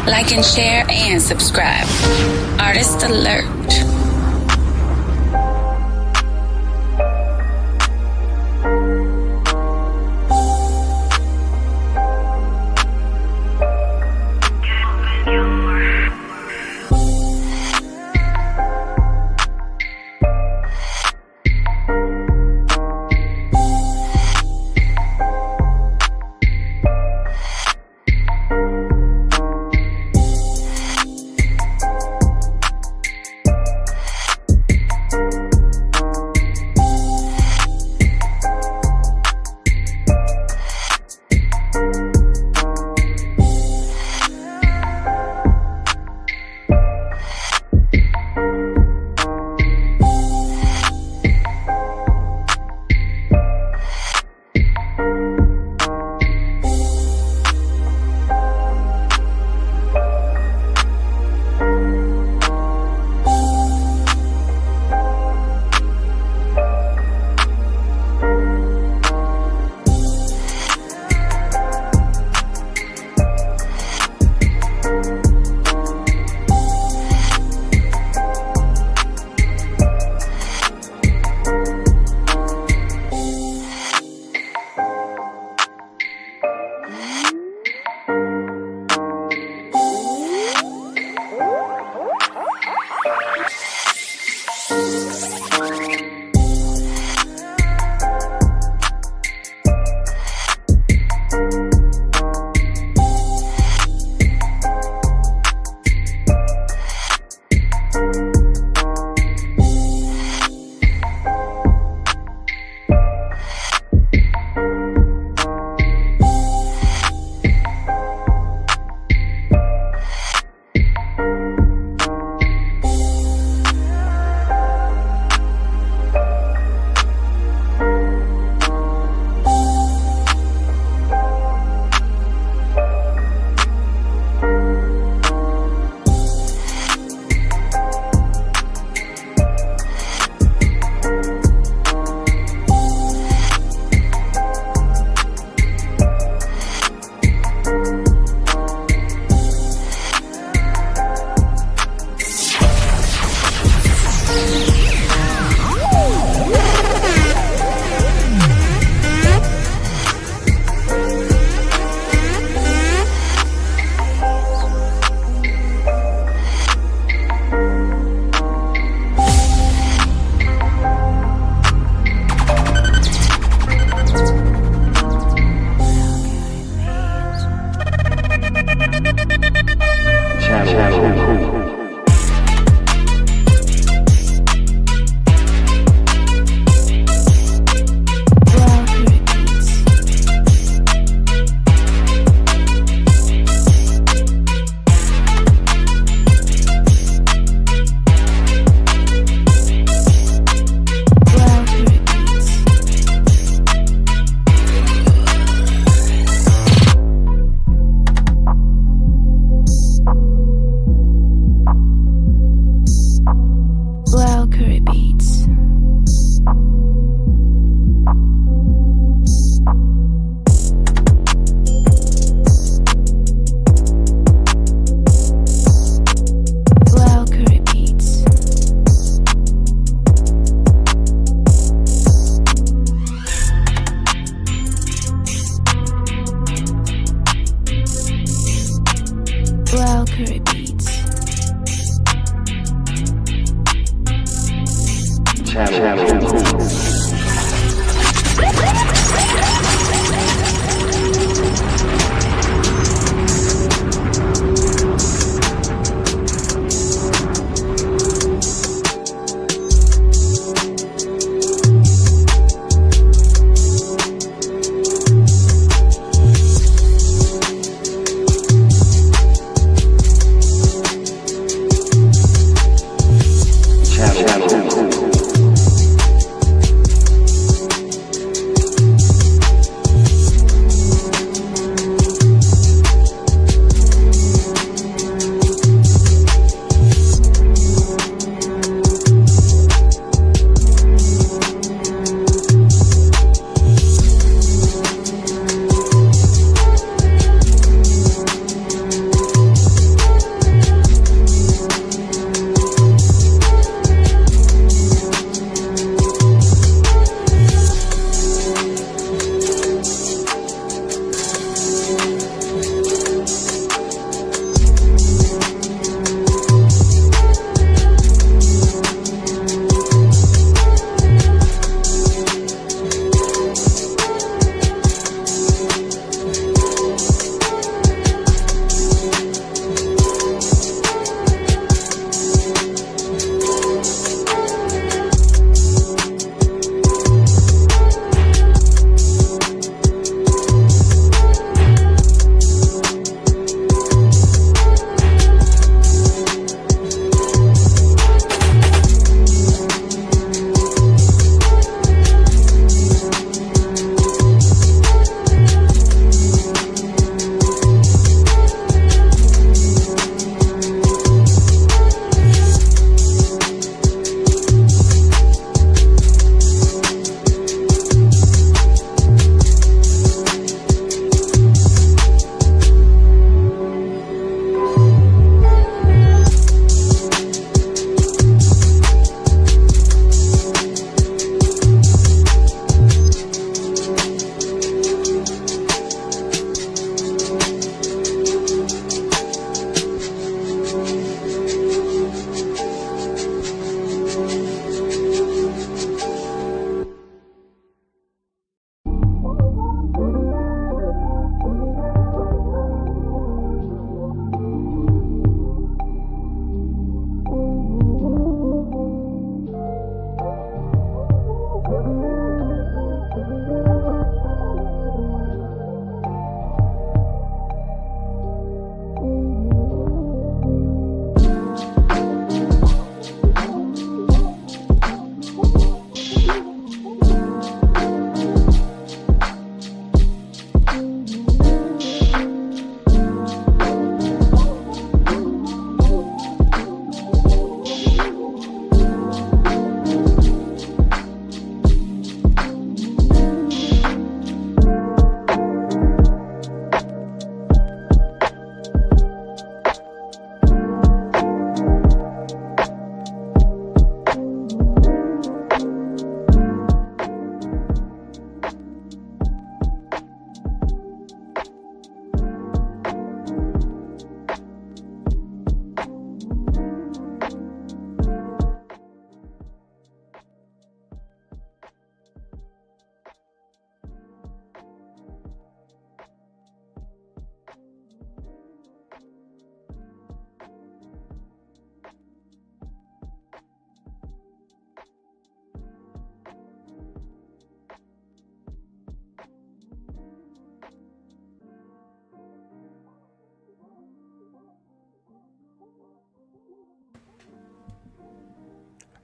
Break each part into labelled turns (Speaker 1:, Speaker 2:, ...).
Speaker 1: Like and share and subscribe. Artist alert.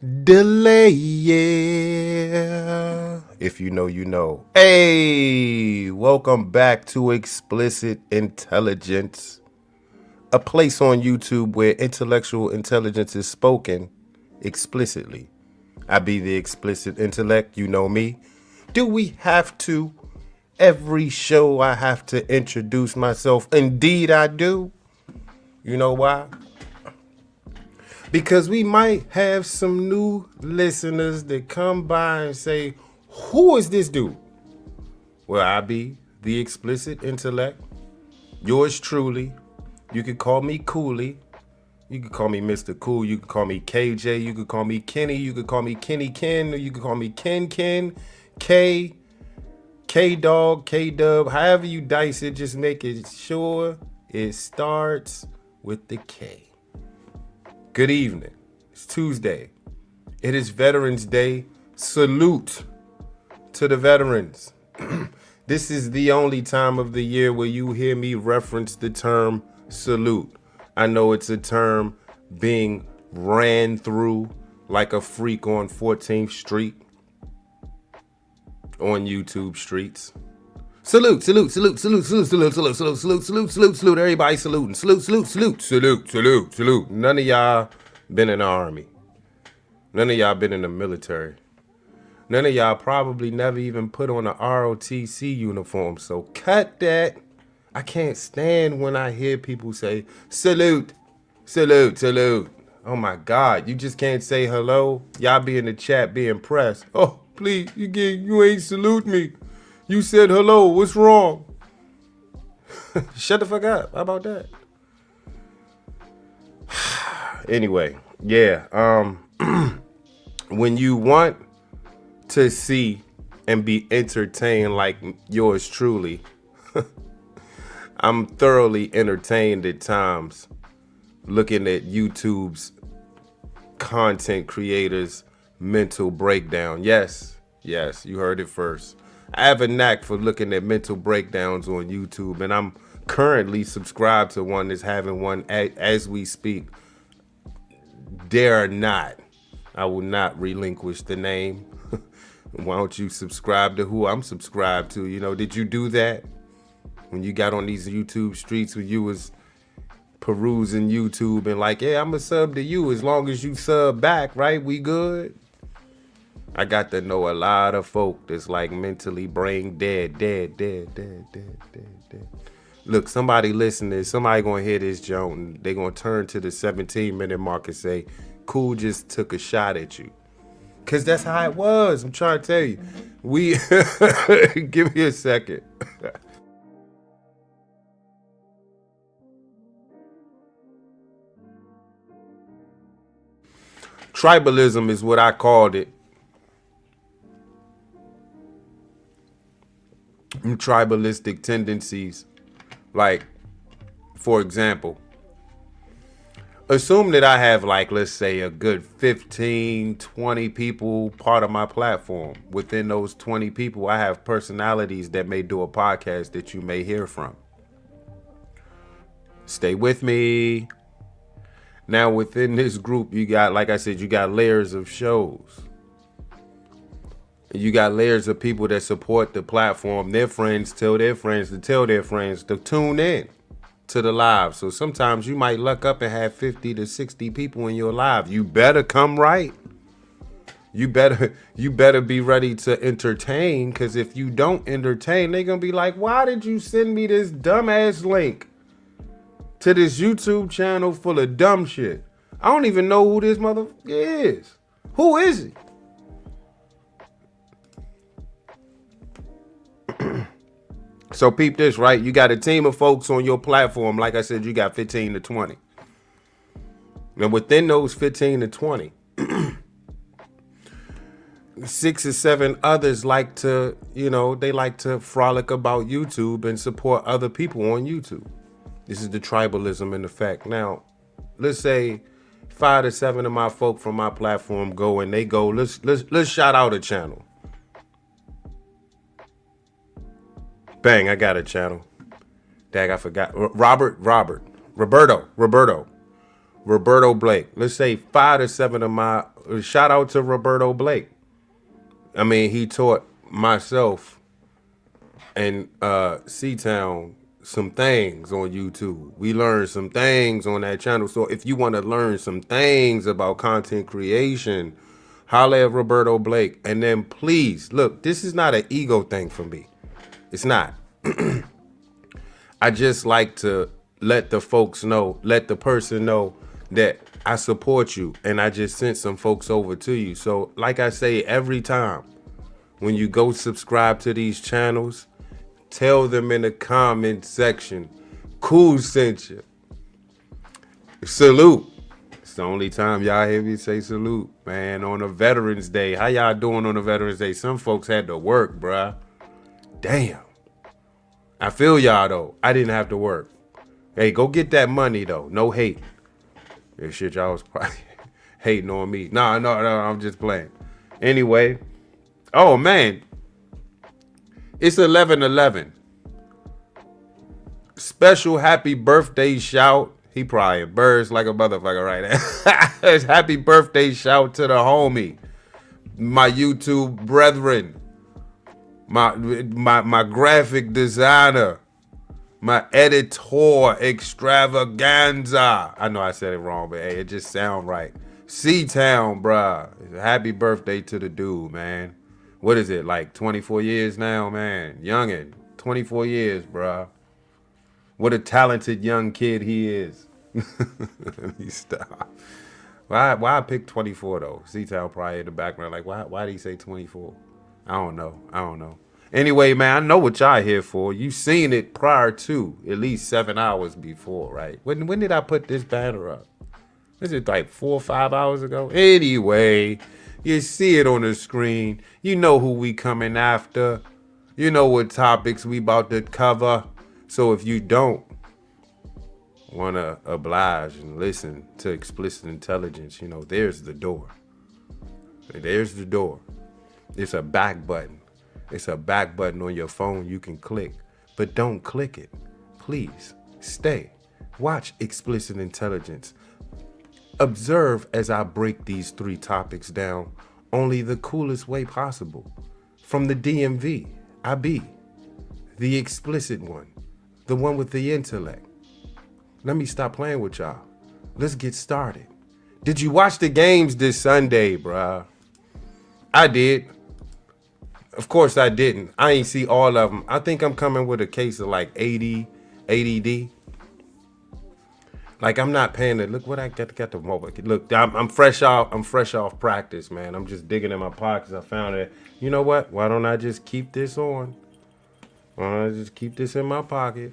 Speaker 2: delay, yeah. If you know, you know. Hey, welcome back to Explicit Intelligence, a place on YouTube where intellectual intelligence is spoken explicitly. I be the explicit intellect, you know me. Do we have to? Every show I have to introduce myself. Indeed I do. You know why? Because we might have some new listeners that come by and say, who is this dude? Well, I be the explicit intellect. Yours truly. You could call me Cooley. You could call me Mr. Cool. You could call me KJ. You could call me Kenny. You could call me Kenny Ken. Or you could call me Ken Ken. K Dog, K Dub. However you dice it, just make it sure it starts with the K. Good evening. It's Tuesday. It is Veterans Day. Salute to the veterans. This is the only time of the year where you hear me reference the term salute. I know it's a term being ran through like a freak on 14th Street on YouTube streets. Salute, salute, salute, salute, salute, salute, salute, salute, salute, salute, salute, salute. Everybody saluting. Salute, salute, salute, salute, salute, salute. None of y'all been in the army. None of y'all been in the military. None of y'all probably never even put on a ROTC uniform. So cut that. I can't stand when I hear people say, salute, salute, salute. Oh my God, you just can't say hello? Y'all be in the chat being pressed. Oh, please, you ain't salute me. You said hello, what's wrong? Shut the fuck up. How about that? Anyway, yeah. When you want to see and be entertained like yours truly, I'm thoroughly entertained at times looking at YouTube's content creators' mental breakdown. Yes, you heard it first. I have a knack for looking at mental breakdowns on YouTube, and I'm currently subscribed to one that's having one as we speak. Dare not. I will not relinquish the name. Why don't you subscribe to who I'm subscribed to? You know, did you do that? When you got on these YouTube streets when you was perusing YouTube and like, yeah, I'm a sub to you as long as you sub back, right? We good? I got to know a lot of folk that's like mentally brain dead. Look, somebody listening, somebody gonna hear this joke and they gonna turn to the 17-minute mark and say, Cool just took a shot at you. Cause that's how it was. I'm trying to tell you. Give me a second. Tribalism is what I called it. Tribalistic tendencies. Like, for example, assume that I have, like, let's say a good 15, 20 people part of my platform. Within those 20 people, I have personalities that may do a podcast that you may hear from. Stay with me. Now, within this group, you got, like I said, you got layers of shows. You got layers of people that support the platform. Their friends tell their friends to tune in to the live. So sometimes you might luck up and have 50 to 60 people in your live. You better come right. You better be ready to entertain, because if you don't entertain, they're going to be like, why did you send me this dumbass link to this YouTube channel full of dumb shit? I don't even know who this motherfucker is. Who is he? So peep this, right? You got a team of folks on your platform. Like I said, you got 15 to 20. And within those 15 to 20, 6 or 7 others like to, they like to frolic about YouTube and support other people on YouTube. This is the tribalism in effect. Now, let's say 5 to 7 of my folk from my platform go and they go, let's shout out a channel. Bang, I got a channel. Dag, I forgot. Roberto. Roberto Blake. Let's say 5 to 7 of my, shout out to Roberto Blake. I mean, he taught myself and C-Town some things on YouTube. We learned some things on that channel. So if you want to learn some things about content creation, holla at Roberto Blake. And then please, look, this is not an ego thing for me. It's not. I just like to let the folks know, let the person know that I support you. And I just sent some folks over to you. So like I say, every time when you go subscribe to these channels, tell them in the comment section, Cool sent you. Salute. It's the only time y'all hear me say salute, man, on a Veterans Day. How y'all doing on a Veterans Day? Some folks had to work, bruh. Damn. I feel y'all, though. I didn't have to work. Hey, go get that money, though. No hate. This shit y'all was probably hating on me. No, I'm just playing. Anyway. Oh, man. It's 11/11. Special happy birthday shout. He probably burst like a motherfucker right now. Happy birthday shout to the homie. My YouTube brethren. My graphic designer. My editor extravaganza. I know I said it wrong, but hey, it just sound right. C-Town, bruh. Happy birthday to the dude, man. What is it, like 24 years now, man? Youngin', 24 years, bruh. What a talented young kid he is. Let me stop. Why I pick 24 though? C-Town probably in the background, like why did he say 24? I don't know. Anyway, man, I know what y'all here for. You seen it prior to, at least 7 hours before, right? When did I put this banner up? Was it like 4 or 5 hours ago? Anyway, you see it on the screen. You know who we coming after. You know what topics we about to cover. So if you don't want to oblige and listen to explicit intelligence, you know, there's the door. There's the door. It's a back button. It's a back button on your phone you can click. But don't click it. Please stay. Watch explicit intelligence. Observe as I break these 3 topics down only the coolest way possible. From the DMV, I be the explicit one. The one with the intellect. Let me stop playing with y'all. Let's get started. Did you watch the games this Sunday, bruh? I did. Of course I didn't. I ain't see all of them. I think I'm coming with a case of like ADD. Like I'm not paying it. Look what I got the mobile. Look, I'm fresh off practice, man. I'm just digging in my pockets. I found it. You know what? Why don't I just keep this on? Why don't I just keep this in my pocket?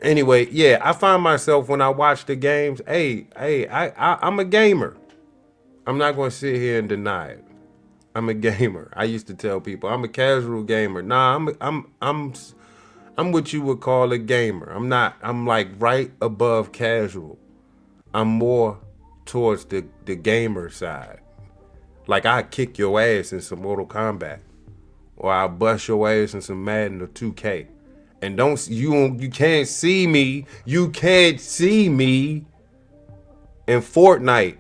Speaker 2: Anyway, yeah, I find myself when I watch the games, I'm a gamer. I'm not going to sit here and deny it. I'm a gamer. I used to tell people I'm a casual gamer. Nah, I'm what you would call a gamer. I'm like right above casual. I'm more towards the gamer side. Like I kick your ass in some Mortal Kombat. Or I'll bust your ass in some Madden or 2K. And you can't see me. You can't see me in Fortnite.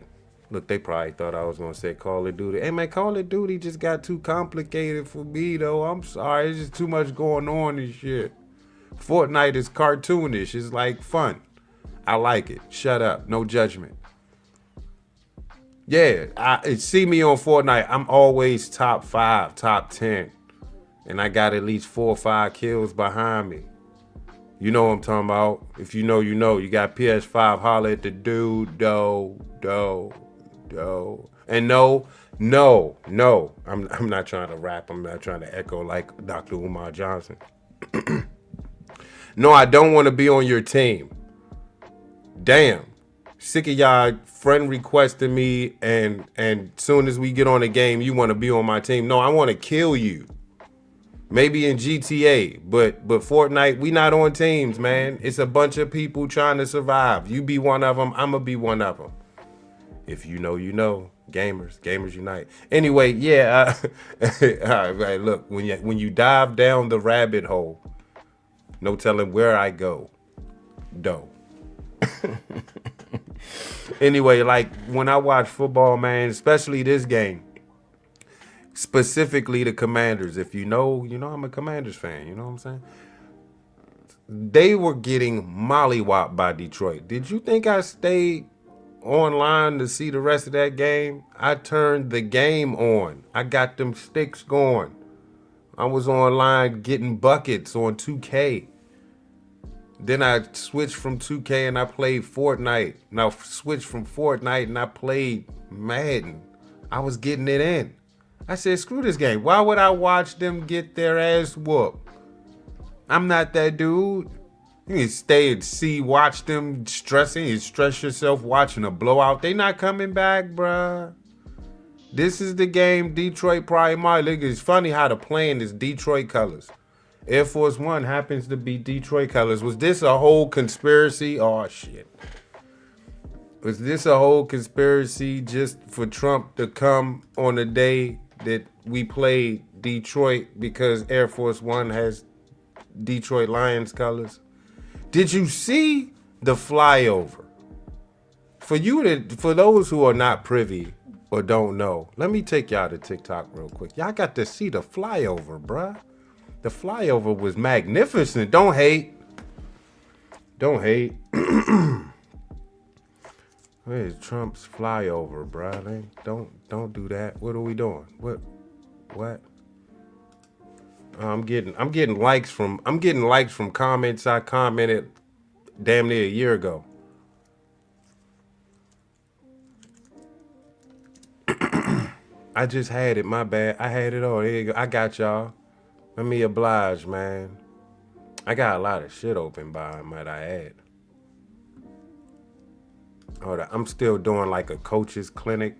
Speaker 2: Look, they probably thought I was gonna say Call of Duty. Hey man, Call of Duty just got too complicated for me though. I'm sorry, it's just too much going on and shit. Fortnite is cartoonish. It's like fun. I like it. Shut up. No judgment. Yeah, see me on Fortnite. I'm always top 5, top 10. And I got at least 4 or 5 kills behind me. You know what I'm talking about. If you know, you know. You got PS5, holla at the dude, do. And no. I'm not trying to rap. I'm not trying to echo like Dr. Umar Johnson. No, I don't want to be on your team. Damn. Sick of y'all friend requesting me and soon as we get on the game, you want to be on my team. No, I want to kill you. Maybe in GTA, but Fortnite, we not on teams, man. It's a bunch of people trying to survive. You be one of them, I'ma be one of them. If you know, you know. Gamers unite. Anyway, yeah. All right, look, when you dive down the rabbit hole, no telling where I go. Dough. Anyway, like when I watch football, man, especially this game, specifically the Commanders. If you know, I'm a Commanders fan. You know what I'm saying? They were getting mollywopped by Detroit. Did you think I stayed online to see the rest of that game? I turned the game on. I got them sticks going. I was online getting buckets on 2K. Then I switched from 2K and I played Fortnite. Now switched from Fortnite and I played Madden. I was getting it in. I said, screw this game. Why would I watch them get their ass whooped? I'm not that dude. You can stay and watch them stressing. You stress yourself watching a blowout. They not coming back, bruh. This is the game Detroit probably might. Look, it's funny how the plane is Detroit colors. Air Force One happens to be Detroit colors. Was this a whole conspiracy? Oh, shit. Was this a whole conspiracy just for Trump to come on the day that we played Detroit because Air Force One has Detroit Lions colors? Did you see the flyover? For those who are not privy or don't know, let me take y'all to TikTok real quick. Y'all got to see the flyover, bruh. The flyover was magnificent. Don't hate. Don't hate. Where's Trump's flyover, bruh? Don't do that. What are we doing? What? I'm getting likes from comments I commented damn near a year ago. I just had it, my bad. I had it all. There you go. I got y'all. Let me oblige, man. I got a lot of shit open by, might I add. Hold on. I'm still doing like a coach's clinic.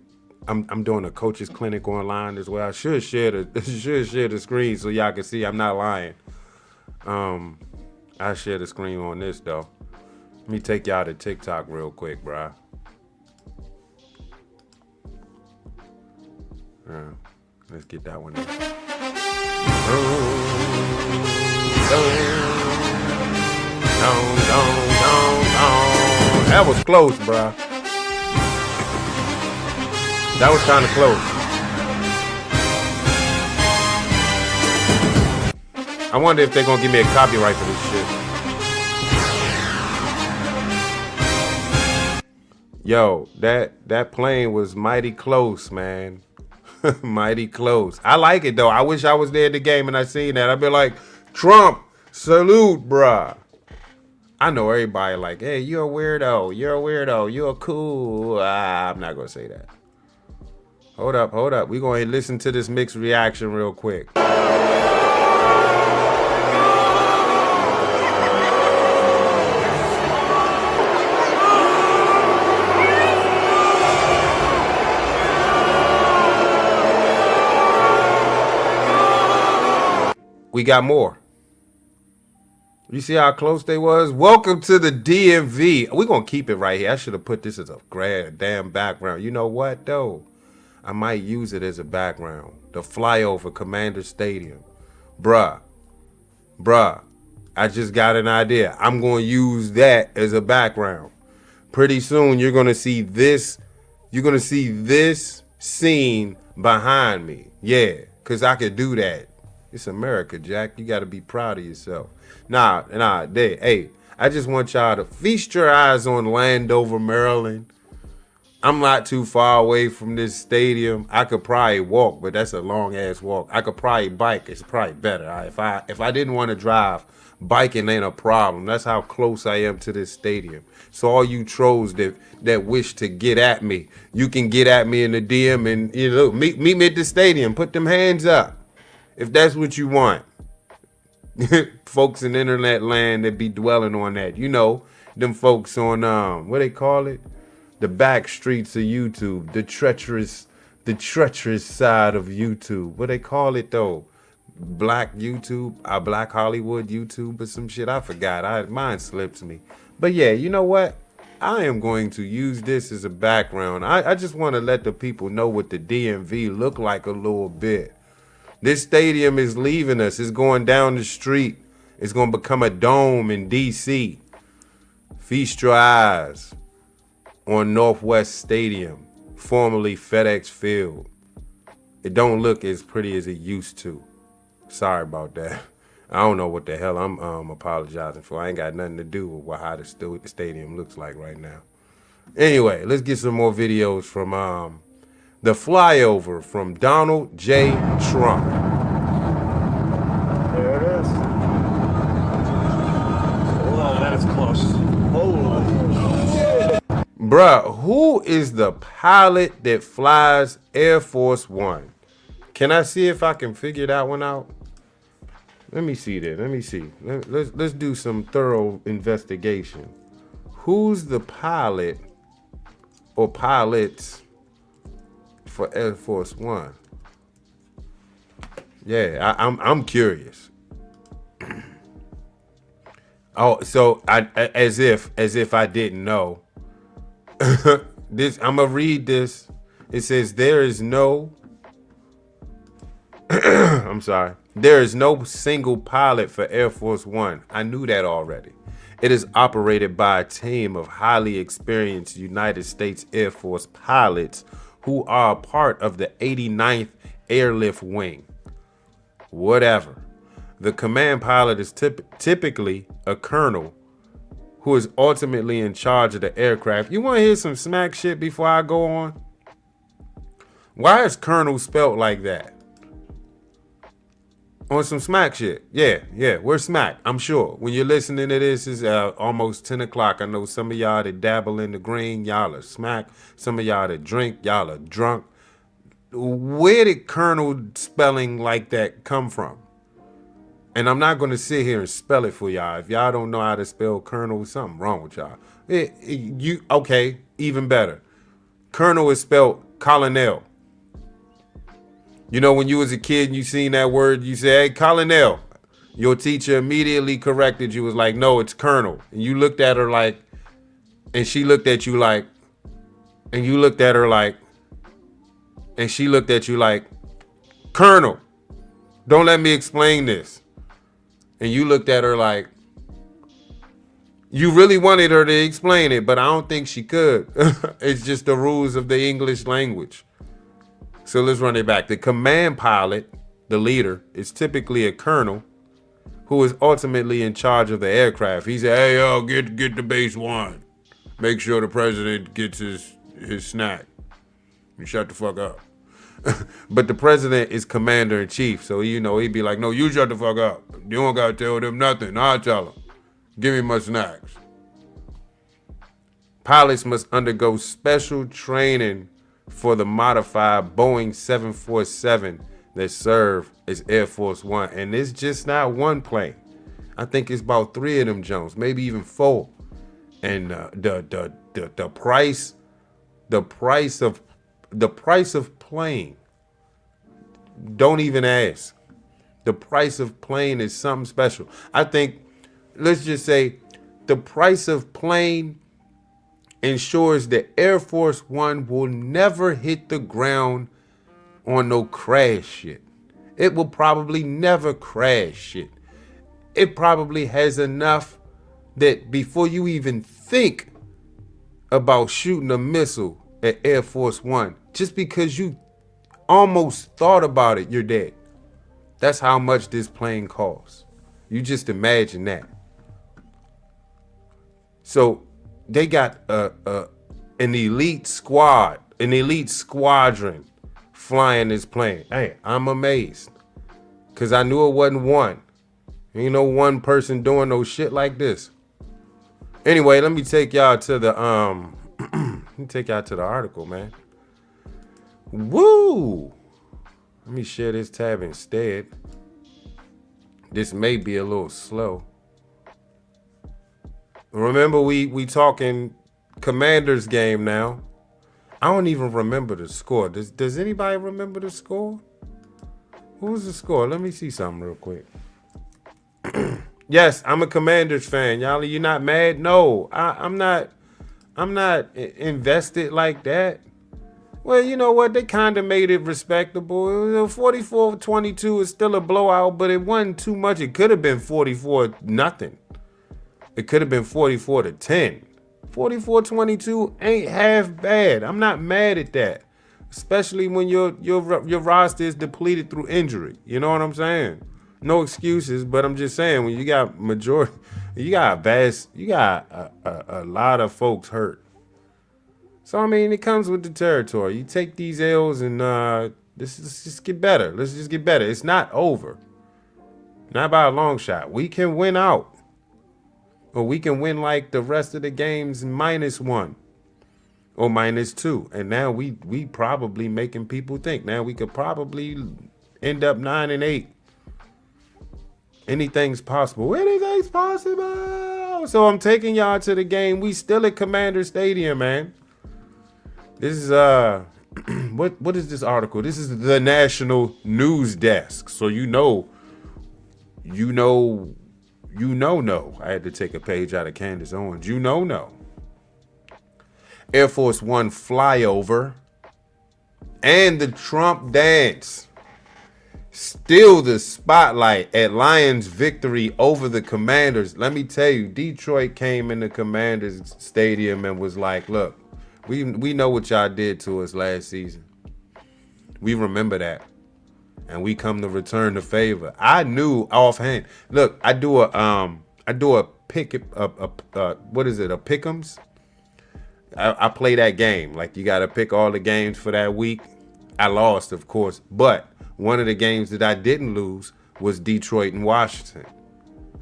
Speaker 2: I'm doing a coach's clinic online as well. I should share the screen so y'all can see I'm not lying. I share the screen on this though. Let me take y'all to TikTok real quick, bruh. Let's get that one in. That was close, bruh. That was kind of close. I wonder if they're gonna give me a copyright for this shit. Yo, that plane was mighty close, man. Mighty close. I like it though. I wish I was there at the game and I seen that. I'd be like, Trump, salute, bruh. I know everybody like, hey, you're a weirdo. You're cool. I'm not gonna say that. Hold up. We're going to listen to this mixed reaction real quick. We got more. You see how close they was? Welcome to the DMV. We're going to keep it right here. I should have put this as a damn background. You know what, though? I might use it as a background. The flyover Commander Stadium. Bruh. I just got an idea. I'm going to use that as a background. Pretty soon, you're going to see this. You're going to see this scene behind me. Yeah, because I could do that. It's America, Jack. You got to be proud of yourself. Nah. Hey, I just want y'all to feast your eyes on Landover, Maryland. I'm not too far away from this stadium. I could probably walk, but that's a long ass walk. I could probably bike. It's probably better. If I didn't want to drive, biking ain't a problem. That's how close I am to this stadium. So all you trolls that wish to get at me, you can get at me in the DM and meet me at the stadium. Put them hands up if that's what you want. Folks in internet land that be dwelling on that, them folks on what they call it. The back streets of YouTube, the treacherous side of YouTube. What they call it though? Black YouTube, Black Hollywood YouTube or some shit. I forgot. Mine slips me. But yeah, you know what? I am going to use this as a background. I just want to let the people know what the DMV look like a little bit. This stadium is leaving us. It's going down the street. It's going to become a dome in DC. Feast your eyes. on Northwest Stadium, formerly FedEx Field. It don't look as pretty as it used to. Sorry about that. I don't know what the hell I'm apologizing for. I ain't got nothing to do with how the stadium looks like right now. Anyway, let's get some more videos from the Flyover from Donald J. Trump.
Speaker 3: There it is. Oh, that is close. Holy shit.
Speaker 2: Bruh, who is the pilot that flies Air Force One? Can I see if I can figure that one out? Let me see that. Let me see. Let's do some thorough investigation. Who's the pilot or pilots for Air Force One? Yeah, I'm curious. Oh, so as if I didn't know. I'm gonna read this. It says there is no I'm sorry. There is no single pilot for Air Force One. I knew that already. It is operated by a team of highly experienced United States Air Force pilots who are a part of the 89th Airlift Wing. Whatever. The command pilot is typically a colonel who is ultimately in charge of the aircraft. You want to hear some smack shit before I go on? Why is colonel spelled like that? On some smack shit. Yeah, we're smack, I'm sure. When you're listening to this, it's almost 10 o'clock. I know some of y'all that dabble in the green, y'all are smack. Some of y'all that drink, y'all are drunk. Where did colonel spelling like that come from? And I'm not going to sit here and spell it for y'all. If y'all don't know how to spell colonel, something wrong with y'all. Okay, even better. Colonel is spelled colonel. You know, when you was a kid and you seen that word, you say, hey, colonel. Your teacher immediately corrected you, was like, no, it's colonel. And you looked at her like, and she looked at you like, and you looked at her like, and she looked at you like, colonel, don't let me explain this. And you looked at her like, you really wanted her to explain it, but I don't think she could. It's just the rules of the English language. So let's run it back. The command pilot, the leader, is typically a colonel who is ultimately in charge of the aircraft. He said, hey, yo, get to base one. Make sure the president gets his snack. You shut the fuck up. But the president is commander in chief. So, you know, he'd be like, no, you shut the fuck up. You don't got to tell them nothing. I'll tell them. Give me my snacks. Pilots must undergo special training for the modified Boeing 747 that serve as Air Force One. And it's just not one plane. I think it's about 3 of them Jones, maybe even 4. And the price of plane, don't even ask. The price of plane is something special. I think, let's just say, the price of plane ensures that Air Force One will never hit the ground on no crash shit. It will probably never crash shit. It probably has enough that before you even think about shooting a missile at Air Force One, just because you almost thought about it, you're dead. That's how much this plane costs. You just imagine that. So they got an elite squad, an elite squadron flying this plane. Hey, I'm amazed. Because I knew it wasn't one. Ain't no one person doing no shit like this. Anyway, let me take y'all to the article, man. Woo! Let me share this tab instead. This may be a little slow. Remember, we talking Commanders game now. I don't even remember the score. Does anybody remember the score? What was the score? Let me see something real quick. Yes, I'm a Commanders fan. Y'all, you not mad? No, I'm not invested like that. Well, you know what? They kind of made it respectable. 44-22 is still a blowout, but it wasn't too much. It could have been 44-0. It could have been 44-10. 44-22 ain't half bad. I'm not mad at that. Especially when your roster is depleted through injury. You know what I'm saying? No excuses, but I'm just saying when you got a lot of folks hurt. So I mean, it comes with the territory. You take these L's and let's just get better. Let's just get better. It's not over. Not by a long shot. We can win out. Or we can win like the rest of the games -1 or -2. And now we probably making people think. Now we could probably end up 9-8. Anything's possible. Anything's possible. So I'm taking y'all to the game. We still at Commander Stadium, man. This is what is this article? This is the National News Desk. So you know. I had to take a page out of Candace Owens. No. Air Force One flyover and the Trump dance steal the spotlight at Lions' victory over the Commanders. Let me tell you, Detroit came in the Commanders stadium and was like, look, we know what y'all did to us last season. We remember that. And we come to return the favor. I knew offhand. Look, I do a pick'ems. I play that game. Like you got to pick all the games for that week. I lost, of course, but one of the games that I didn't lose was Detroit and Washington.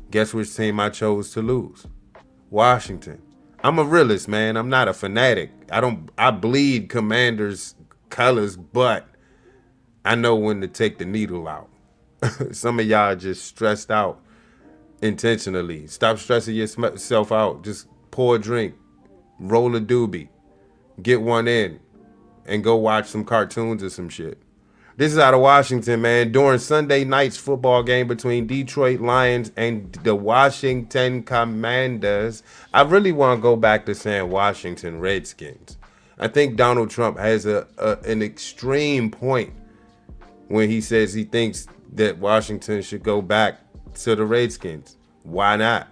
Speaker 2: Guess which team I chose to lose? Washington. I'm a realist, man. I'm not a fanatic. I bleed Commanders colors, but I know when to take the needle out. Some of y'all just stressed out intentionally. Stop stressing yourself out. Just pour a drink, roll a doobie, get one in, and go watch some cartoons or some shit. This is out of Washington, man. During Sunday night's football game between Detroit Lions and the Washington Commanders. I really want to go back to saying Washington Redskins. I think Donald Trump has an extreme point when he says he thinks that Washington should go back to the Redskins. Why not?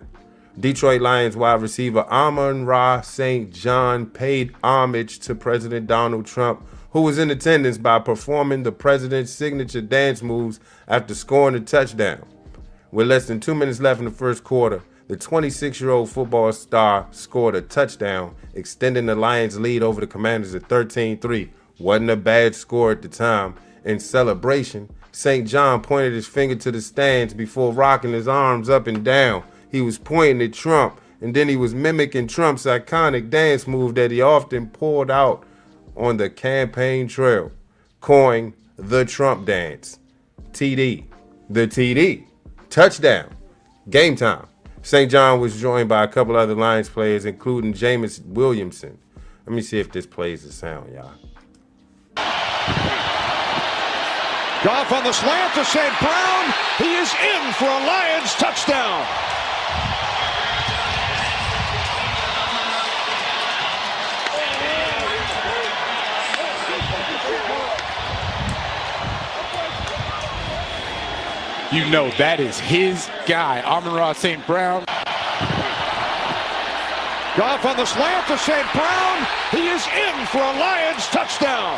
Speaker 2: Detroit Lions wide receiver Amon-Ra St. John paid homage to President Donald Trump, who was in attendance by performing the president's signature dance moves after scoring a touchdown. With less than 2 minutes left in the first quarter, the 26-year-old football star scored a touchdown, extending the Lions' lead over the Commanders at 13-3. Wasn't a bad score at the time. In celebration, St. John pointed his finger to the stands before rocking his arms up and down. He was pointing at Trump, and then he was mimicking Trump's iconic dance move that he often pulled out on the campaign trail, coining the Trump dance. TD. The TD. Touchdown. Game time. St. John was joined by a couple other Lions players, including Jameis Williamson. Let me see if this plays the sound, y'all.
Speaker 3: Goff on the slant to St. Brown. He is in for a Lions touchdown.
Speaker 4: You know that is his guy, Amon-Ra St. Brown.
Speaker 3: Goff on the slant to St. Brown. He is in for a Lions touchdown.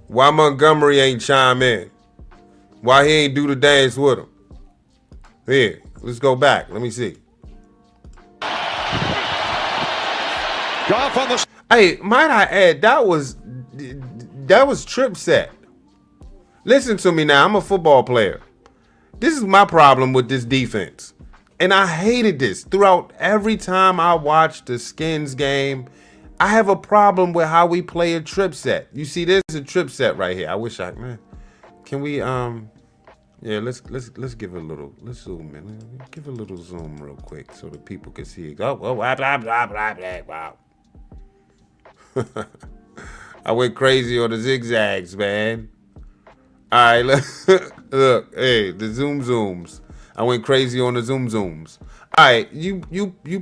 Speaker 2: Why Montgomery ain't chime in? Why he ain't do the dance with him? Here, let's go back. Let me see.
Speaker 3: Goff on the.
Speaker 2: Hey, might I add, that was trip set. Listen to me now. I'm a football player. This is my problem with this defense. And I hated this throughout every time I watched the Skins game. I have a problem with how we play a trip set. You see, there's a trip set right here. I wish can we let's give a little, let's zoom in. Give a little zoom real quick so the people can see it. Oh, blah, blah, blah, blah, blah, wow. I went crazy on the zigzags, man. All right, look, hey, the zooms. I went crazy on the zooms. All right, you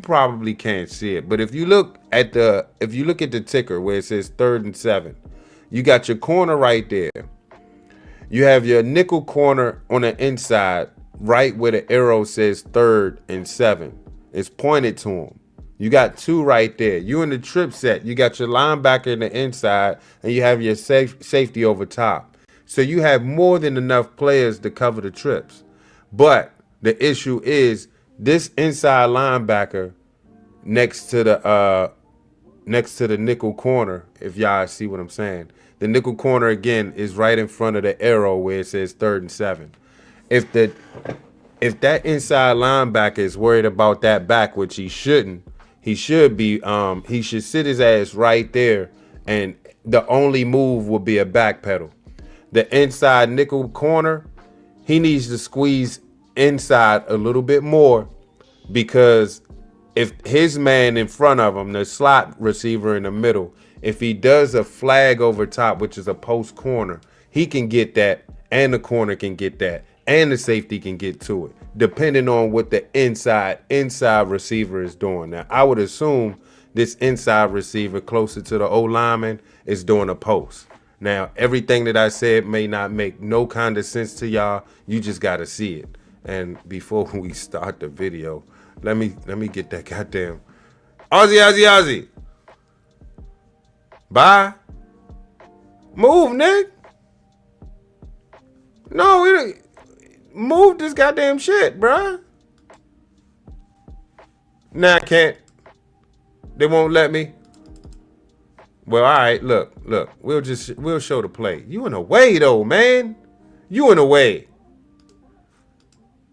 Speaker 2: probably can't see it, but if you look at the ticker where it says 3rd and 7, you got your corner right there. You have your nickel corner on the inside, right where the arrow says 3rd and 7. It's pointed to him. You got 2 right there. You in the trip set. You got your linebacker in the inside, and you have your safety over top. So you have more than enough players to cover the trips. But the issue is this inside linebacker next to the nickel corner, if y'all see what I'm saying. The nickel corner again is right in front of the arrow where it says 3rd and 7. If that inside linebacker is worried about that back, which he shouldn't, he should sit his ass right there, and the only move will be a back pedal. The inside nickel corner, he needs to squeeze inside a little bit more, because if his man in front of him, the slot receiver in the middle, if he does a flag over top, which is a post corner, he can get that, and the corner can get that, and the safety can get to it, depending on what the inside receiver is doing. Now, I would assume this inside receiver closer to the O-lineman is doing a post. Now, everything that I said may not make no kind of sense to y'all. You just got to see it. And before we start the video, let me get that goddamn Aussie. Bye. Move, Nick. No, move this goddamn shit, bruh. Nah, I can't. They won't let me. Well, all right, look. We'll show the play. You in a way, though, man. You in a way.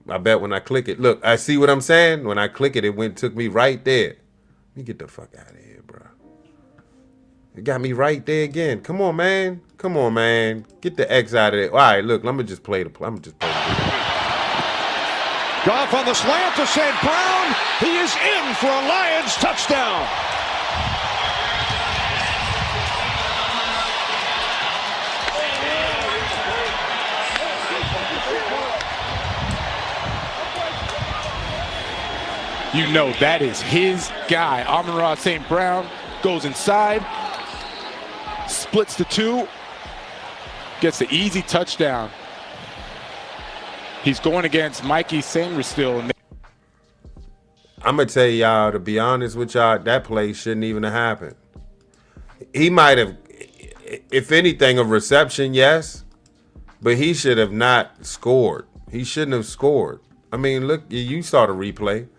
Speaker 2: I bet when I click it, look, I see what I'm saying? When I click it, took me right there. Let me get the fuck out of here, bro. It got me right there again. Come on, man. Get the X out of there. All right, look, let me just play the play.
Speaker 3: Goff on the slant to St. Brown. He is in for a Lions touchdown.
Speaker 4: You know that is his guy. Amon-Ra St. Brown goes inside, splits the 2, gets the easy touchdown. He's going against Mikey Sanger still.
Speaker 2: I'm going to tell y'all, to be honest with y'all, that play shouldn't even have happened. He might have, if anything, a reception, yes, but he should have not scored. He shouldn't have scored. I mean, look, you saw the replay.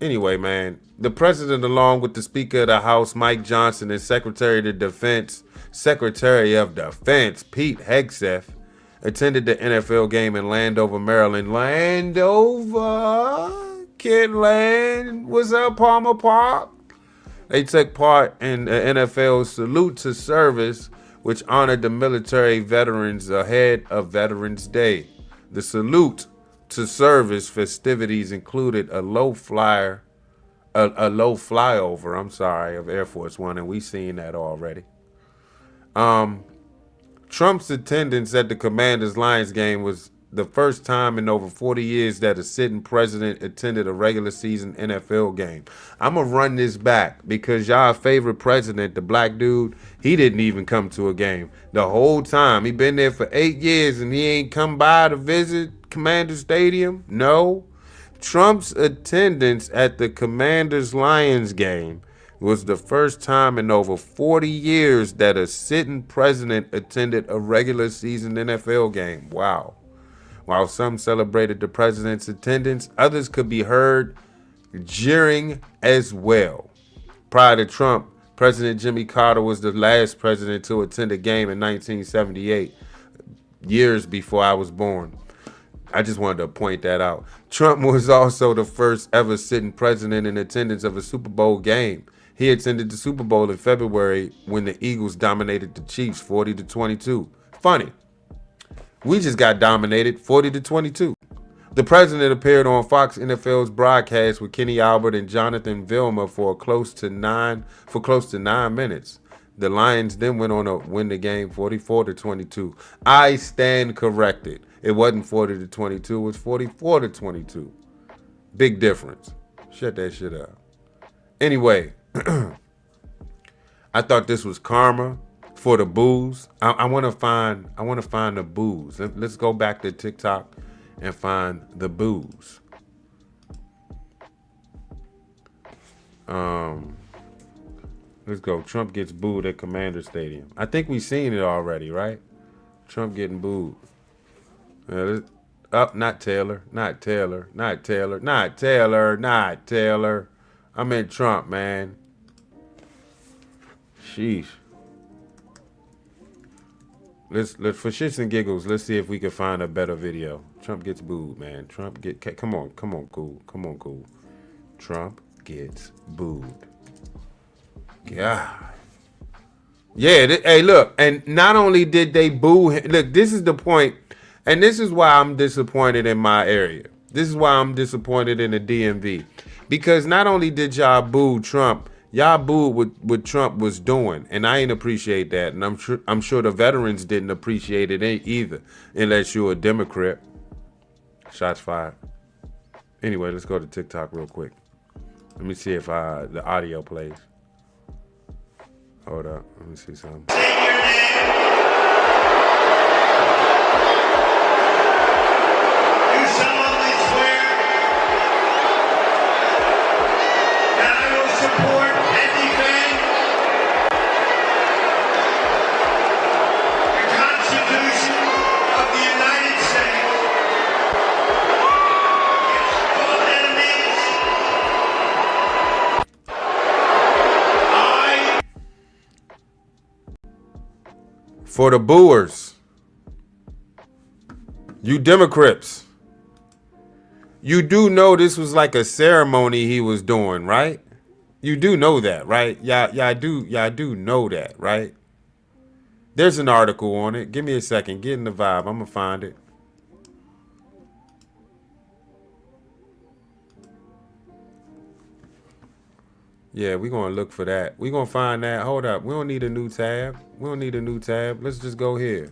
Speaker 2: Anyway, man, the president, along with the Speaker of the House, Mike Johnson, and Secretary of Defense, Pete Hegseth, attended the NFL game in Landover, Maryland. Kidland, what's up, Palmer Park? They took part in the NFL's Salute to Service, which honored the military veterans ahead of Veterans Day. The Salute to Service festivities included a low flyover, of Air Force One, and we seen that already. Trump's attendance at the Commanders-Lions game was the first time in over 40 years that a sitting president attended a regular season NFL game. I'm going to run this back because y'all favorite president, the black dude, he didn't even come to a game. The whole time. He been there for 8 years and he ain't come by to visit Commander Stadium? No. Trump's attendance at the Commanders-Lions game was the first time in over 40 years that a sitting president attended a regular season NFL game. Wow. While some celebrated the president's attendance, others could be heard jeering as well. Prior to Trump, President Jimmy Carter was the last president to attend a game in 1978, years before I was born. I just wanted to point that out. Trump was also the first ever sitting president in attendance of a Super Bowl game. He attended the Super Bowl in February when the Eagles dominated the Chiefs 40-22. Funny. We just got dominated 40-22. The president appeared on Fox NFL's broadcast with Kenny Albert and Jonathan Vilma for close to 9 minutes. The Lions then went on to win the game 44-22. I stand corrected. It wasn't 40-22. It was 44-22. Big difference. Shut that shit up. Anyway, I thought this was karma for the boos. I want to find the boos. Let's go back to TikTok and find the boos. Let's go. Trump gets booed at Commander Stadium. I think we've seen it already, right? Trump getting booed. Not Taylor. Not Taylor. Not Taylor. Not Taylor. Not Taylor. I meant Trump, man. Sheesh. Let's for shits and giggles, let's see if we can find a better video. Trump gets booed, man. Come on, cool. Trump gets booed. God. Yeah, hey, look, and not only did they boo him, look, this is the point, and this is why I'm disappointed in my area. This is why I'm disappointed in the DMV. Because not only did y'all boo Trump, y'all booed what Trump was doing, and I ain't appreciate that, and I'm sure the veterans didn't appreciate it either, unless you're a Democrat. Shots fired. Anyway, let's go to TikTok real quick. Let me see if the audio plays. Hold up. Let me see something.
Speaker 5: Say your name. You solemnly swear that I will support and defend the Constitution of the United States against all enemies.
Speaker 2: For the booers, you Democrats, you do know this was like a ceremony he was doing, right? You do know that, right? Y'all do know that, right? There's an article on it. Give me a second. Get in the vibe. I'm gonna find it. Yeah, we're going to look for that. We're going to find that. Hold up. We don't need a new tab. Let's just go here.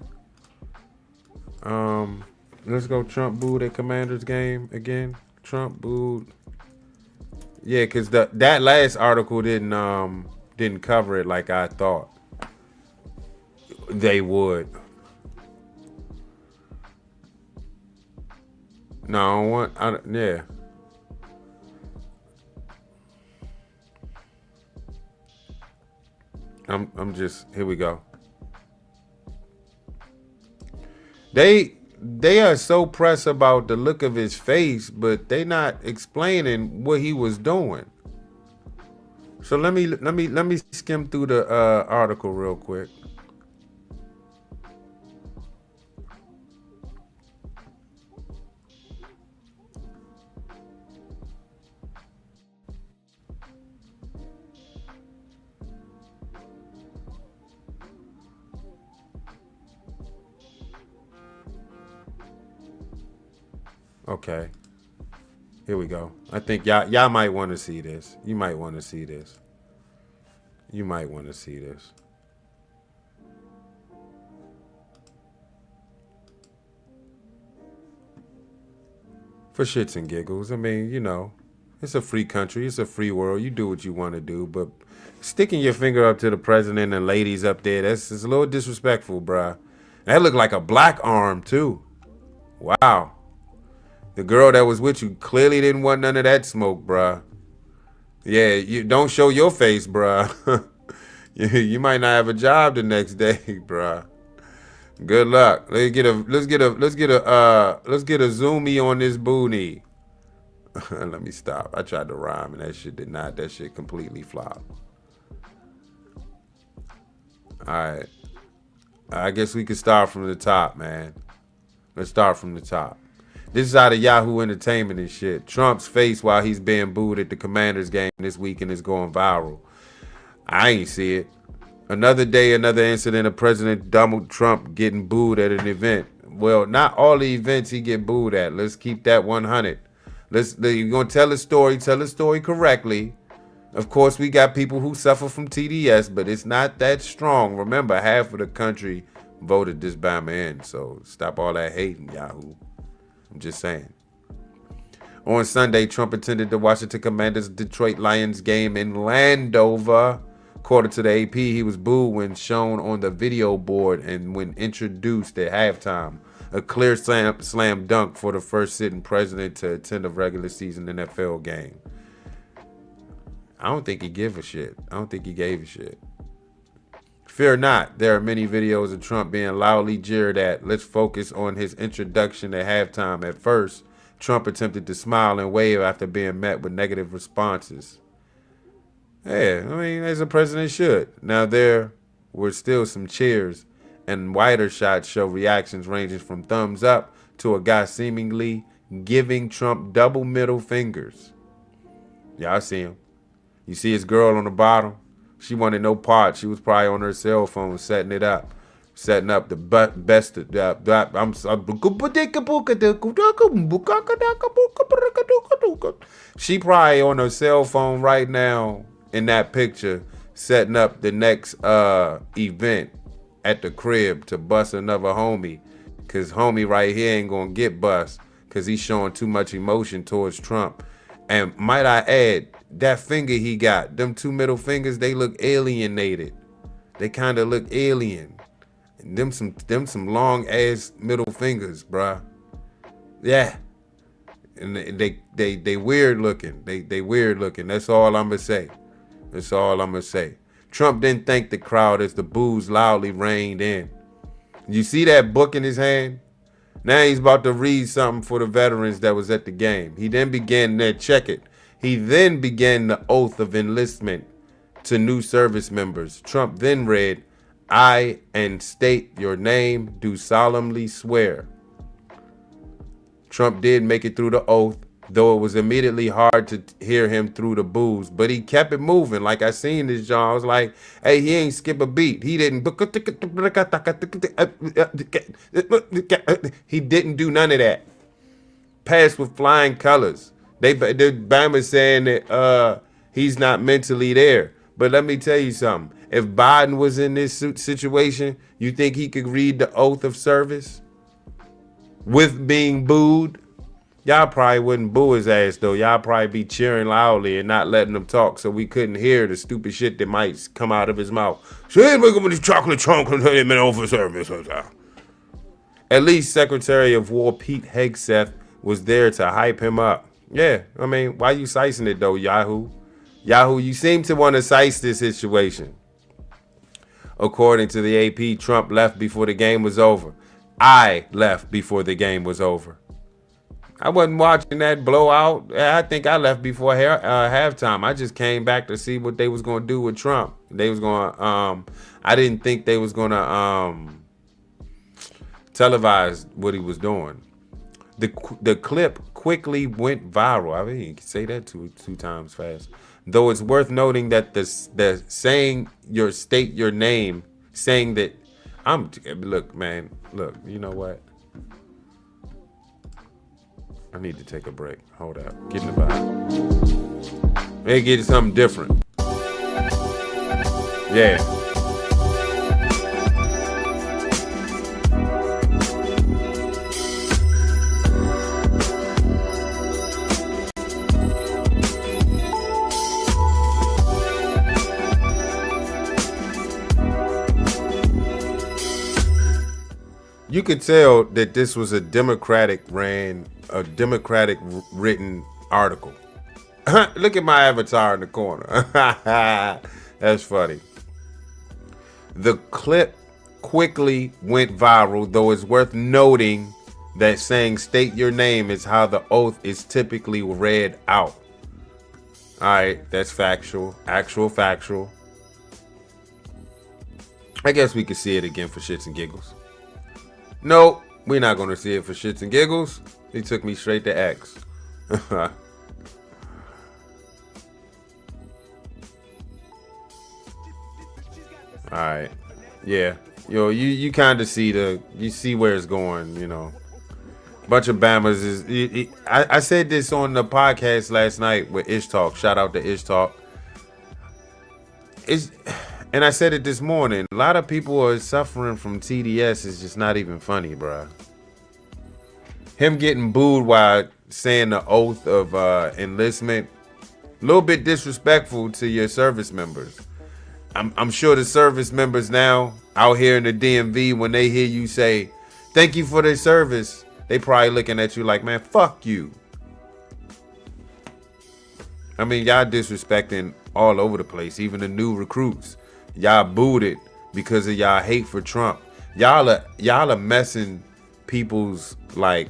Speaker 2: Let's go Trump booed at Commanders game again. Trump booed. Yeah, because that last article didn't cover it like I thought they would. No, yeah. I'm just, here we go. They are so pressed about the look of his face, but they not explaining what he was doing. So let me skim through the article real quick. Okay, here we go. I think y'all might want to see this. You might want to see this. For shits and giggles. I mean, you know, it's a free country. It's a free world. You do what you want to do. But sticking your finger up to the president and ladies up there, it's a little disrespectful, bruh. That looked like a black arm, too. Wow. The girl that was with you clearly didn't want none of that smoke, bruh. Yeah, you don't show your face, bruh. You might not have a job the next day, bruh. Good luck. Let's get a zoomie on this boonie. Let me stop. I tried to rhyme and that shit completely flopped. All right. I guess we could start from the top, man. Let's start from the top. This is out of Yahoo Entertainment and shit. Trump's face while he's being booed at the Commanders game this weekend is going viral. I ain't see it. Another day, another incident of President Donald Trump getting booed at an event. Well, not all the events he get booed at. Let's keep that 100. You're going to tell a story correctly. Of course, we got people who suffer from TDS, but it's not that strong. Remember, half of the country voted this Bama in, so stop all that hating, Yahoo. I'm just saying. On Sunday, Trump attended the Washington Commanders Detroit Lions game in Landover. According to the AP, he was booed when shown on the video board and when introduced at halftime. A clear slam dunk for the first sitting president to attend a regular season NFL game. I don't think he gave a shit. Fear not, there are many videos of Trump being loudly jeered at. Let's focus on his introduction at halftime. At first, Trump attempted to smile and wave after being met with negative responses. Yeah, I mean, as a president should. Now, there were still some cheers, and wider shots show reactions ranging from thumbs up to a guy seemingly giving Trump double middle fingers. Y'all see him. You see his girl on the bottom? She wanted no part. She was probably on her cell phone setting up the best. She probably on her cell phone right now in that picture, setting up the next event at the crib to bust another homie, cause homie right here ain't gonna get bust, cause he's showing too much emotion towards Trump. And might I add, that finger he got, them two middle fingers, they look alienated. They kind of look alien. And them some long ass middle fingers, bruh. Yeah. And they weird looking. They weird looking. That's all I'm gonna say. Trump didn't thank the crowd as the boos loudly rained in. You see that book in his hand? Now he's about to read something for the veterans that was at the game. He then began the oath of enlistment to new service members. Trump then read, "I and state your name, do solemnly swear." Trump did make it through the oath, though it was immediately hard to hear him through the boos, but he kept it moving. Like I seen this, John. I was like, hey, he ain't skip a beat. He didn't do none of that. Passed with flying colors. The Bama saying that he's not mentally there. But let me tell you something. If Biden was in this situation, you think he could read the oath of service with being booed? Y'all probably wouldn't boo his ass, though. Y'all probably be cheering loudly and not letting him talk so we couldn't hear the stupid shit that might come out of his mouth. At least Secretary of War Pete Hegseth was there to hype him up. Yeah, I mean, why you sicing it, though, Yahoo? Yahoo, you seem to want to sice this situation. According to the AP, Trump left before the game was over. I left before the game was over. I wasn't watching that blowout. I think I left before halftime. I just came back to see what they was going to do with Trump. They was going to, I didn't think they was going to televise what he was doing. The clip quickly went viral. I mean, you can say that two times fast. Though it's worth noting that the saying state your name, saying that look, man, look, you know what? I need to take a break. Hold up. Get in the vibe. Maybe get something different. Yeah. You could tell that this was a Democratic written article. Look at my avatar in the corner. That's funny. The clip quickly went viral, though it's worth noting that saying state your name is how the oath is typically read out. All right, that's factual. Actual factual. I guess we could see it again for shits and giggles. Nope, we're not going to see it for shits and giggles. He took me straight to X. All right. Yeah. Yo, you kind of see you see where it's going, you know. Bunch of Bamas is I said this on the podcast last night with Ish Talk. Shout out to Ish Talk. it's, and I said it this morning, a lot of people are suffering from TDS. It's just not even funny, bro. Him getting booed while saying the oath of enlistment, a little bit disrespectful to your service members. I'm sure the service members now out here in the DMV, when they hear you say, thank you for their service, they probably looking at you like, man, fuck you. I mean, y'all disrespecting all over the place, even the new recruits. Y'all booed it because of y'all hate for Trump. Y'all are messing people's like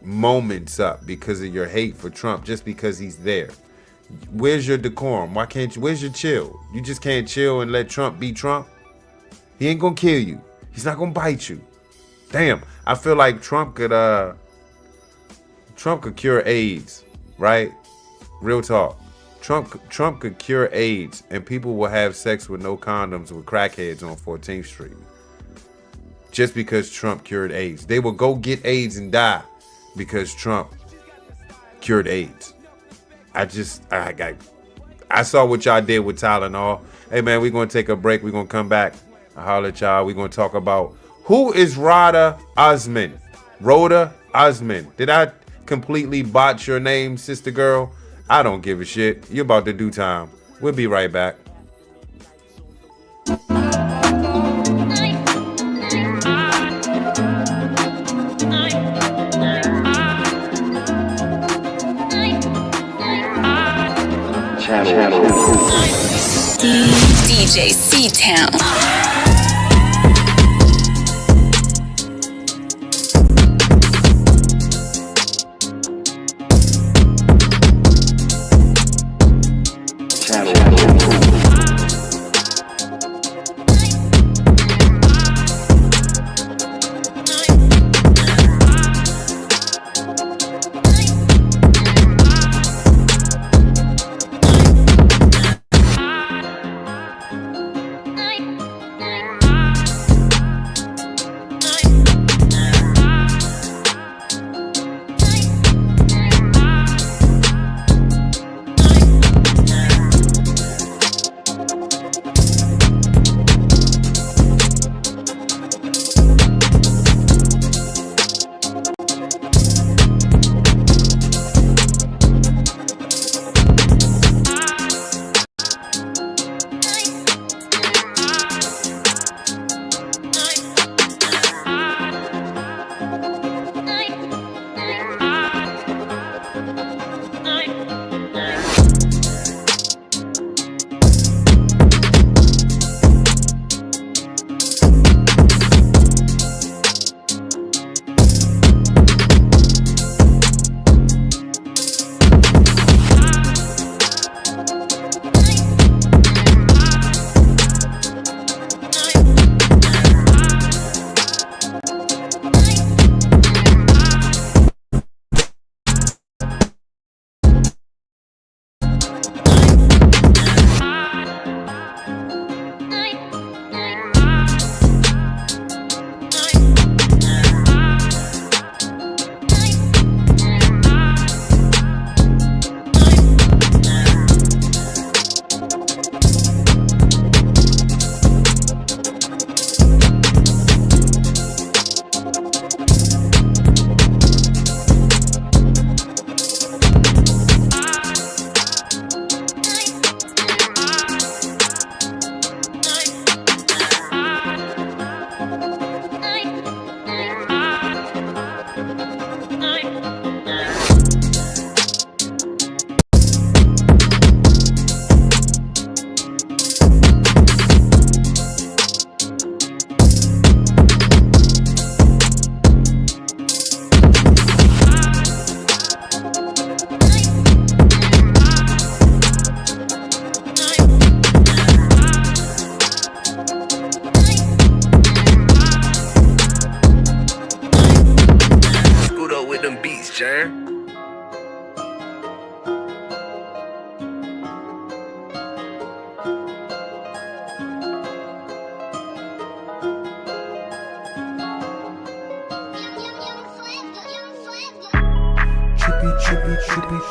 Speaker 2: moments up because of your hate for Trump, just because he's there. Where's your decorum? Why can't you? Where's your chill? You just can't chill and let Trump be Trump? He ain't gonna kill you. He's not gonna bite you. Damn, I feel like Trump could cure AIDS, right? Real talk. Trump could cure AIDS, and people will have sex with no condoms with crackheads on 14th Street. Just because Trump cured AIDS. They will go get AIDS and die because Trump cured AIDS. I saw what y'all did with Tylenol. Hey man, we're gonna take a break. We're gonna come back. I'll holler at y'all. We're gonna talk about who is Roda Osman. Roda Osman. Did I completely botch your name, sister girl? I don't give a shit. You're about to do time. We'll be right back.
Speaker 1: DJ C-Town.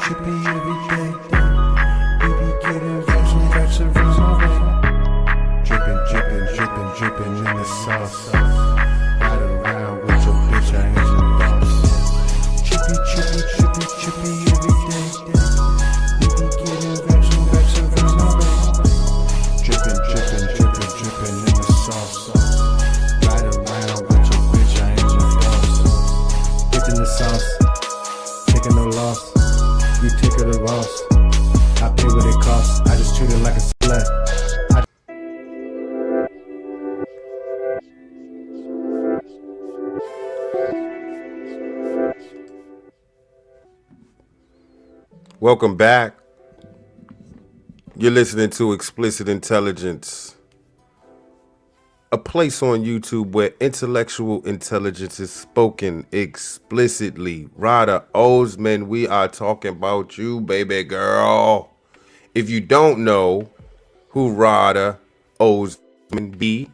Speaker 6: Trippy every day. We be getting vibes and vibes around my way. dripping in the sauce. Ride around with your bitch, I ain't your boss. Chippy, chippy, chippy, chippy every day. We be getting racks and racks and racks and racks. Dripping, dripping, dripping, dripping in the sauce. Ride around with your bitch, I ain't your boss. Dipping the sauce, taking no loss. You take her to Ross. I pay what it costs. I just treat it like a slut.
Speaker 2: Welcome back. You're listening to Explicit Intelligence, a place on YouTube where intellectual intelligence is spoken explicitly. Roda Osman, we are talking about you, baby girl. If you don't know who Roda Osman be,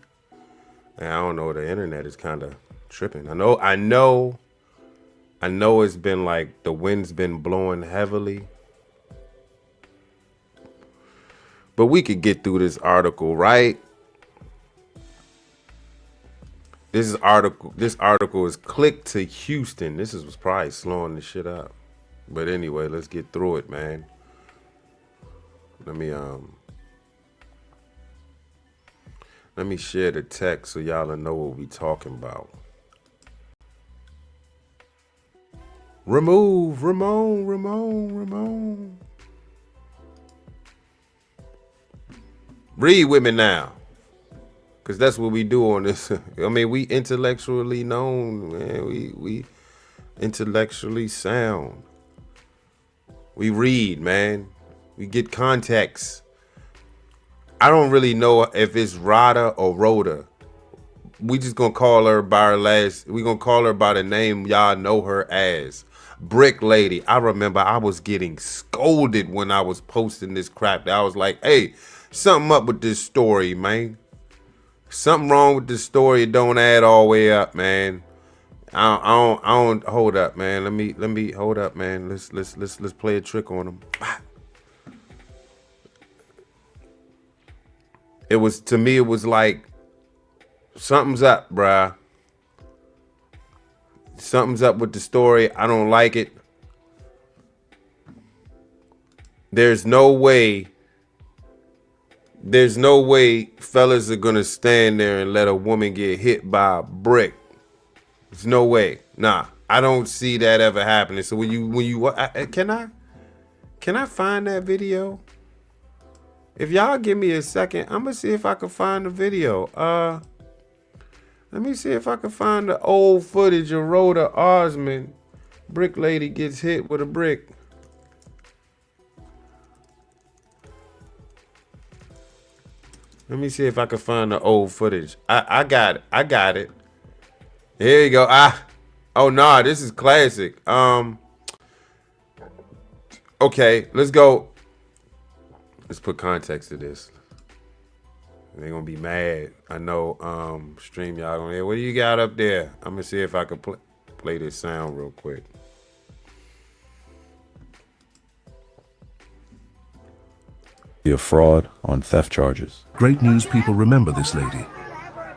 Speaker 2: I don't know, the internet is kind of tripping. I know it's been like the wind's been blowing heavily. But we could get through this article, right? This article is click to Houston. This is probably slowing the shit up. But anyway, let's get through it, man. Let me share the text so y'all will know what we talking about. Ramon. Read with me now. Because that's what we do on this. I mean, we intellectually known, man. We intellectually sound. We read, man. We get context. I don't really know if it's Roda or Rhoda. We just gonna call her by the name y'all know her as. Brick Lady. I remember I was getting scolded when I was posting this crap. I was like, hey, something up with this story, man. Something wrong with this story. It don't add all the way up, man. I don't hold up, man. Let me hold up, man. Let's play a trick on them. It was like something's up, bruh. Something's up with the story. I don't like it. There's no way fellas are gonna stand there and let a woman get hit by a brick. There's no way. Nah, I don't see that ever happening. So when you can I find that video? If y'all give me a second, I'm gonna see if I can find the video. Let me see if I can find the old footage of Roda Osman. Brick Lady gets hit with a brick. Let me see if I can find the old footage. I got it. Here you go. Oh no, this is classic. Okay, let's go. Let's put context to this. They're gonna be mad. I know. Stream y'all gonna hear. What do you got up there? I'm gonna see if I can play this sound real quick.
Speaker 7: A fraud on theft charges.
Speaker 8: Great news people remember this lady.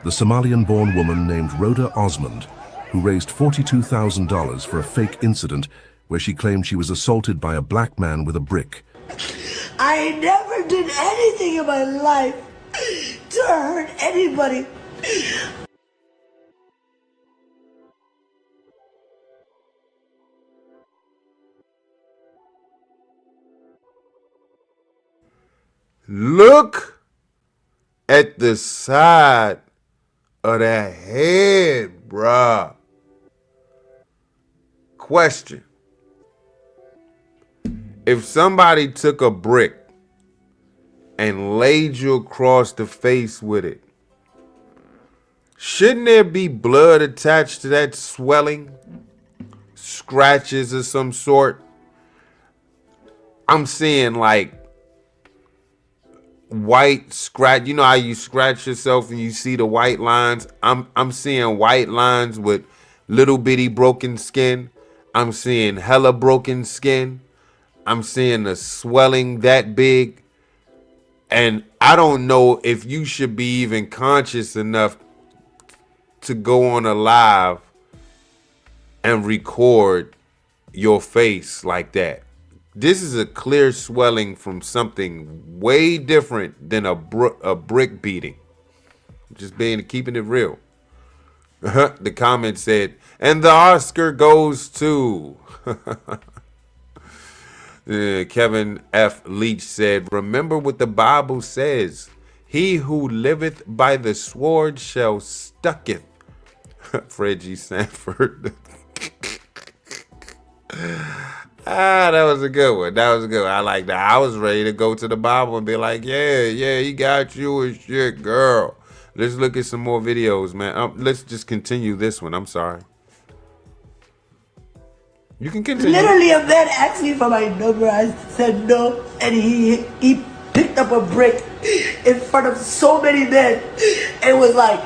Speaker 8: The Somalian-born woman named Roda Osman, who raised $42,000 for a fake incident where she claimed she was assaulted by a black man with a brick.
Speaker 9: I never did anything in my life to hurt anybody.
Speaker 2: Look at the side of that head, bruh. Question. If somebody took a brick and laid you across the face with it, shouldn't there be blood attached to that swelling? Scratches of some sort? I'm seeing like white scratch. You know how you scratch yourself and you see the white lines? I'm seeing white lines with little bitty broken skin. I'm seeing hella broken skin. I'm seeing the swelling that big. And I don't know if you should be even conscious enough to go on a live and record your face like that. This is a clear swelling from something way different than a brick beating. Just keeping it real. The comment said, and the Oscar goes to Kevin F. Leach said, remember what the Bible says. He who liveth by the sword shall stucketh. Fred G. Sanford. That was a good one. That was a good one. I like that. I was ready to go to the Bible and be like, yeah, he got you and shit, girl. Let's look at some more videos, man. Let's just continue this one. I'm sorry. You can continue.
Speaker 9: Literally, a man asked me for my number. I said no, and he picked up a brick in front of so many men and was like,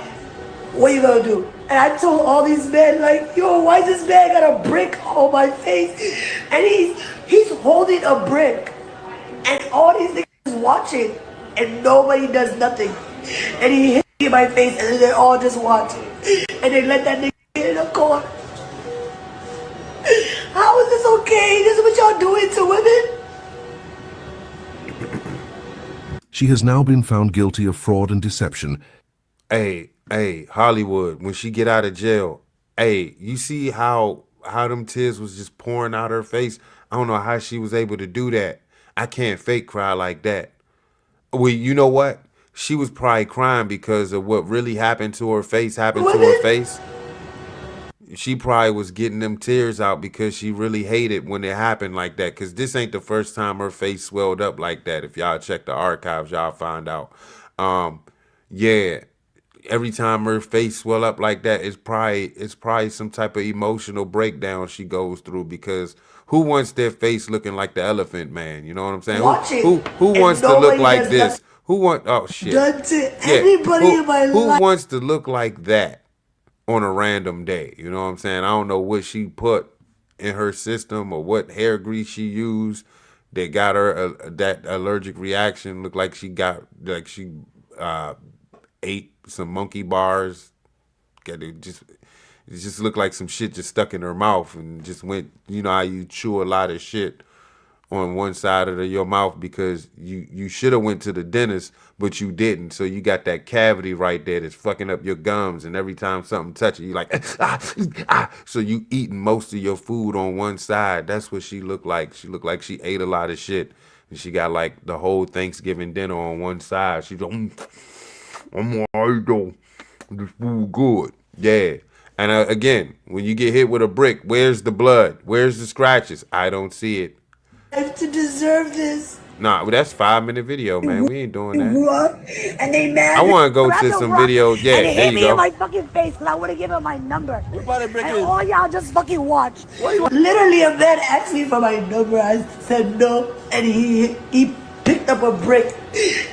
Speaker 9: what you gonna do? And I told all these men, like, yo, why this man got a brick on my face? And he's holding a brick, and all these niggas watching, and nobody does nothing. And he hit me in my face, and they're all just watching. And they let that nigga get in the corner. How is this okay? This is what y'all doing to women?
Speaker 8: She has now been found guilty of fraud and deception.
Speaker 2: Hey, Hollywood, when she get out of jail, hey, you see how them tears was just pouring out her face? I don't know how she was able to do that. I can't fake cry like that. Well, you know what? She was probably crying because of what really happened to her face She probably was getting them tears out because she really hated when it happened like that. Because this ain't the first time her face swelled up like that. If y'all check the archives, y'all find out. Yeah, every time her face swell up like that, it's probably some type of emotional breakdown she goes through. Because who wants their face looking like the Elephant Man? You know what I'm saying? Who wants to look like this? Who want? Oh shit!
Speaker 9: Done to anybody in my life.
Speaker 2: Who wants to look like that on a random day? You know what I'm saying? I don't know what she put in her system or what hair grease she used that got her that allergic reaction. Looked like she ate some monkey bars. It just looked like some shit just stuck in her mouth and just went. You know how you chew a lot of shit on one side of your mouth because you should have went to the dentist, but you didn't. So you got that cavity right there that's fucking up your gums, and every time something touches you, like so you eating most of your food on one side. That's what she looked like. She looked like she ate a lot of shit, and she got like the whole Thanksgiving dinner on one side. She's like, I'm alright though. This food good. Yeah. And again, when you get hit with a brick, where's the blood? Where's the scratches? I don't see it.
Speaker 9: To deserve this.
Speaker 2: Nah, well, that's 5-minute video, man. We ain't doing that.
Speaker 9: What? And they mad.
Speaker 2: I want to go to some videos. Yeah,
Speaker 9: and they
Speaker 2: there
Speaker 9: hit
Speaker 2: you
Speaker 9: me
Speaker 2: go.
Speaker 9: in my fucking face because I would have given him my number. And all y'all just fucking watch. Literally, a man asked me for my number. I said no, and he picked up a brick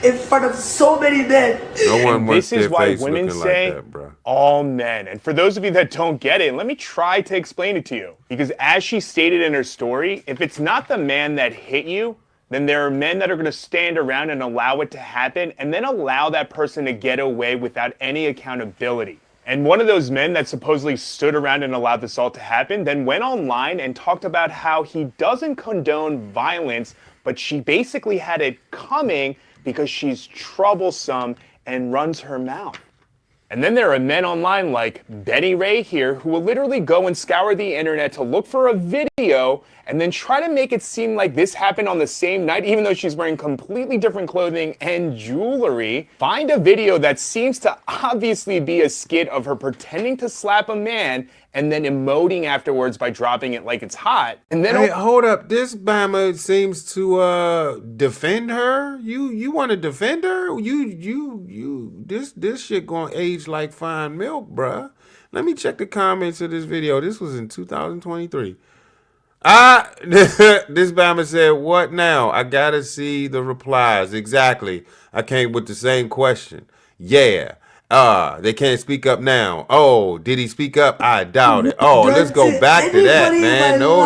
Speaker 9: in front of so many men.
Speaker 2: No one wants
Speaker 10: This is
Speaker 2: their
Speaker 10: why
Speaker 2: face
Speaker 10: women
Speaker 2: looking
Speaker 10: say
Speaker 2: like that, bro.
Speaker 10: all men. And for those of you that don't get it, let me try to explain it to you. Because as she stated in her story, if it's not the man that hit you, then there are men that are going to stand around and allow it to happen and then allow that person to get away without any accountability. And one of those men that supposedly stood around and allowed this all to happen then went online and talked about how he doesn't condone violence, but she basically had it coming because she's troublesome and runs her mouth. And then there are men online like Benny Ray here who will literally go and scour the internet to look for a video and then try to make it seem like this happened on the same night, even though she's wearing completely different clothing and jewelry. Find a video that seems to obviously be a skit of her pretending to slap a man and then emoting afterwards by dropping it like it's hot. And then
Speaker 2: Hey, hold up. This Bama seems to defend her. You want to defend her? This shit gonna age like fine milk, bruh. Let me check the comments of this video. This was in 2023. This Bama said, what now? I gotta see the replies. Exactly. I came with the same question. Yeah. They can't speak up now. Oh, did he speak up? I doubt it. Oh, let's go back to that, man. No.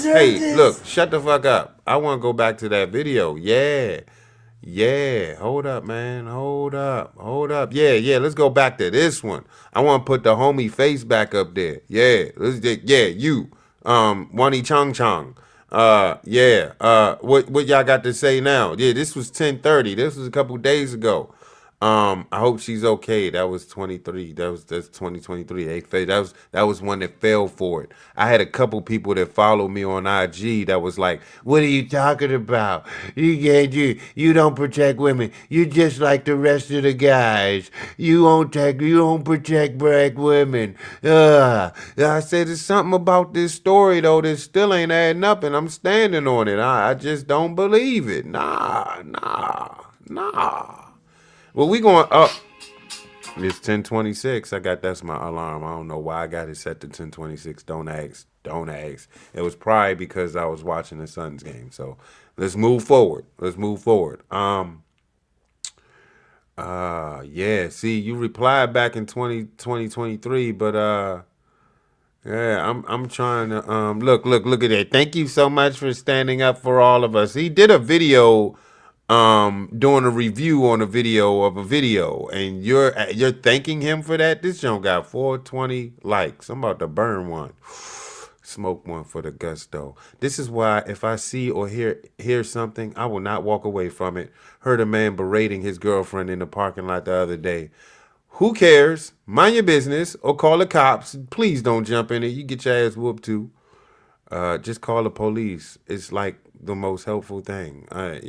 Speaker 2: Hey, look, shut the fuck up. I want to go back to that video. Yeah. Yeah, hold up, man. Hold up. Yeah, let's go back to this one. I want to put the homie face back up there. Yeah, you. Wani Chong Chong. What y'all got to say now? Yeah, this was 10:30. This was a couple days ago. I hope she's okay. That was 23. That's 2023. That was one that fell for it. I had a couple people that follow me on IG that was like, "What are you talking about? You don't protect women. You just like the rest of the guys. You don't protect black women." I said there's something about this story though that still ain't adding up, and I'm standing on it. I just don't believe it. Nah. Well, we going up. It's 10:26. That's my alarm. I don't know why I got it set to 10:26. Don't ask. It was probably because I was watching the Suns game. So let's move forward. Yeah. See, you replied back in 2023, but yeah, I'm trying to look at that. Thank you so much for standing up for all of us. He did a video doing a review on a video of a video, and you're thanking him for that. This junk got 420 likes. I'm about to burn one. Smoke one for the gusto. This is why if I see or hear something, I will not walk away from it. Heard a man berating his girlfriend in the parking lot the other day. Who cares? Mind your business or call the cops. Please don't jump in it. You get your ass whooped too. Just call the police. It's like the most helpful thing. I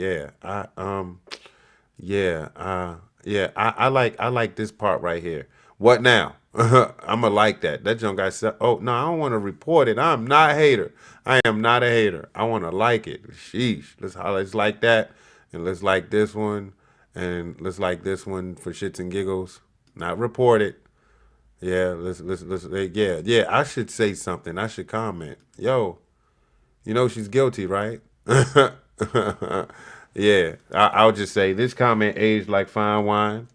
Speaker 2: like this part right here. What now? I'ma like that. That junk guy said, "Oh no, I don't want to report it. I'm not a hater. I am not a hater. I want to like it." Sheesh. Let's like that, and let's like this one, and let's like this one for shits and giggles. Not report it. Yeah, let's yeah. I should say something. I should comment. Yo, you know she's guilty, right? Yeah, I'll just say this comment aged like fine wine.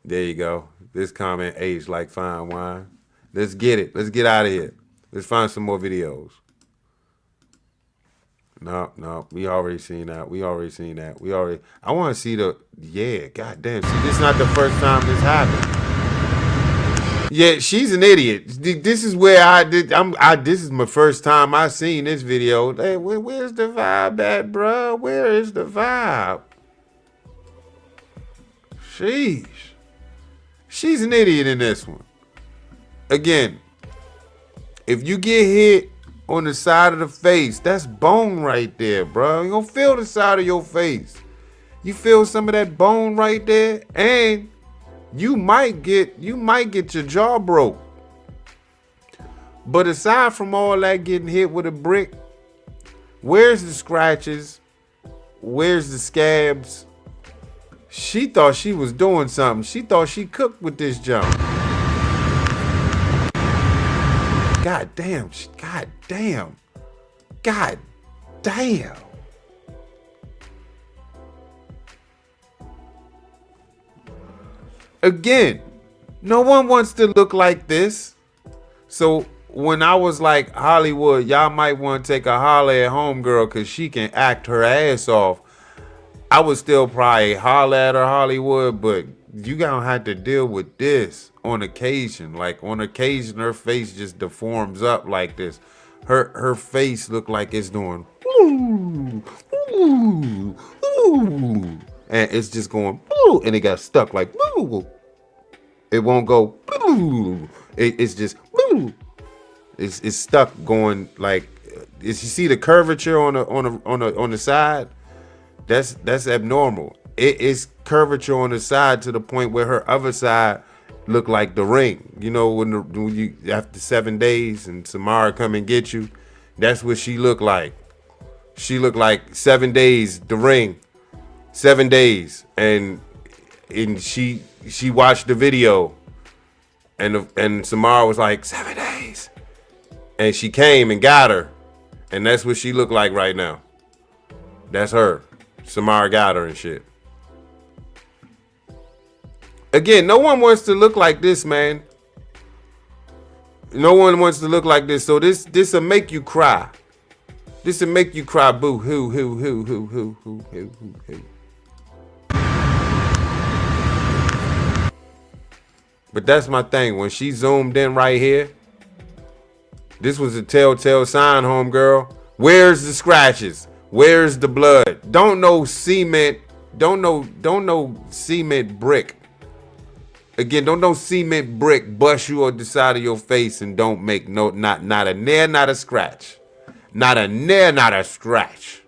Speaker 2: There you go. This comment aged like fine wine. Let's get it. Let's get out of here. Let's find some more videos. No, we already seen that. I want to see yeah, goddamn. See, this is not the first time this happened. Yeah, she's an idiot. This is where this is my first time I seen this video. Hey, where's the vibe at, bro? Where is the vibe? Sheesh. She's an idiot in this one. Again, if you get hit on the side of the face, that's bone right there, bro. You don't feel the side of your face. You feel some of that bone right there, and you might get your jaw broke. But aside from all that getting hit with a brick, where's the scratches? Where's the scabs? She thought she was doing something. She thought she cooked with this jump. God damn. Again, no one wants to look like this. So when I was like, Hollywood, y'all might want to take a holler at homegirl because she can act her ass off, I would still probably holler at her, Hollywood, but you gonna have to deal with this on occasion. Like on occasion, her face just deforms up like this. Her face look like it's doing ooh, ooh, ooh, and it's just going ooh, and it got stuck like ooh. It won't go ooh. It's just ooh. It's stuck going like. You see the curvature on the side? That's abnormal. It is curvature on the side to the point where her other side look like the ring. You know when you after 7 days and Samara come and get you, that's what she looked like. She looked like 7 days, the ring, 7 days, and she watched the video, and Samara was like 7 days, and she came and got her, and that's what she looked like right now. That's her. Samara got her and shit. Again, no one wants to look like this, man. No one wants to look like this. So this'll make you cry. This'll make you cry. Boo hoo hoo hoo hoo hoo hoo hoo hoo. But that's my thing. When she zoomed in right here, this was a telltale sign, homegirl. Where's the scratches? Where's the blood? Don't know cement. Don't know cement brick. Again, don't know cement brick bust you on the side of your face and don't make not a nair, not a scratch. Not a nair, not a scratch.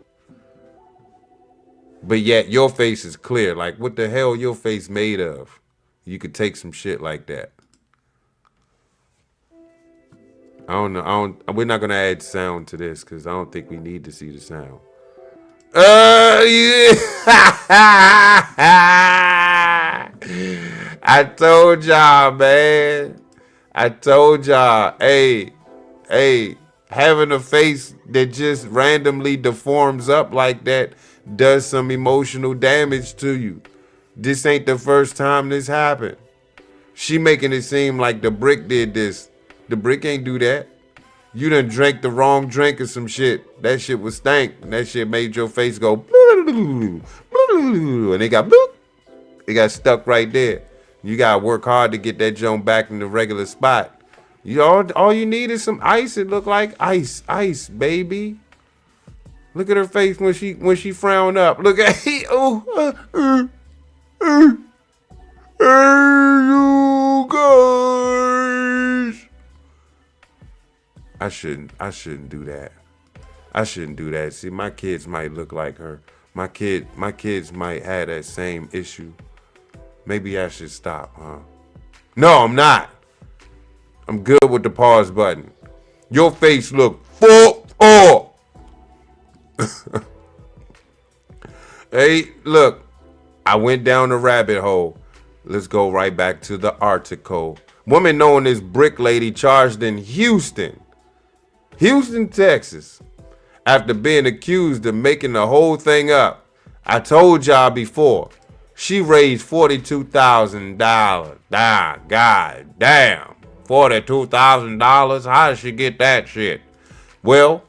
Speaker 2: But yet your face is clear. Like, what the hell your face made of? You could take some shit like that. I don't know. We're not gonna add sound to this because I don't think we need to see the sound. Yeah. I told y'all, man. I told y'all. Hey, having a face that just randomly deforms up like that does some emotional damage to you. This ain't the first time this happened. She making it seem like the brick did this. The brick ain't do that. You done drank the wrong drink or some shit. That shit was stank. That shit made your face go and it got bloop. It got stuck right there. You gotta work hard to get that joint back in the regular spot. All you need is some ice. It look like ice, baby. Look at her face when she frowned up. Look at you guys. I shouldn't do that. I shouldn't do that. See, my kids might look like her. My kids might have that same issue. Maybe I should stop, huh? No, I'm not. I'm good with the pause button. Your face look full up. Hey, look. I went down the rabbit hole. Let's go right back to the article. Woman known as Brick Lady charged in Houston, Texas, after being accused of making the whole thing up. I told y'all before, she raised $42,000. God damn, $42,000. How did she get that shit? Well,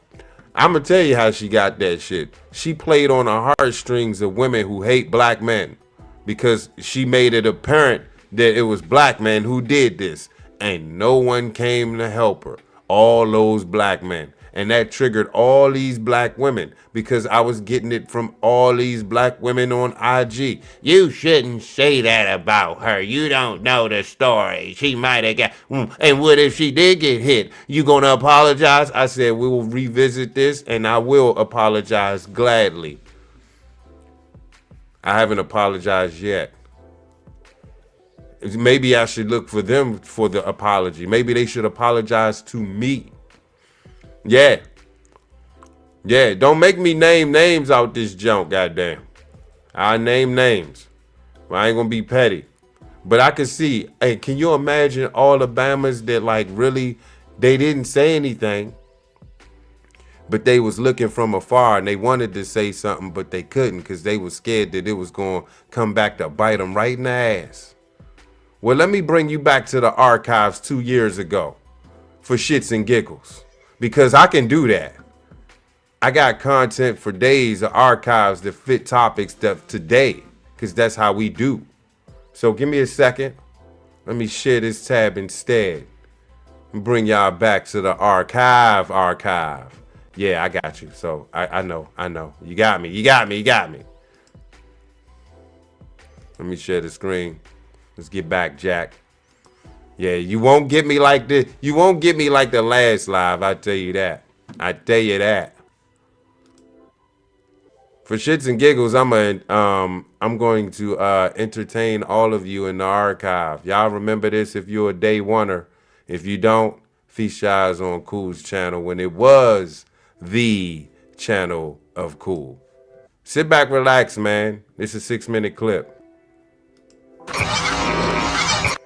Speaker 2: I'm gonna tell you how she got that shit. She played on the heartstrings of women who hate black men because she made it apparent that it was black men who did this, and no one came to help her. All those black men. And that triggered all these black women because I was getting it from all these black women on IG. You shouldn't say that about her. You don't know the story. She might have got... And what if she did get hit? You gonna apologize? I said we will revisit this and I will apologize gladly. I haven't apologized yet. Maybe I should look for them for the apology. Maybe they should apologize to me. Yeah, don't make me name names out this junk, goddamn. I name names. I ain't gonna be petty. But I can see, hey, can you imagine all Alabamans that like really, they didn't say anything, but they was looking from afar and they wanted to say something, but they couldn't because they was scared that it was gonna come back to bite them right in the ass. Well, let me bring you back to the archives 2 years ago for shits and giggles. Because I can do that. I got content for days of archives that fit topics that today, because that's how we do. So give me a second. Let me share this tab instead and bring y'all back to the archive. Yeah, I got you. So I know. You got me. Let me share the screen. Let's get back, Jack. Yeah, you won't get me like this. You won't get me like the last live. I tell you that. For shits and giggles, I'm going to entertain all of you in the archive. Y'all remember this if you're a day oneer. If you don't, feast your eyes on Cool's channel when it was the channel of Cool. Sit back, relax, man. This is a 6-minute clip.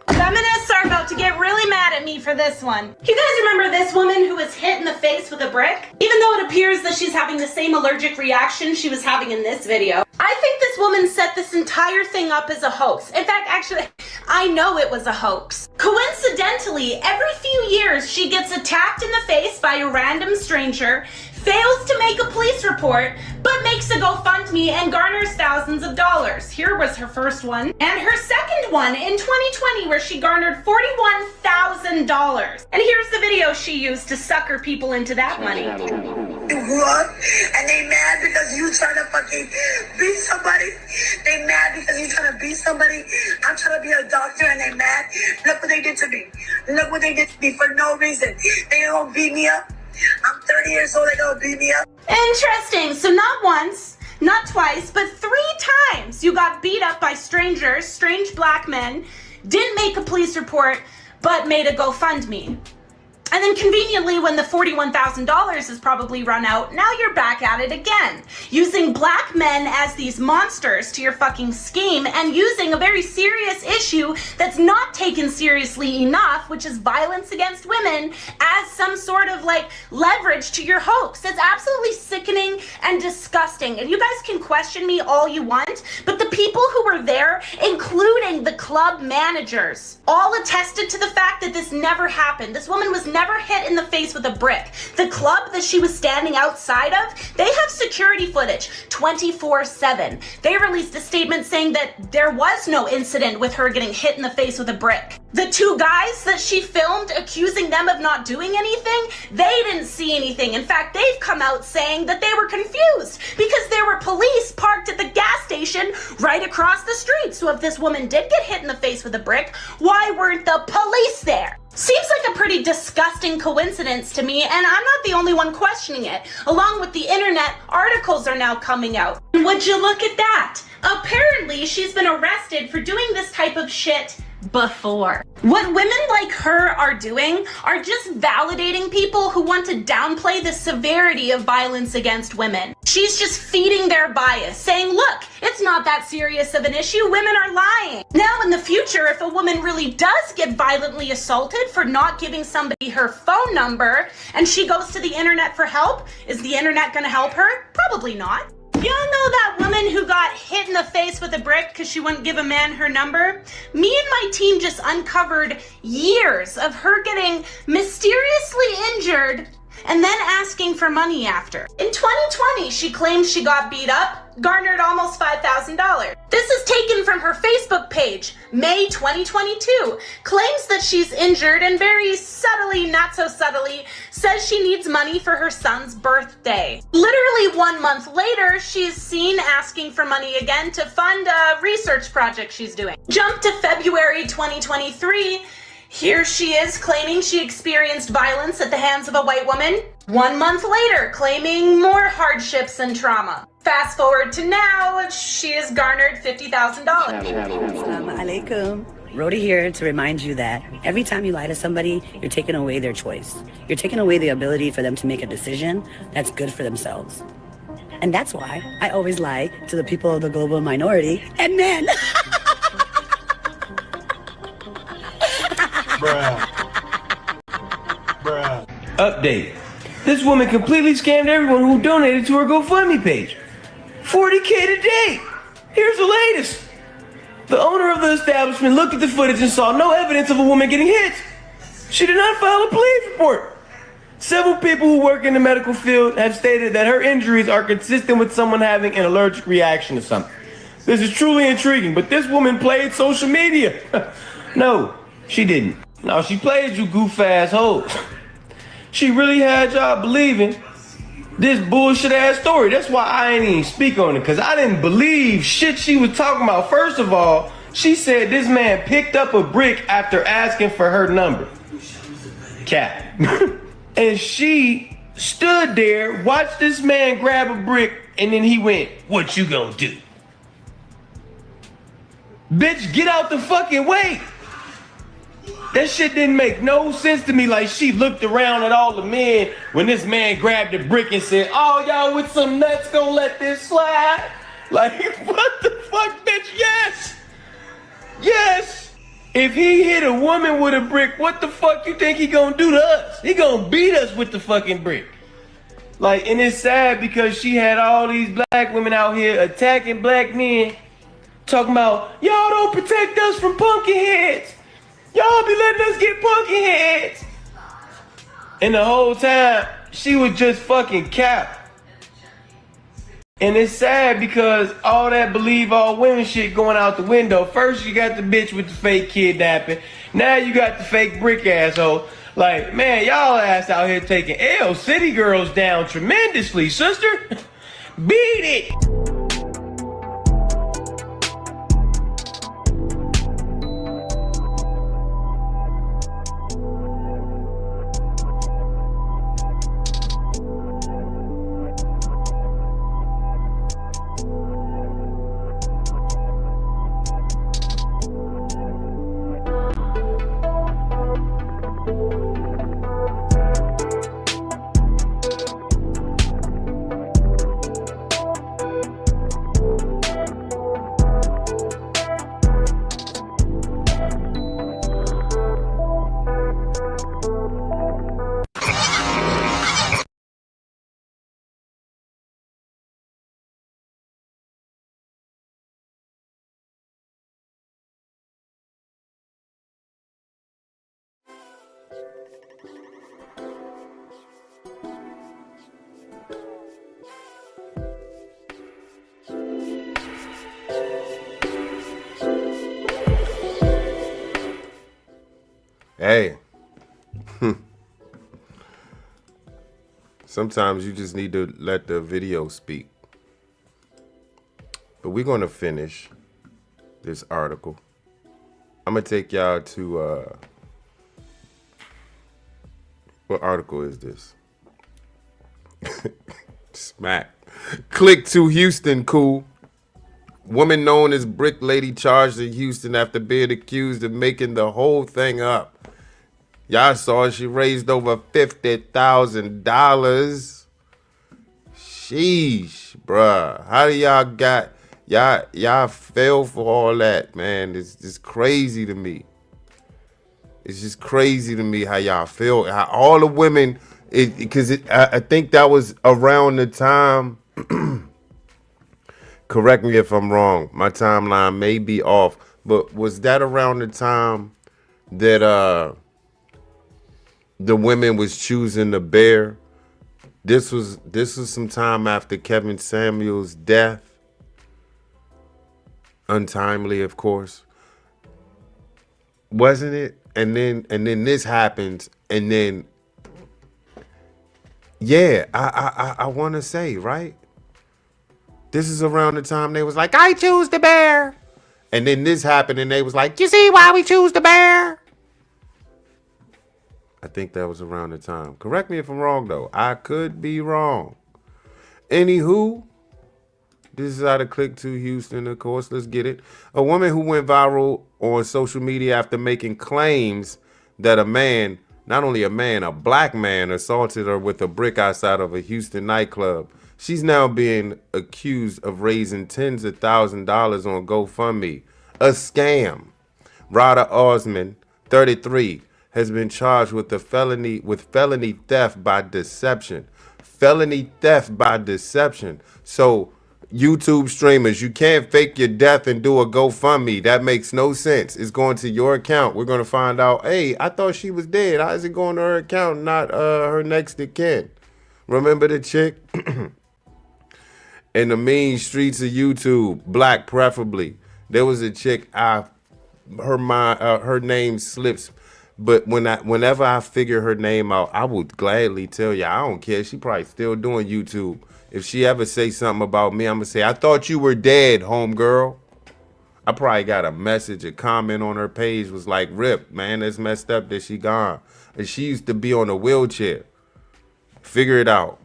Speaker 11: Feminists are about to get really mad at me for this one. You guys remember this woman who was hit in the face with a brick? Even though it appears that she's having the same allergic reaction she was having in this video. I think this woman set this entire thing up as a hoax. In fact, actually, I know it was a hoax. Coincidentally, every few years she gets attacked in the face by a random stranger, fails to make a police report, but makes a GoFundMe and garners thousands of dollars. Here was her first one. And her second one in 2020 where she garnered $41,000. And here's the video she used to sucker people into that money.
Speaker 9: You grew up and they mad because you trying to fucking beat somebody. They mad because you trying to beat somebody. I'm trying to be a doctor and they mad. Look what they did to me. Look what they did to me for no reason. They don't beat me up. I'm 30 years old, they don't beat me up.
Speaker 11: Interesting. So not once, not twice, but 3 times you got beat up by strangers, strange black men, didn't make a police report, but made a GoFundMe. And then conveniently, when the $41,000 is probably run out, now you're back at it again. Using black men as these monsters to your fucking scheme and using a very serious issue that's not taken seriously enough, which is violence against women, as some sort of like leverage to your hoax. It's absolutely sickening and disgusting. And you guys can question me all you want, but the people who were there, including the club managers, all attested to the fact that this never happened. This woman was never hit in the face with a brick. The club that she was standing outside of, they have security footage 24/7. They released a statement saying that there was no incident with her getting hit in the face with a brick. The 2 guys that she filmed accusing them of not doing anything, they didn't see anything. In fact, they've come out saying that they were confused because there were police parked at the gas station right across the street. So if this woman did get hit in the face with a brick, why weren't the police there? Seems like a pretty disgusting coincidence to me, and I'm not the only one questioning it. Along with the internet, articles are now coming out. And would you look at that? Apparently, she's been arrested for doing this type of shit before. What women like her are doing are just validating people who want to downplay the severity of violence against women. She's just feeding their bias, saying, look, it's not that serious of an issue, women are lying. Now in the future, if a woman really does get violently assaulted for not giving somebody her phone number and she goes to the internet for help, is the internet gonna help her? Probably not. Y'all know that woman who got hit in the face with a brick because she wouldn't give a man her number? Me and my team just uncovered years of her getting mysteriously injured and then asking for money after. In 2020, she claimed she got beat up, garnered almost $5,000. This is taken from her Facebook page, May 2022. Claims that she's injured and very subtly, not so subtly, says she needs money for her son's birthday. Literally 1 month later, she's seen asking for money again to fund a research project she's doing. Jump to February 2023. Here she is claiming she experienced violence at the hands of a white woman. 1 month later, claiming more hardships and trauma. Fast forward to now, she has garnered $50,000.
Speaker 12: Assalamu alaikum. Rhoda here to remind you that every time you lie to somebody, you're taking away their choice. You're taking away the ability for them to make a decision that's good for themselves. And that's why I always lie to the people of the global minority and men.
Speaker 13: Bruh. Update. This woman completely scammed everyone who donated to her GoFundMe page. $40K to date. Here's the latest. The owner of the establishment looked at the footage and saw no evidence of a woman getting hit. She did not file a police report. Several people who work in the medical field have stated that her injuries are consistent with someone having an allergic reaction to something. This is truly intriguing, but this woman played social media. No, she didn't. No, she played you goof-ass hoes. She really had y'all believing this bullshit-ass story. That's why I ain't even speak on it, because I didn't believe shit she was talking about. First of all, she said this man picked up a brick after asking for her number. Cap. And she stood there, watched this man grab a brick, and then he went, "What you gonna do?" Bitch, get out the fucking way. That shit didn't make no sense to me. Like, she looked around at all the men when this man grabbed a brick and said, "Oh, y'all with some nuts gonna let this slide?" Like, what the fuck, bitch? Yes. Yes. If he hit a woman with a brick, what the fuck you think he gonna do to us? He gonna beat us with the fucking brick. Like, and it's sad because she had all these black women out here attacking black men, talking about, y'all don't protect us from punky heads. Y'all be letting us get punky heads. And the whole time, she was just fucking cap. And it's sad because all that believe all women shit going out the window. First you got the bitch with the fake kidnapping. Now you got the fake brick asshole. Like, man, y'all ass out here taking L City girls down tremendously, sister. Beat it.
Speaker 2: Hey, sometimes you just need to let the video speak. But we're going to finish this article. I'm going to take y'all to, what article is this? Smack. Click to Houston, cool. Woman known as Brick Lady charged in Houston after being accused of making the whole thing up. Y'all saw she raised over $50,000. Sheesh, bruh. How do y'all got y'all fell for all that, man? It's just crazy to me. It's just crazy to me how y'all feel. How all the women, because I think that was around the time. Correct me if I'm wrong. My timeline may be off, but was that around the time that the women was choosing the bear? This was some time after Kevin Samuel's death. Untimely, of course. Wasn't it? And then this happens, and then yeah, I want to say, right? This is around the time they was like, I choose the bear. And then this happened and they was like, you see why we choose the bear? I think that was around the time. Correct me if I'm wrong, though. I could be wrong. Anywho, this is how to click to Houston, of course. Let's get it. A woman who went viral on social media after making claims that a man, not only a man, a black man assaulted her with a brick outside of a Houston nightclub. She's now being accused of raising tens of thousands of dollars on GoFundMe. A scam. Roda Osman, 33, has been charged with felony theft by deception. Felony theft by deception. So, YouTube streamers, you can't fake your death and do a GoFundMe. That makes no sense. It's going to your account. We're going to find out, hey, I thought she was dead. How is it going to her account, not her next of kin? Remember the chick? In the mean streets of YouTube, black preferably. There was a chick, her name slips, but whenever I figure her name out, I would gladly tell you. I don't care. She probably still doing YouTube. If she ever say something about me, I'm gonna say, I thought you were dead, homegirl. I probably got a message, a comment on her page was like, rip, man, that's messed up that she gone. And she used to be on a wheelchair. Figure it out.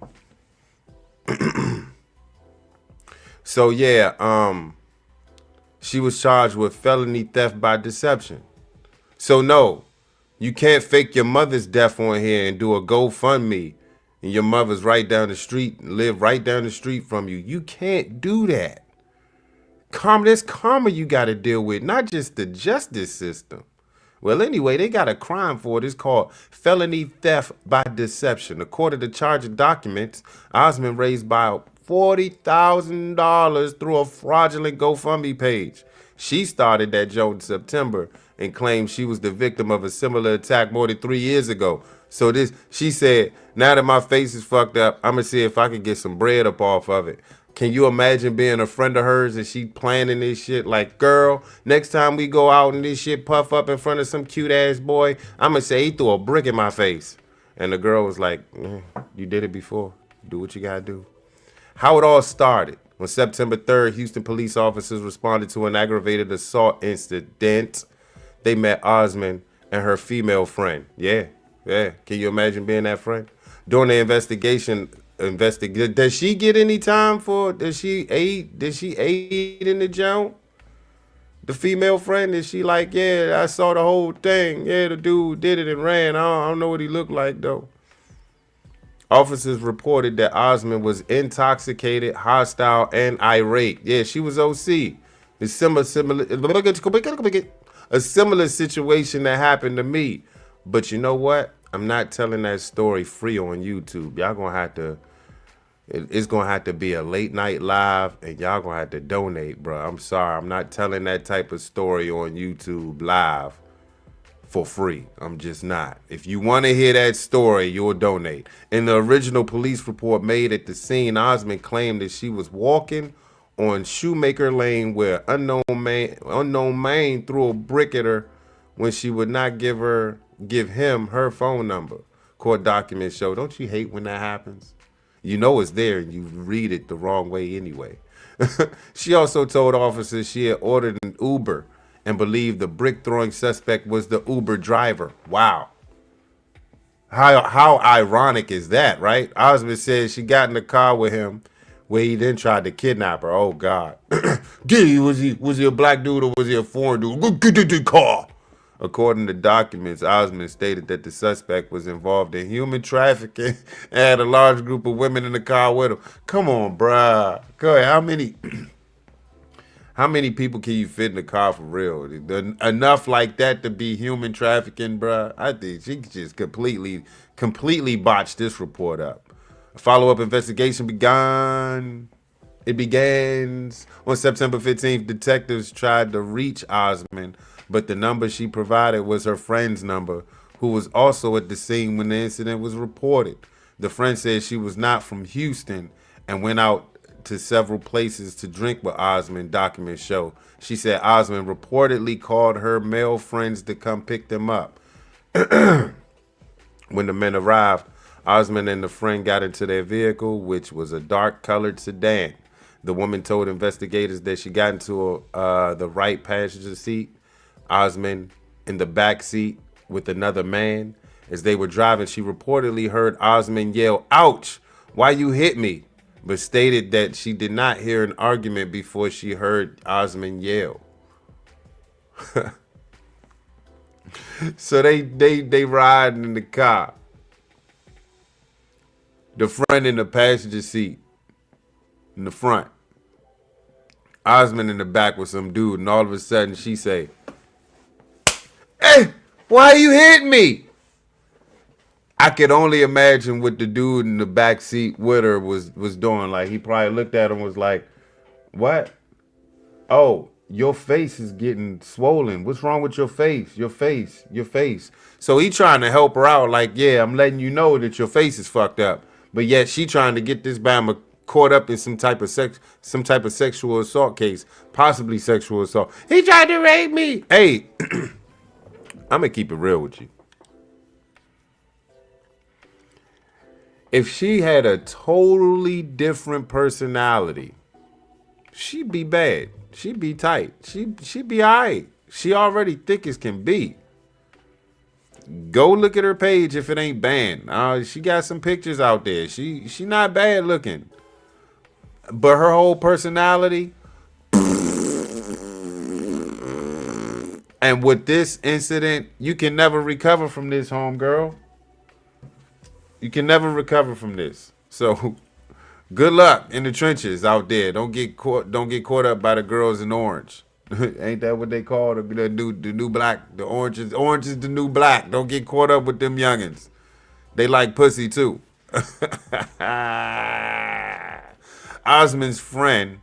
Speaker 2: So yeah, she was charged with felony theft by deception. So no, you can't fake your mother's death on here and do a GoFundMe and your mother's right down the street, live right down the street from you. You can't do that. There's karma you got to deal with, not just the justice system. Well, anyway, they got a crime for it. It's called felony theft by deception. According to charging documents, Osman raised about $40,000 through a fraudulent GoFundMe page. She started that joke in September and claimed she was the victim of a similar attack more than 3 years ago. So she said, now that my face is fucked up, I'm gonna see if I can get some bread up off of it. Can you imagine being a friend of hers and she planning this shit? Like, girl, next time we go out and this shit puff up in front of some cute ass boy, I'm gonna say he threw a brick in my face. And the girl was like, you did it before. Do what you gotta do. How it all started. On September 3rd, Houston police officers responded to an aggravated assault incident. They met Osman and her female friend. Yeah. Can you imagine being that friend? During the investigation, does she get any time for? Does she aid in the jump? The female friend, is she like, yeah, I saw the whole thing. Yeah, the dude did it and ran. I don't know what he looked like though. Officers reported that Osman was intoxicated, hostile, and irate. Yeah, she was OC. A similar situation that happened to me. But you know what? I'm not telling that story free on YouTube. Y'all gonna have to, it's gonna have to be a late night live and y'all gonna have to donate, bro. I'm sorry, I'm not telling that type of story on YouTube live for free. I'm just not. If you wanna hear that story, you'll donate. In the original police report made at the scene, Osman claimed that she was walking on Shoemaker Lane where unknown man threw a brick at her when she would not give him her phone number. Court documents show. Don't you hate when that happens? You know it's there and you read it the wrong way anyway. She also told officers she had ordered an Uber and believed the brick throwing suspect was the Uber driver. Wow. How ironic is that, right? Osman said she got in the car with him where he then tried to kidnap her. Oh God. Was he a black dude or was he a foreign dude? Go get in the car. According to documents, Osman stated that the suspect was involved in human trafficking and had a large group of women in the car with him. Come on, bruh. Go ahead. How many people can you fit in the car for real? Enough like that to be human trafficking, bruh? I think she just completely botched this report up. A follow-up investigation began. It begins on September 15th. Detectives tried to reach Osman, but the number she provided was her friend's number, who was also at the scene when the incident was reported. The friend said she was not from Houston and went out to several places to drink with Osman, documents show. She said Osman reportedly called her male friends to come pick them up. When the men arrived, Osman and the friend got into their vehicle, which was a dark-colored sedan. The woman told investigators that she got into the right passenger seat, Osman in the back seat with another man. As they were driving, she reportedly heard Osman yell, "Ouch, why you hit me?" but stated that she did not hear an argument before she heard Osman yell. So they riding in the car. The friend in the passenger seat in the front. Osman in the back with some dude, and all of a sudden she say, "Hey, why you hitting me?" I could only imagine what the dude in the back seat with her was doing. Like, he probably looked at him and was like, "What? Oh, your face is getting swollen. What's wrong with your face? Your face." So he trying to help her out. Like, yeah, I'm letting you know that your face is fucked up. But yet she trying to get this bama caught up in some type of sexual assault case, possibly sexual assault. He tried to rape me. Hey, I'm gonna keep it real with you. If she had a totally different personality, she'd be bad. She'd be tight. She'd be all right. She already thick as can be. Go look at her page if it ain't banned. She got some pictures out there. She not bad looking. But her whole personality. And with this incident, you can never recover from this, homegirl. You can never recover from this. So good luck in the trenches out there. Don't get caught up by the girls in orange. Ain't that what they call the new black? The orange is the new black. Don't get caught up with them youngins. They like pussy too. Osman's friend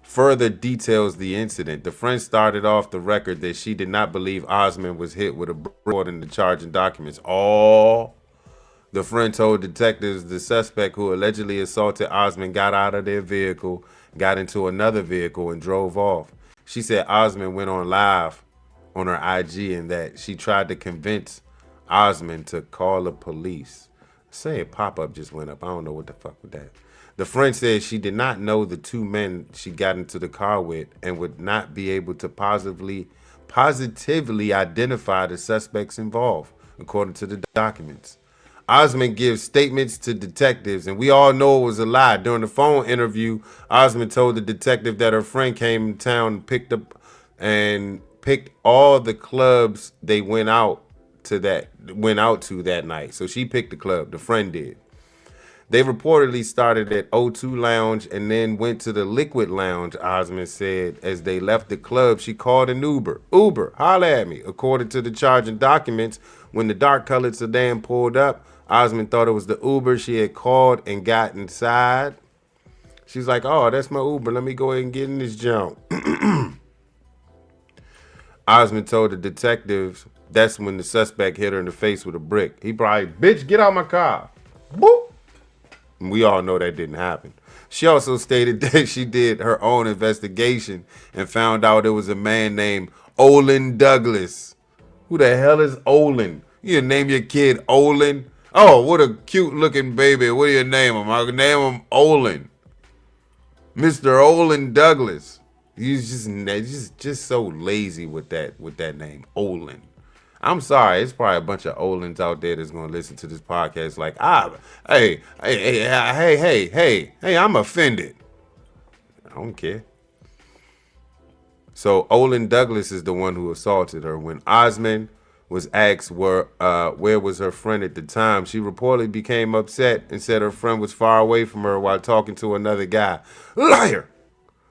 Speaker 2: further details the incident. The friend started off the record that she did not believe Osman was hit with a brick in the charging documents. The friend told detectives the suspect who allegedly assaulted Osman got out of their vehicle, got into another vehicle, and drove off. She said Osman went on live on her IG and that she tried to convince Osman to call the police. Say a pop-up just went up. I don't know what the fuck with that. The friend said she did not know the two men she got into the car with and would not be able to positively identify the suspects involved, according to the documents. Osman gives statements to detectives, and we all know it was a lie. During the phone interview, Osman told the detective that her friend came in town and picked all the clubs they went out to that night. So she picked the club, the friend did. They reportedly started at O2 Lounge and then went to the Liquid Lounge, Osman said. As they left the club, she called an Uber. Uber, holla at me. According to the charging documents, when the dark-colored sedan pulled up, Osman thought it was the Uber she had called and got inside. She's like, oh, that's my Uber. Let me go ahead and get in this jump. Osman told the detectives that's when the suspect hit her in the face with a brick. He probably, bitch, get out my car. Boop. We all know that didn't happen. She also stated that she did her own investigation and found out it was a man named Olin Douglas. Who the hell is Olin? You name your kid Olin? Oh, what a cute looking baby. What do you name him? I name him Olin. Mr. Olin Douglas. He's just so lazy with that name, Olin. I'm sorry, it's probably a bunch of Olins out there that's gonna listen to this podcast like, hey, I'm offended. I don't care. So Olin Douglas is the one who assaulted her. When Osman was asked where was her friend at the time, she reportedly became upset and said her friend was far away from her while talking to another guy. Liar!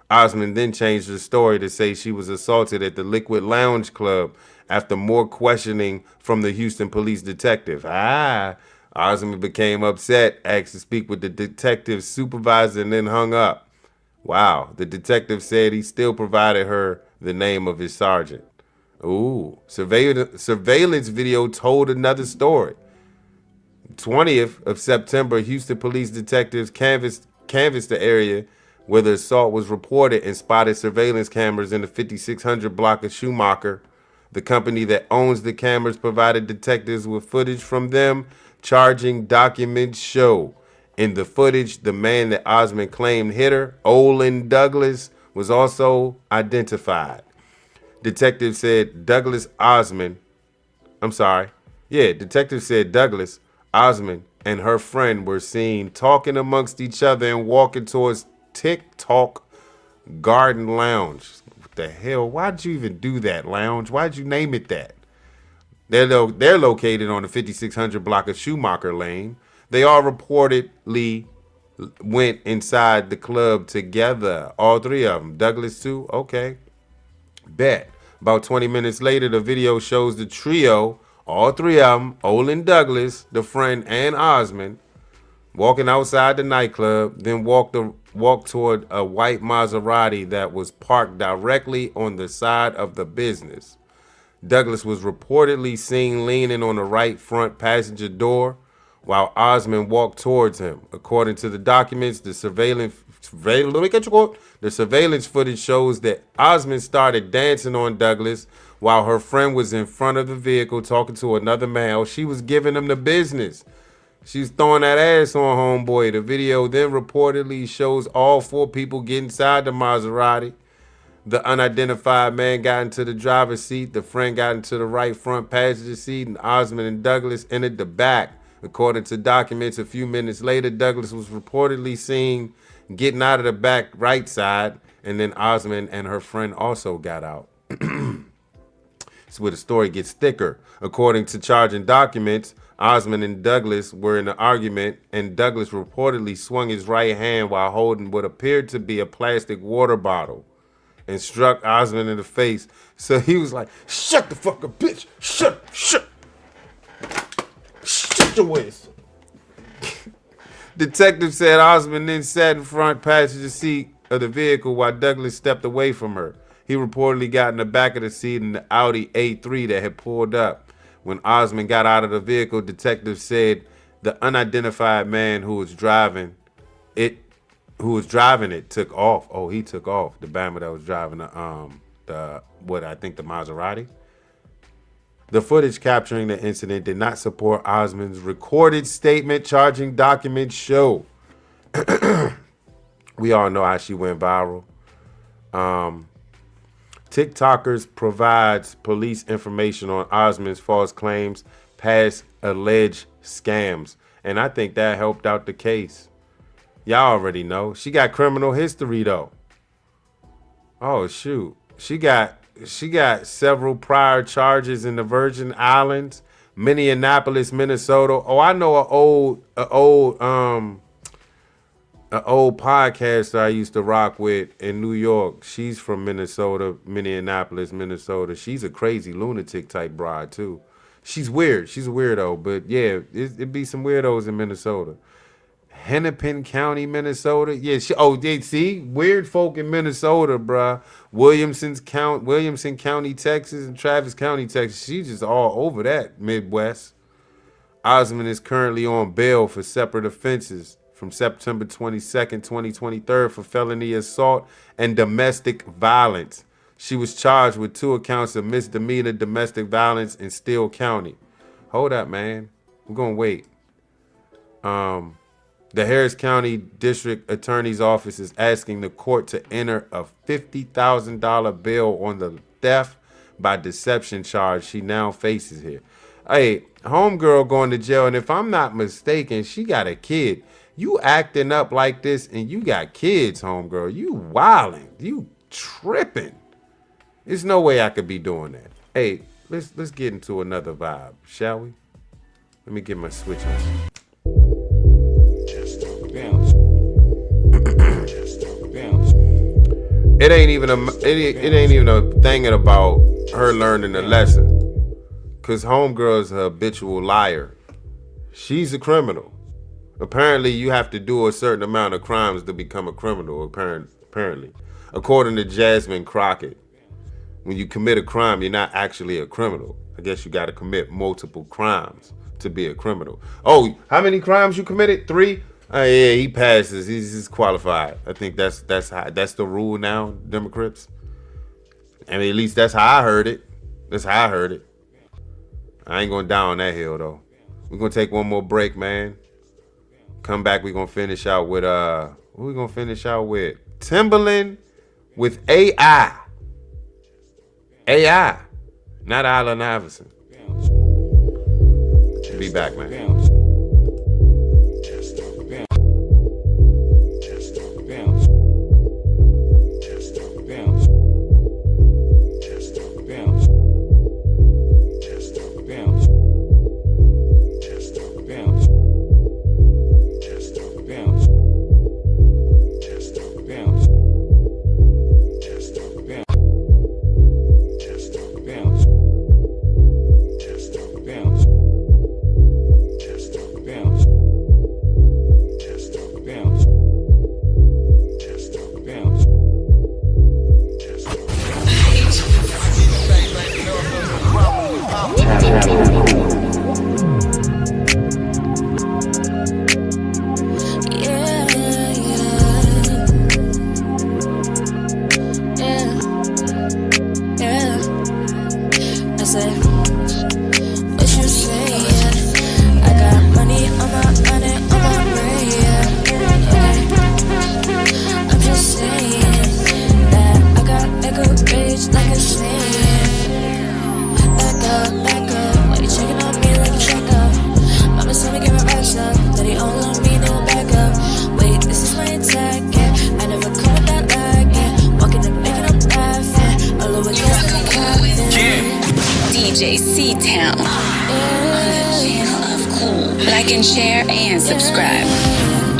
Speaker 2: Osman then changed the story to say she was assaulted at the Liquid Lounge Club after more questioning from the Houston police detective. Osman became upset, asked to speak with the detective's supervisor, and then hung up. Wow. The detective said he still provided her the name of his sergeant. Ooh. Surveillance video told another story. 20th of September, Houston police detectives canvassed the area where the assault was reported and spotted surveillance cameras in the 5600 block of Schumacher. The company that owns the cameras provided detectives with footage from them. Charging documents show. In the footage, the man that Osman claimed hit her, Olin Douglas, was also identified. Detectives said Douglas, Osman, and her friend were seen talking amongst each other and walking towards TikTok Garden Lounge. What the hell? Why'd you even do that, lounge? Why'd you name it that? They're located on the 5600 block of Schumacher Lane. They all reportedly went inside the club together. All three of them. Douglas too? Okay. Bet. About 20 minutes later, the video shows the trio, all three of them, Olin Douglas, the friend, and Osman, walking outside the nightclub, then walked toward a white Maserati that was parked directly on the side of the business. Douglas was reportedly seen leaning on the right front passenger door while Osman walked towards him. According to the documents, the surveillance footage shows that Osman started dancing on Douglas while her friend was in front of the vehicle talking to another male. She was giving him the business. She was throwing that ass on homeboy. The video then reportedly shows all four people get inside the Maserati. The unidentified man got into the driver's seat. The friend got into the right front passenger seat, and Osman and Douglas entered the back. According to documents, a few minutes later, Douglas was reportedly seen getting out of the back right side, and then Osman and her friend also got out. That's where the story gets thicker. According to charging documents, Osman and Douglas were in an argument, and Douglas reportedly swung his right hand while holding what appeared to be a plastic water bottle. and struck Osman in the face. So he was like, shut the fuck up, bitch. Shut your ass. Detective said Osman then sat in front passenger seat of the vehicle while Douglas stepped away from her. He reportedly got in the back of the seat in the Audi A3 that had pulled up. When Osman got out of the vehicle, detectives said the unidentified man who was driving it took off. Oh, he took off. The Bama that was driving the Maserati. The footage capturing the incident did not support Osman's recorded statement. Charging documents show. We all know how she went viral. TikTokers provides police information on Osman's false claims, past alleged scams. And I think that helped out the case. Y'all already know. She got criminal history, though. Oh, shoot. She got several prior charges in the Virgin Islands, Minneapolis, Minnesota. Oh, I know an old podcaster I used to rock with in New York. She's from Minnesota, Minneapolis, Minnesota. She's a crazy lunatic type broad too. She's weird. She's a weirdo, but yeah, it'd be some weirdos in Minnesota. Hennepin County, Minnesota. Yeah, see, weird folk in Minnesota, bruh. Williamson County, Texas, and Travis County, Texas. She's just all over that Midwest. Osman is currently on bail for separate offenses from September 22nd, 2023 for felony assault and domestic violence. She was charged with 2 accounts of misdemeanor domestic violence in Steele County. Hold up, man. We're going to wait. The Harris County District Attorney's Office is asking the court to enter a $50,000 bail on the theft by deception charge she now faces here. Hey, homegirl going to jail, and if I'm not mistaken, she got a kid. You acting up like this and you got kids, homegirl. You wilding. You tripping. There's no way I could be doing that. Hey, let's get into another vibe, shall we? Let me get my switch on. It ain't even a thing about her learning a lesson. Cause homegirl is a habitual liar. She's a criminal. Apparently, you have to do a certain amount of crimes to become a criminal, apparently. According to Jasmine Crockett, when you commit a crime, you're not actually a criminal. I guess you got to commit multiple crimes to be a criminal. Oh, how many crimes you committed? 3? Yeah, he passes. He's qualified. I think that's the rule now, Democrats. I mean, at least that's how I heard it. I ain't going down that hill, though. We're going to take one more break, man. Come back, we're going to finish out with, what we going to finish out with? Timbaland with AI. AI, not Allen Iverson. Be back, man.
Speaker 1: Like and share and subscribe.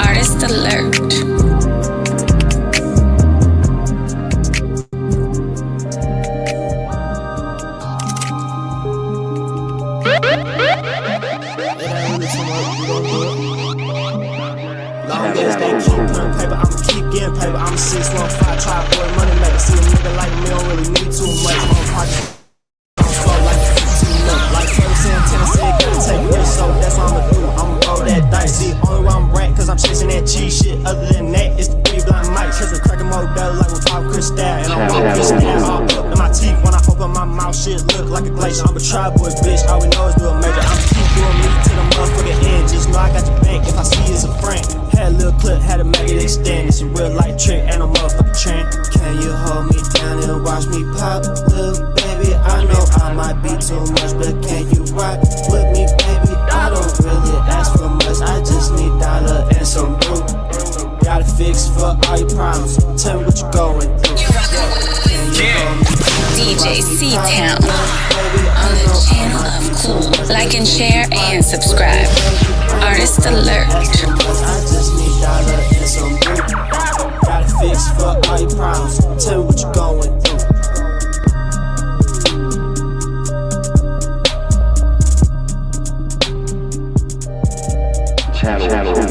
Speaker 1: Artist Alert.
Speaker 14: Long as they keep putting paper, I'ma keep getting paper. I'm a 615 tri-boy money maker. See a nigga like me don't really need too much. I'm slow like too much. Like Ferguson in Tennessee, gotta take risks, so that's what I'ma do. I'ma roll that dice. See, only way I'm right, cause I'm chasing that cheese shit. Other than that, it's the 3 blind mics. Cause the cracking more better like with Pop Crystal. And I'm on Crystal all up in my teeth. When I open my mouth, shit look like a glacier. I'm a tri-boy bitch, all we know is do a major. I'm keep doing me to the motherfucking end. Just know I got your bank if I see it's a friend. Had a little clip, had to make it extend. It's a real life trick, ain't no motherfucking trend. Can you hold me down and watch me pop? Little baby, I know I might be too much, but can you rock with me, baby? I don't really ask for much, I just need dollar and some brew. Got a fix for all your problems. Tell me what you're going through.
Speaker 1: DJ C-Town on the channel of Cool. Like and share and subscribe. Artist alert.
Speaker 14: I just need dollar and some brew. Got a fix for all your problems. Tell me what you're going through.
Speaker 15: Channel.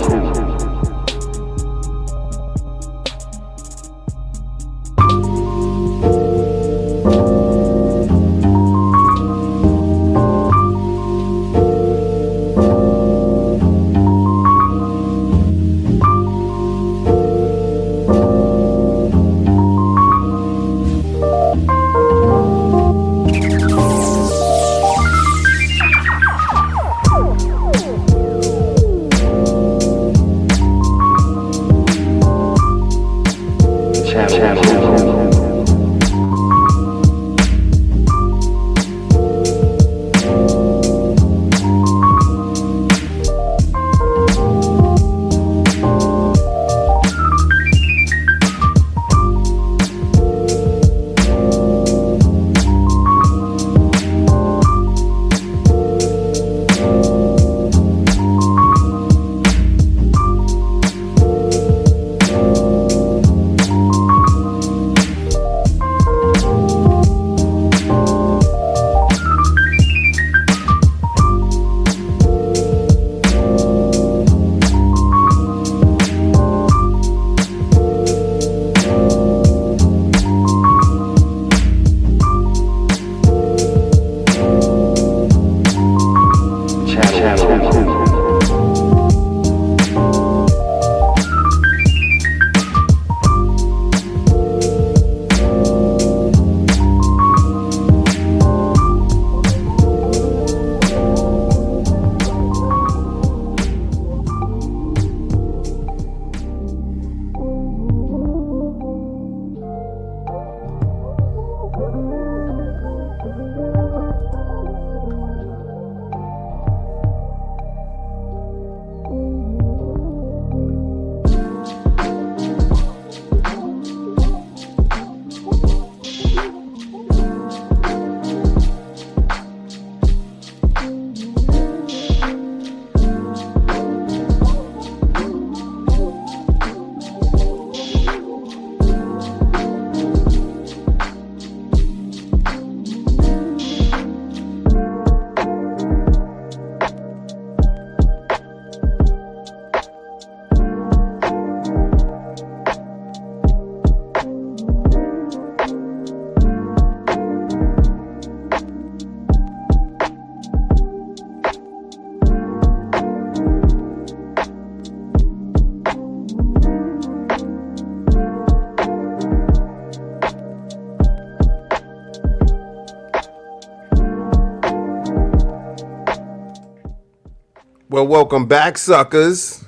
Speaker 2: Well, welcome back, suckers.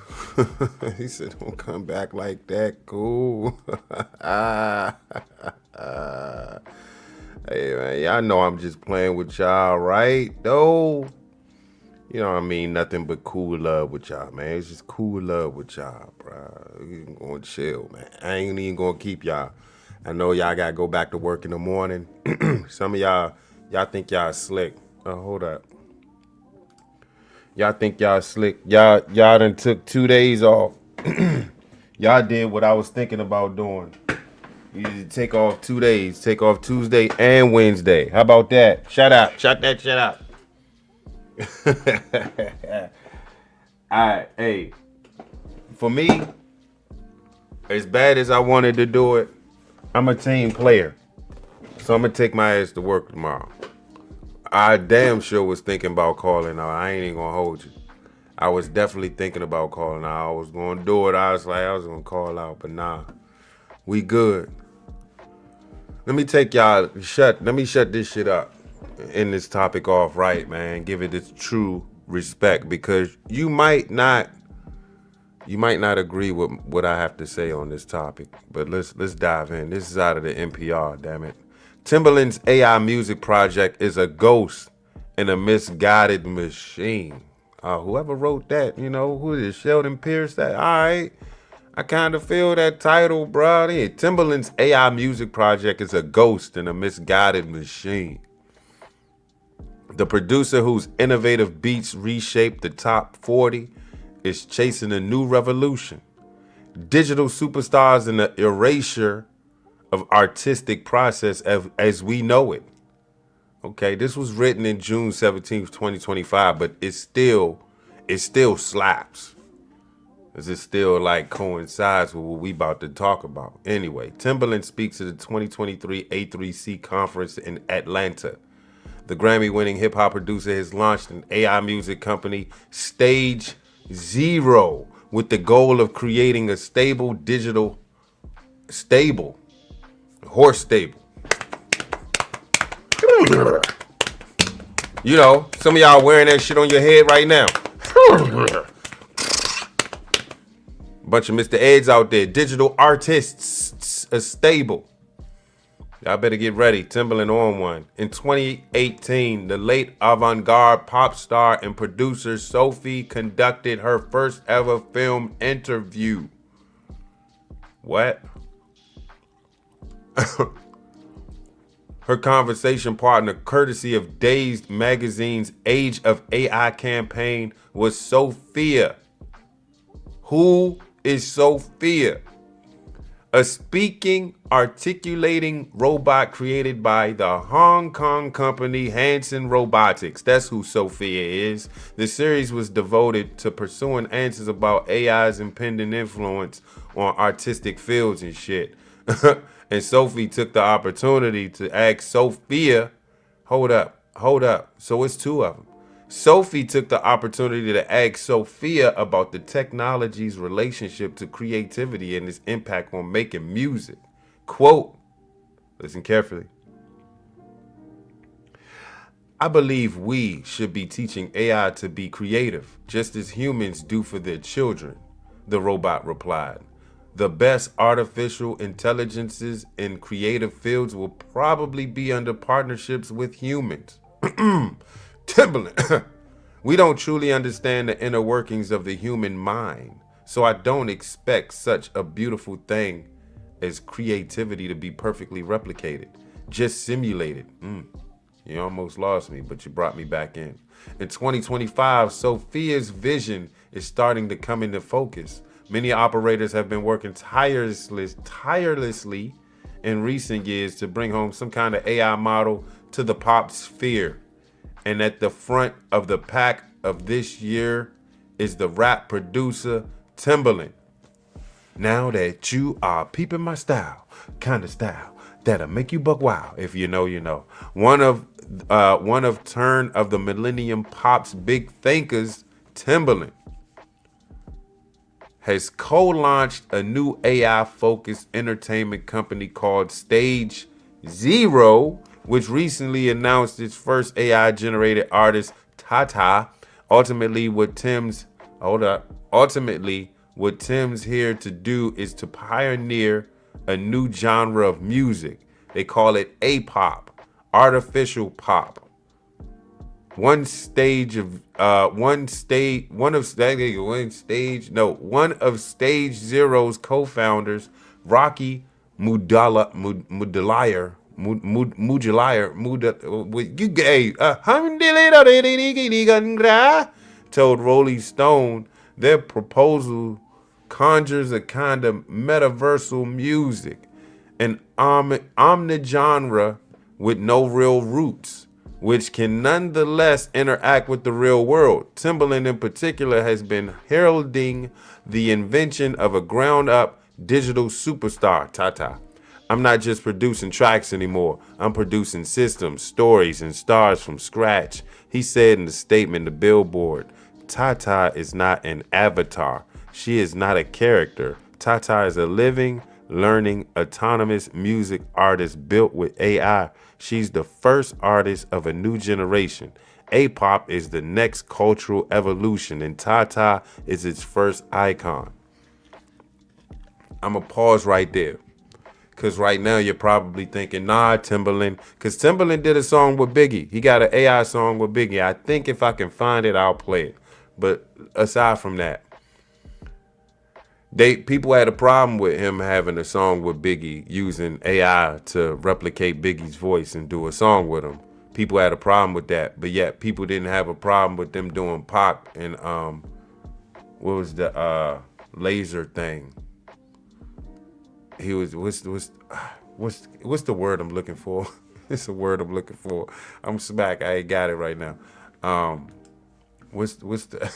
Speaker 2: He said, don't come back like that. Cool. Hey, man, y'all know I'm just playing with y'all, right? Though, you know what I mean? Nothing but cool love with y'all, man. It's just cool love with y'all, bro. We going to chill, man. I ain't even going to keep y'all. I know y'all got to go back to work in the morning. Some of y'all think y'all slick. Oh, hold up. Y'all think y'all slick. Y'all done took 2 days off. Y'all did what I was thinking about doing. You need to take off 2 days. Take off Tuesday and Wednesday. How about that? Shut up. Shut that shit up. All right. Hey, for me, as bad as I wanted to do it, I'm a team player. So I'm going to take my ass to work tomorrow. I damn sure was thinking about calling out. I ain't even going to hold you. I was definitely thinking about calling out. I was going to do it. I was going to call out, but nah. We good. Let me shut this shit up. End this topic off right, man. Give it its true respect, because you might not agree with what I have to say on this topic, but let's dive in. This is out of the NPR, damn it. Timbaland's AI music project is a ghost and a misguided machine. Whoever wrote that, who is it? Sheldon Pierce? That all right? I kind of feel that title, bro. Yeah, Timbaland's AI music project is a ghost and a misguided machine. The producer whose innovative beats reshaped the top 40 is chasing a new revolution. Digital superstars and the erasure of artistic process as we know it. Okay, this was written in June 17th, 2025, but it still slaps. It still like coincides with what we about to talk about. Anyway, Timbaland speaks at the 2023 A3C conference in Atlanta. The Grammy-winning hip-hop producer has launched an AI music company, Stage Zero, with the goal of creating a horse stable. Some of y'all wearing that shit on your head right now. Bunch of Mr. Eds out there, digital artists, a stable. Y'all better get ready. Timbaland on one. In 2018, the late avant-garde pop star and producer Sophie conducted her first ever film interview. What? Her conversation partner, courtesy of Dazed Magazine's Age of AI campaign, was Sophia. Who is Sophia? A speaking, articulating robot created by the Hong Kong company Hanson Robotics. That's who Sophia is. The series was devoted to pursuing answers about AI's impending influence on artistic fields and shit. And Sophie took the opportunity to ask Sophia, hold up. So it's two of them. Sophie took the opportunity to ask Sophia about the technology's relationship to creativity and its impact on making music. Quote, listen carefully. I believe we should be teaching AI to be creative, just as humans do for their children, the robot replied. The best artificial intelligences in creative fields will probably be under partnerships with humans. Timbaland, we don't truly understand the inner workings of the human mind, so I don't expect such a beautiful thing as creativity to be perfectly replicated, just simulated. You almost lost me, but you brought me back in. In 2025, Sophia's vision is starting to come into focus. Many operators have been working tirelessly in recent years to bring home some kind of AI model to the pop sphere. And at the front of the pack of this year is the rap producer Timbaland. Now that you are peeping my style, kind of style that'll make you buck wild. If you know, you know. One of turn of the millennium pop's big thinkers, Timbaland, has co-launched a new AI-focused entertainment company called Stage Zero, which recently announced its first AI-generated artist, Tata. Ultimately, what Tim's here to do is to pioneer a new genre of music. They call it A-pop, artificial pop. One of Stage Zero's co-founders, Rocky Mudaliar, told Rolling Stone their proposal conjures a kind of metaversal music, an omni-genre with no real roots. which can nonetheless interact with the real world. Timbaland in particular has been heralding the invention of a ground-up digital superstar, Tata. I'm not just producing tracks anymore. I'm producing systems, stories, and stars from scratch. He said in the statement to Billboard, Tata is not an avatar. She is not a character. Tata is a living, learning, autonomous music artist built with AI. She's the first artist of a new generation. A-pop is the next cultural evolution, and Tata is its first icon. I'm going to pause right there. Because right now you're probably thinking, nah, Timbaland. Because Timbaland did a song with Biggie. He got an AI song with Biggie. I think if I can find it, I'll play it. But aside from that, people had a problem with him having a song with Biggie using AI to replicate Biggie's voice and do a song with him. People had a problem with that. But yet people didn't have a problem with them doing Pac and what was the laser thing? He was what's the word I'm looking for? It's a word I'm looking for. I'm smack. I ain't got it right now. What's the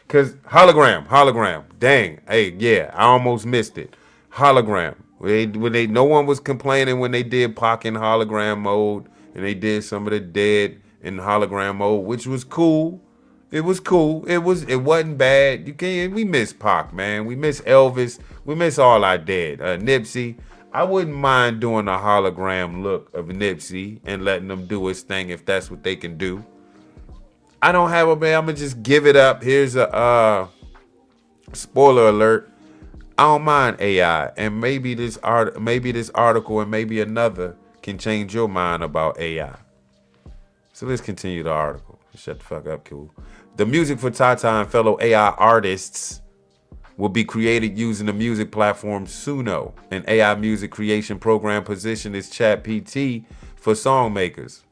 Speaker 2: cause hologram. Dang. Hey, yeah, I almost missed it. Hologram. No one was complaining when they did Pac in hologram mode and they did some of the Dead in hologram mode, which was cool. It was cool. It wasn't bad. We miss Pac, man. We miss Elvis. We miss all our dead. Nipsey. I wouldn't mind doing a hologram look of Nipsey and letting them do his thing if that's what they can do. I don't have a man. I'm gonna just give it up. Here's a spoiler alert. I don't mind AI, and maybe this article and maybe another can change your mind about AI. So let's continue the article. Shut the fuck up, cool. The music for Tata and fellow AI artists will be created using the music platform Suno, an AI music creation program positioned as ChatGPT for song makers.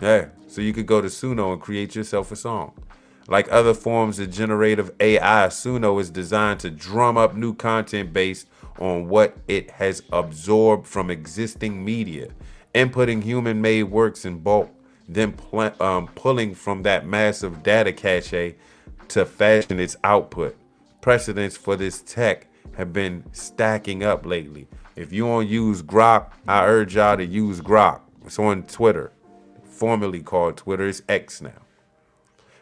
Speaker 2: Yeah, so you could go to Suno and create yourself a song. Like other forms of generative AI, Suno is designed to drum up new content based on what it has absorbed from existing media, inputting human-made works in bulk, then pulling from that massive data cache to fashion its output. Precedents for this tech have been stacking up lately. If you don't use Grok, I urge y'all to use Grok. It's on Twitter, formerly called Twitter. It's X now.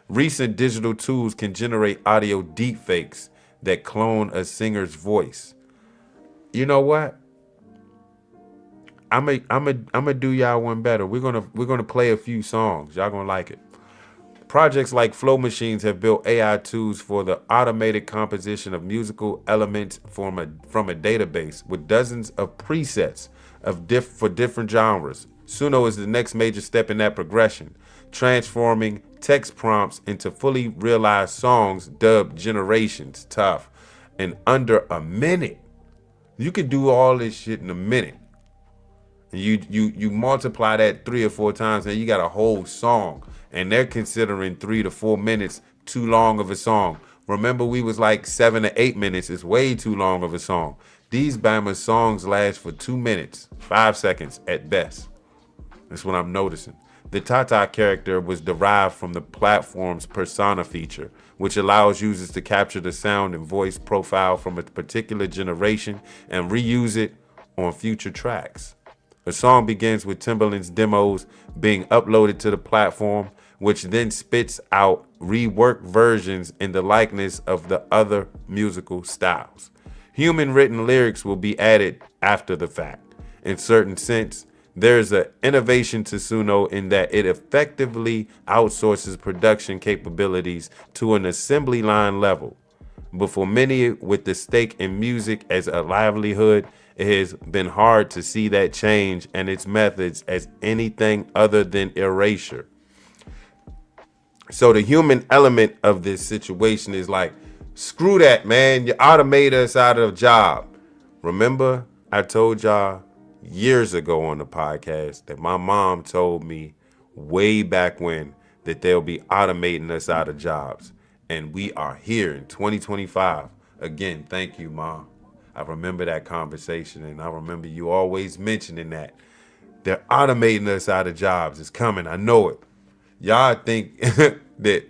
Speaker 2: Recent digital tools can generate audio deepfakes that clone a singer's voice. You know what? I'm gonna do y'all one better. We're gonna play a few songs. Y'all gonna like it. Projects like Flow Machines have built AI tools for the automated composition of musical elements from a database with dozens of presets for different genres. Suno is the next major step in that progression, transforming text prompts into fully realized songs dubbed generations. Tough. In under a minute. You could do all this shit in a minute. You multiply that 3 or 4 times and you got a whole song, and they're considering 3 to 4 minutes too long of a song. Remember, we was like 7 to 8 minutes. It's way too long of a song. These Bama songs last for 2 minutes, 5 seconds at best. That's what I'm noticing. The Tata character was derived from the platform's persona feature, which allows users to capture the sound and voice profile from a particular generation and reuse it on future tracks. A song begins with Timbaland's demos being uploaded to the platform, which then spits out reworked versions in the likeness of the other musical styles. Human written lyrics will be added after the fact. In certain sense, there's an innovation to Suno in that it effectively outsources production capabilities to an assembly line level. But for many with the stake in music as a livelihood, it has been hard to see that change and its methods as anything other than erasure. So the human element of this situation is like, screw that, man. You automate us out of a job. Remember, I told y'all years ago on the podcast that my mom told me way back when that they'll be automating us out of jobs. And we are here in 2025. Again, thank you, Mom. I remember that conversation, and I remember you always mentioning that. They're automating us out of jobs. It's coming. I know it. Y'all think that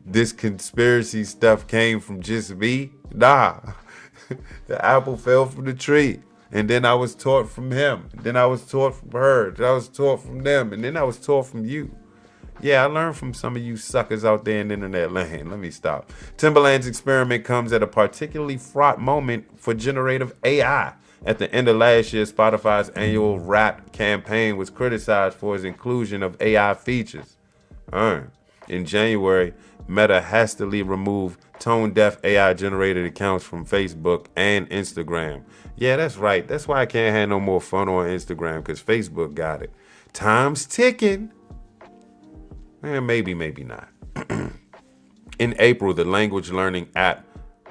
Speaker 2: this conspiracy stuff came from just me? Nah. The apple fell from the tree. And then I was taught from him. Then I was taught from her. Then I was taught from them. And then I was taught from you. Yeah, I learned from some of you suckers out there in the internet land. Let me stop. Timbaland's experiment comes at a particularly fraught moment for generative AI. At the end of last year, Spotify's annual rap campaign was criticized for its inclusion of AI features. In January, Meta hastily removed tone-deaf AI-generated accounts from Facebook and Instagram. Yeah, that's right. That's why I can't have no more fun on Instagram, because Facebook got it. Time's ticking. Maybe not. In April, the language learning app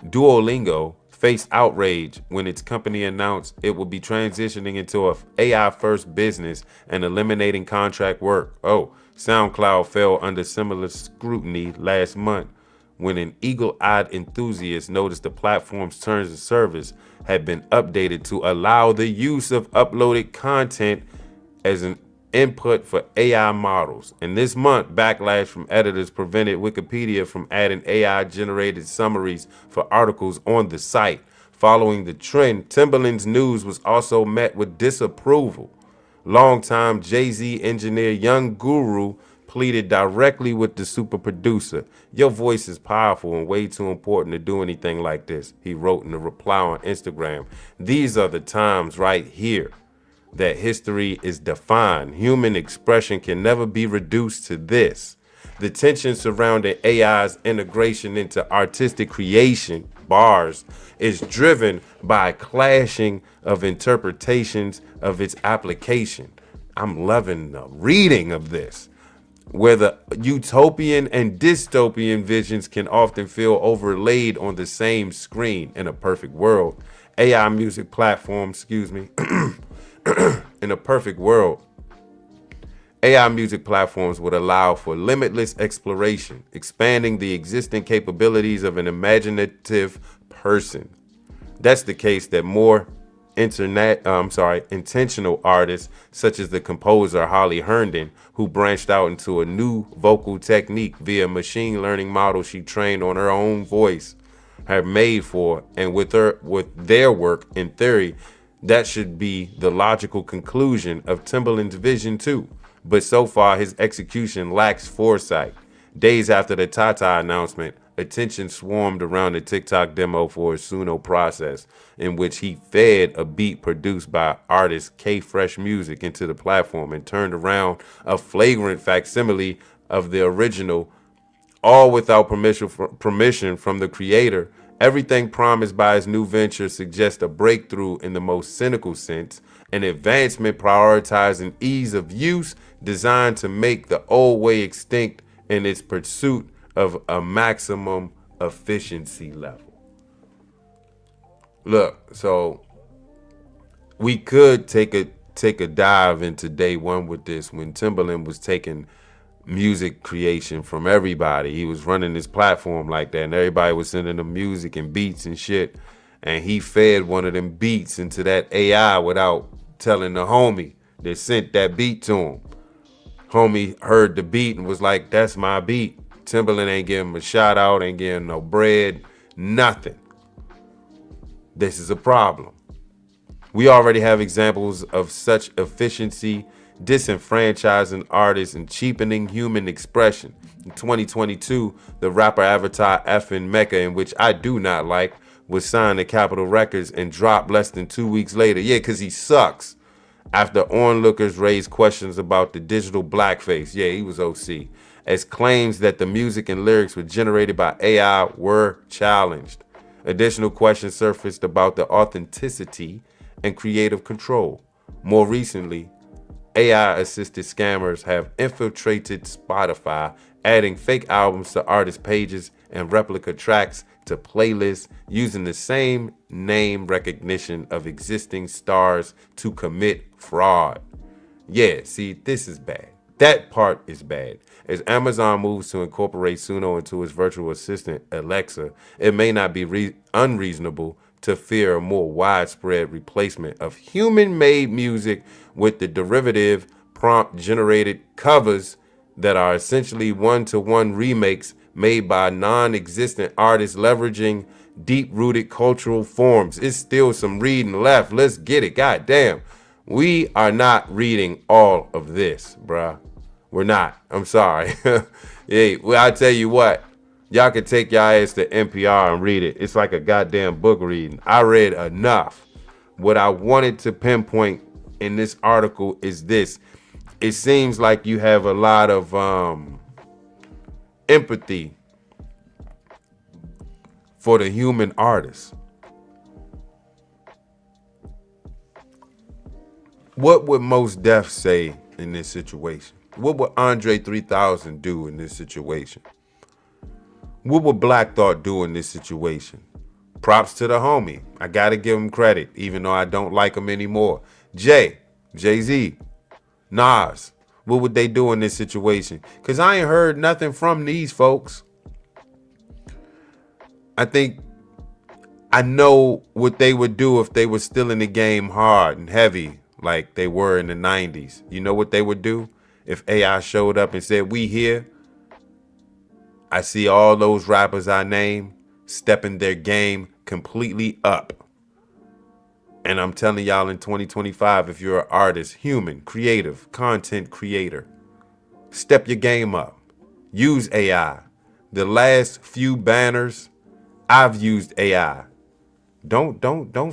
Speaker 2: Duolingo faced outrage when its company announced it would be transitioning into an AI-first business and eliminating contract work. SoundCloud fell under similar scrutiny last month when an eagle-eyed enthusiast noticed the platform's terms of service had been updated to allow the use of uploaded content as an input for AI models. And this month, backlash from editors prevented Wikipedia from adding AI-generated summaries for articles on the site. Following the trend, Timbaland's news was also met with disapproval. Longtime Jay-Z engineer Young Guru pleaded directly with the super producer. Your voice is powerful and way too important to do anything like this, he wrote in a reply on Instagram. These are the times right here that history is defined. Human expression can never be reduced to this. The tension surrounding AI's integration into artistic creation, bars, is driven by a clashing of interpretations of its application. I'm loving the reading of this, where the utopian and dystopian visions can often feel overlaid on the same screen. In a perfect world, AI music platforms, in a perfect world, AI music platforms would allow for limitless exploration, expanding the existing capabilities of an imaginative person. That's the case that more intentional artists, such as the composer Holly Herndon, who branched out into a new vocal technique via machine learning model she trained on her own voice, have made for, and with their work, in theory, that should be the logical conclusion of Timbaland's vision too. But so far, his execution lacks foresight. Days after the Tata announcement, attention swarmed around the TikTok demo for his Suno process, in which he fed a beat produced by artist K-Fresh Music into the platform and turned around a flagrant facsimile of the original, all without permission from the creator. Everything promised by his new venture suggests a breakthrough in the most cynical sense, an advancement prioritizing ease of use designed to make the old way extinct in its pursuit of a maximum efficiency level. Look, so we could take a dive into day one with this. When Timbaland was taking music creation from everybody, he was running his platform like that, and everybody was sending him music and beats and shit, and he fed one of them beats into that AI without telling the homie that sent that beat to him. Homie heard the beat and was like, that's my beat. Timbaland ain't giving him a shout out, ain't giving no bread, nothing. This is a problem. We already have examples of such efficiency disenfranchising artists and cheapening human expression. In 2022, the rapper Avatar effing Mecca, in which I do not like, was signed to Capitol Records and dropped less than 2 weeks later. Yeah, because he sucks. After onlookers raised questions about the digital blackface. Yeah, he was OC. As claims that the music and lyrics were generated by AI were challenged. Additional questions surfaced about the authenticity and creative control. More recently, AI-assisted scammers have infiltrated Spotify, adding fake albums to artist pages and replica tracks to playlists using the same name recognition of existing stars to commit fraud. Yeah, see, this is bad. That part is bad. As Amazon moves to incorporate Suno into its virtual assistant, Alexa, it may not be unreasonable to fear a more widespread replacement of human-made music with the derivative prompt-generated covers that are essentially one-to-one remakes made by non-existent artists leveraging deep-rooted cultural forms. It's still some reading left. Let's get it. God damn. We are not reading all of this, bruh. We're not. I'm sorry. Hey, well, I tell you what. Y'all can take y'all ass to NPR and read it. It's like a goddamn book reading. I read enough. What I wanted to pinpoint in this article is this. It seems like you have a lot of empathy for the human artist. What would Mos Def say in this situation? What would Andre 3000 do in this situation? What would Black Thought do in this situation? Props to the homie. I gotta give him credit, even though I don't like him anymore. Jay-Z, Nas, what would they do in this situation? Because I ain't heard nothing from these folks. I think I know what they would do if they were still in the game hard and heavy like they were in the 90s. You know what they would do? If AI showed up and said, we here, I see all those rappers I name stepping their game completely up. And I'm telling y'all in 2025, if you're an artist, human, creative, content creator, step your game up. Use AI. The last few banners, I've used AI. Don't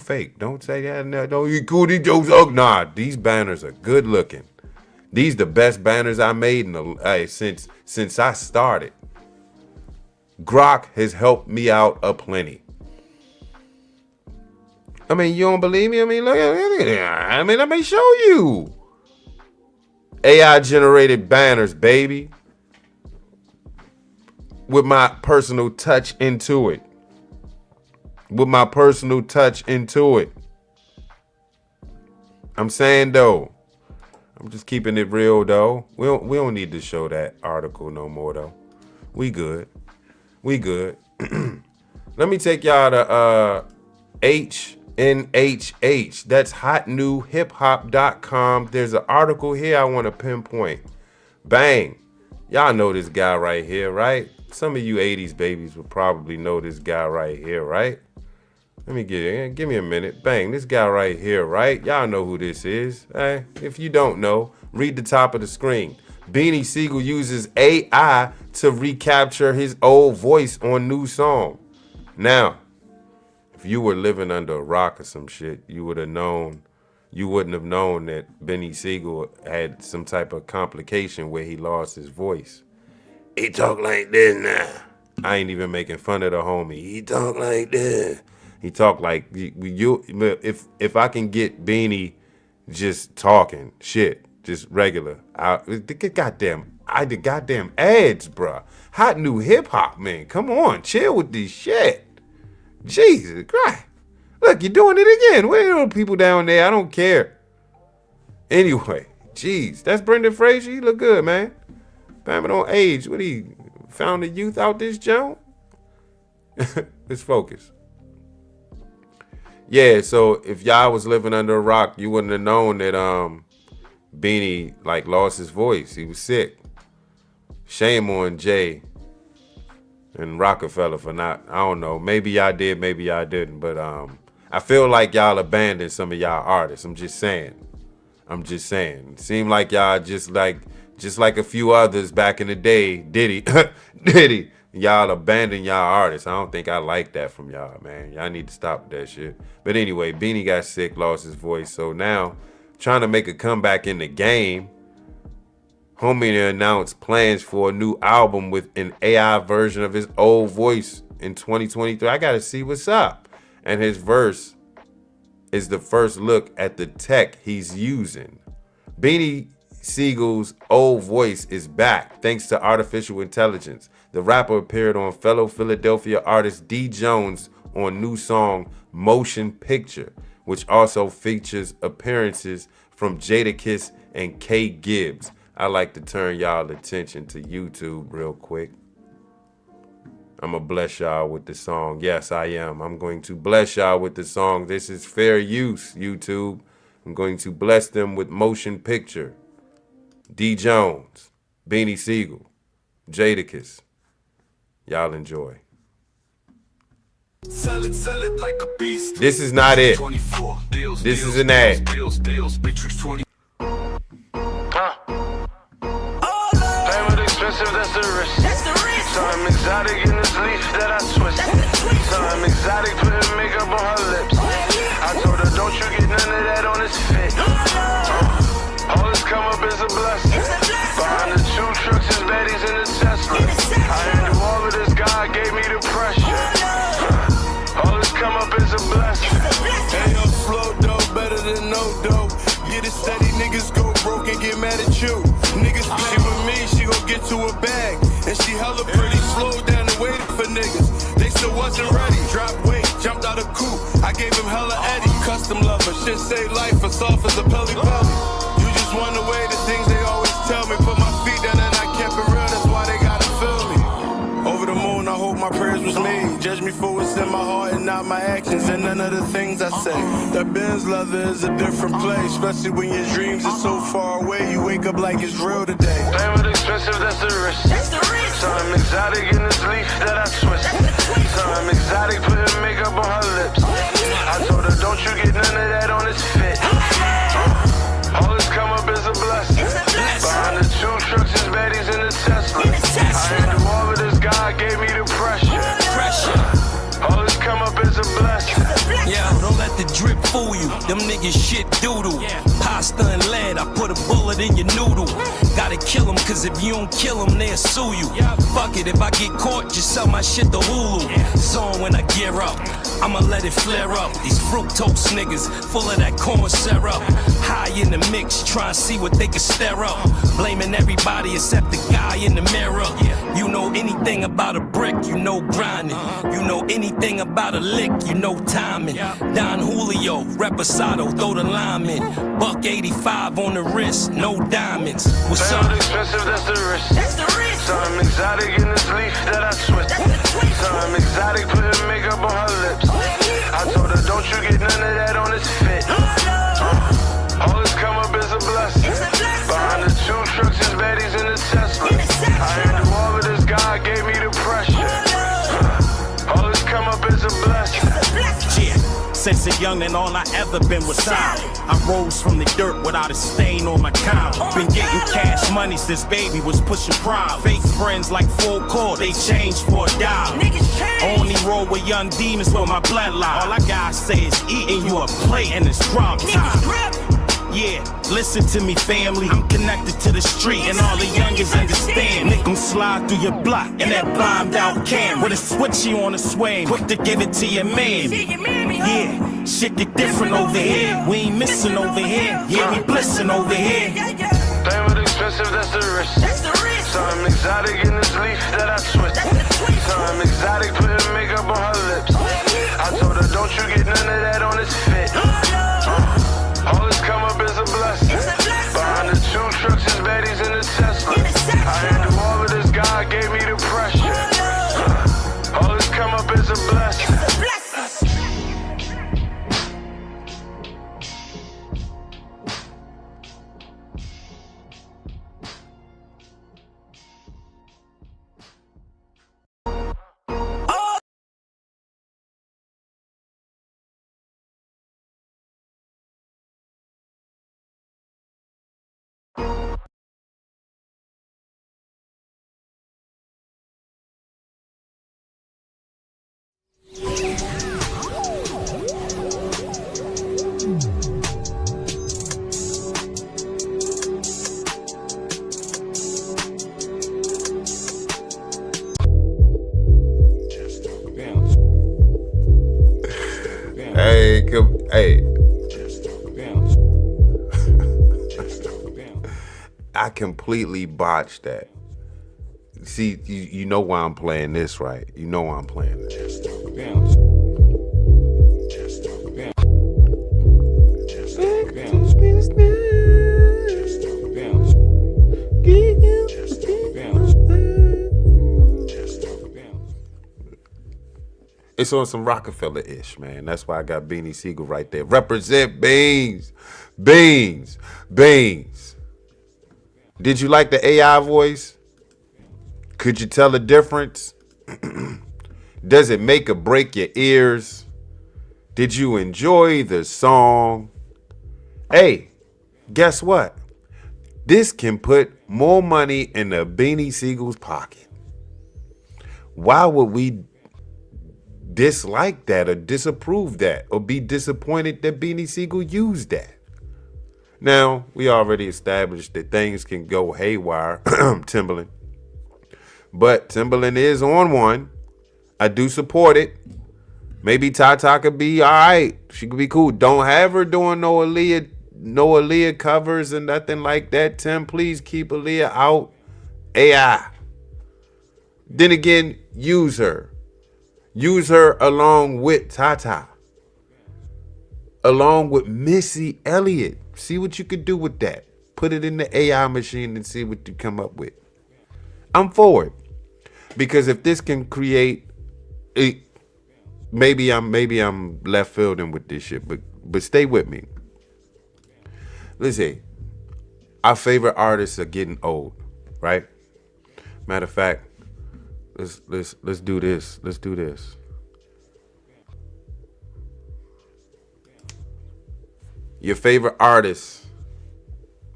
Speaker 2: fake. Don't say that. No, don't you cool these jokes. Oh, nah, these banners are good looking. These the best banners I made in the since I started. Grok has helped me out aplenty. I mean, you don't believe me? I mean, look at that. I mean, let me show you. AI generated banners, baby. With my personal touch into it. I'm saying though. I'm just keeping it real though. We don't need to show that article no more though. We good. Let me take y'all to HNHH. That's hotnewhiphop.com. There's an article here I want to pinpoint. Bang. Y'all know this guy right here, right? Some of you 80s babies would probably know this guy right here, right? Let me give me a minute. Bang, this guy right here, right? Y'all know who this is. If you don't know, read the top of the screen. Beanie Siegel uses AI to recapture his old voice on new song. Now, if you were living under a rock or some shit, you wouldn't have known that Beanie Siegel had some type of complication where he lost his voice. He talk like this now. I ain't even making fun of the homie. He talk like this. He talk like you. If I can get Beanie just talking shit, just regular. The goddamn ads, bruh. Hot new hip hop, man. Come on, chill with this shit. Jesus Christ. Look, you're doing it again. Where are the people down there? I don't care. Anyway, jeez, that's Brendan Fraser. He look good, man. Famine on age. What he found the youth out this joint? Let's focus. Yeah, so if y'all was living under a rock, you wouldn't have known that Beanie like lost his voice. He was sick. Shame on Jay and Rockefeller for not, I don't know. Maybe y'all did, maybe y'all didn't. But I feel like y'all abandoned some of y'all artists. I'm just saying. It seemed like y'all just like a few others back in the day, Diddy. Y'all abandon y'all artists. I don't think I like that from y'all, man. Y'all need to stop that shit. But anyway, Beanie got sick, lost his voice. So now, trying to make a comeback in the game, homie announced plans for a new album with an AI version of his old voice in 2023. I gotta see what's up. And his verse is the first look at the tech he's using. Beanie Siegel's old voice is back thanks to artificial intelligence. The rapper appeared on fellow Philadelphia artist D Jones on new song Motion Picture, which also features appearances from Jadakiss and K Gibbs. I like to turn y'all attention to YouTube real quick. I'm going to bless y'all with the song. Yes, I am. I'm going to bless y'all with the song. This is fair use, YouTube. I'm going to bless them with Motion Picture. D. Jones, Beanie Siegel, Jadakiss. Y'all enjoy.
Speaker 6: Sell it like a beast.
Speaker 2: This is not it. This is an ad.
Speaker 6: Payment expensive, that's the risk. Something exotic in this leaf that I twist. Something exotic, putting makeup on her lips. I told her, don't you get none of that on this fit. All this come up is a blessing. Behind the 2 trucks is baddies in the Tesla. I handle all of this, God gave me the pressure. All this come up is a blessing. Hey, yo, flow dope, better than no dope. Get it steady, niggas go broke and get mad at you. Niggas play with me, she gon' get to a bag. And she hella pretty, slowed down and waited for niggas. They still wasn't ready, dropped weight, jumped out of coupe. I gave him hella Eddie, custom lover, shit save life, as soft as a pelly belly. You just run away the things they always tell me. Put my feet down and I kept it real, that's why they gotta feel me. Over the moon, I hope my prayers was made. Judge me for what's in my heart and not my actions and none of the things I say. That Benz leather is a different place, especially when your dreams are so far away. You wake up like it's real today. Payment expensive, that's the risk. Something exotic in this leaf that I twist. Something exotic, putting makeup on her lips. I told her, don't you get none of that on this fit. All this come up is a blessing. Behind the 2 trucks is baddies in the Tesla. I handle all of this, God gave me the pressure. All this come up is a blessing.
Speaker 15: Yeah, don't let the drip fool you. Them niggas shit doodle. Pasta and lead, I put a bullet in your noodle. Gotta kill them, cause if you don't kill them, they'll sue you. Fuck it, if I get caught, just sell my shit to Hulu. Song when I gear up, I'ma let it flare up. These fructose niggas, full of that corn syrup. High in the mix, try and see what they can stir up. Blaming everybody except the guy in the mirror. You know anything about a brick, you know grinding. You know anything about a lick, you know timing. Don Julio, Reposado, throw the lime in. $185 on the wrist, no diamonds. What's up?
Speaker 6: Expensive, that's the risk. Something exotic in this leaf that I twist. Something exotic, putting makeup on her lips. I told her, don't you get none of that on this fit. All this come up is a blessing. Behind the 2 trucks is baddies in the Tesla. I handle all of this, God gave me the pressure. All this come up is a blessing.
Speaker 16: Yeah, since a youngin', all I ever been was solid. I rose from the dirt without a stain on my collar. Been getting cash money since baby was pushing pride. Fake friends like full court, they changed for $1. Only roll with young demons with my bloodline. All I gotta say is eating you a plate and it's drop time. Yeah, listen to me, family. I'm connected to the street, and all the youngins understand. Make them slide through your block in that bombed out can with a switchy on the swing, quick to give it to your man. Yeah, shit get different over here. We ain't missing over here. Yeah, we blissing over here.
Speaker 6: Payment expensive, that's the risk. Something exotic in this leaf that I twist. Something exotic, putting makeup on her lips. I told her, don't you get none of that on this fit. All this come up is a blessing. Behind the 2 trucks is baddies in the Tesla. I handle all of this, God gave me the pressure. All this come up is a blessing.
Speaker 2: Hey. I completely botched that. See, you know why I'm playing this, right? You know why I'm playing this. It's on some Rockefeller-ish, man. That's why I got Beanie Siegel right there. Represent beans. Beans. Beans. Did you like the AI voice? Could you tell the difference? Does it make or break your ears? Did you enjoy the song? Hey, guess what? This can put more money in the Beanie Siegel's pocket. Why would we dislike that or disapprove that or be disappointed that Beanie Siegel used that? Now, we already established that things can go haywire, Timbaland. But Timbaland is on one. I do support it. Maybe Tata could be all right. She could be cool. Don't have her doing no Aaliyah covers and nothing like that. Tim, please keep Aaliyah out. AI. Then again, use her. Use her along with Tata. Along with Missy Elliott. See what you could do with that. Put it in the AI machine and see what you come up with. I'm for it. Because if this can create a, maybe I'm left fielding with this shit, but stay with me. Listen, our favorite artists are getting old, right? Matter of fact, let's do this. Let's do this. Your favorite artists,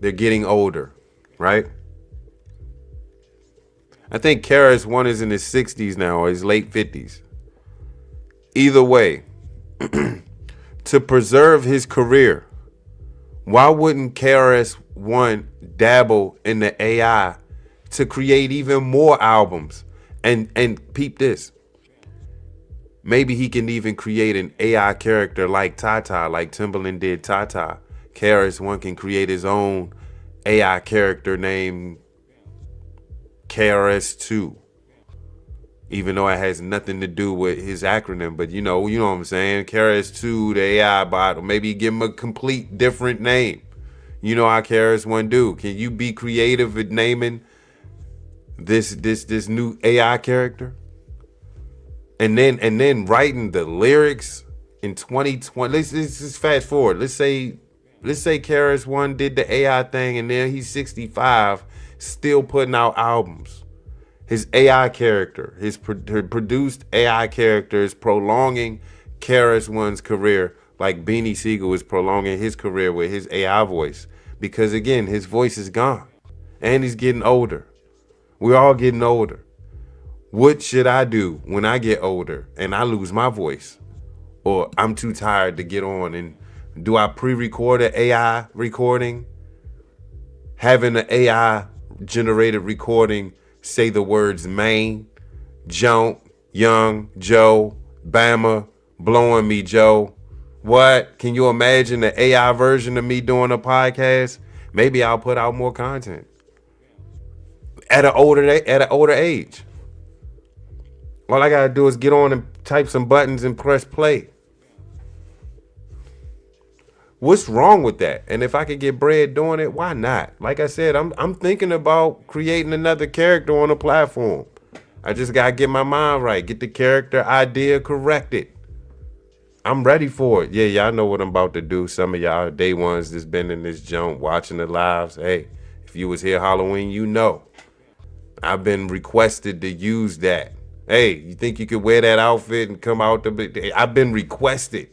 Speaker 2: they're getting older, right? I think KRS-One is in his 60s now or his late 50s. Either way, to preserve his career, why wouldn't KRS-One dabble in the AI to create even more albums? And peep this. Maybe he can even create an AI character like Tata, like Timbaland did Tata. KRS-One can create his own AI character named KRS-2. Even though it has nothing to do with his acronym, but you know what I'm saying? KRS-2, the AI bot, or maybe give him a complete different name. You know how KRS-One do. Can you be creative with naming this new AI character? And then writing the lyrics in 2020. Let's just fast forward. Let's say KRS-One did the AI thing, and then he's 65, still putting out albums. His AI character, his produced AI character is prolonging KRS-One's career like Beanie Siegel is prolonging his career with his AI voice. Because again, his voice is gone. And he's getting older. We're all getting older. What should I do when I get older and I lose my voice? Or I'm too tired to get on? And do I pre-record an AI recording? Having an AI generated recording say the words Maine, Jump, Young, Joe, Bama, blowing me, Joe. What? Can you imagine the AI version of me doing a podcast? Maybe I'll put out more content at an older age. All I gotta do is get on and type some buttons and press play. What's wrong with that? And if I could get bread doing it, why not? Like I said, I'm thinking about creating another character on a platform. I just gotta get my mind right, get the character idea corrected. I'm ready for it. Yeah, y'all know what I'm about to do. Some of y'all day ones that's been in this junk watching the lives. Hey, if you was here Halloween, you know. I've been requested to use that. Hey, you think you could wear that outfit and come out to? I've been requested.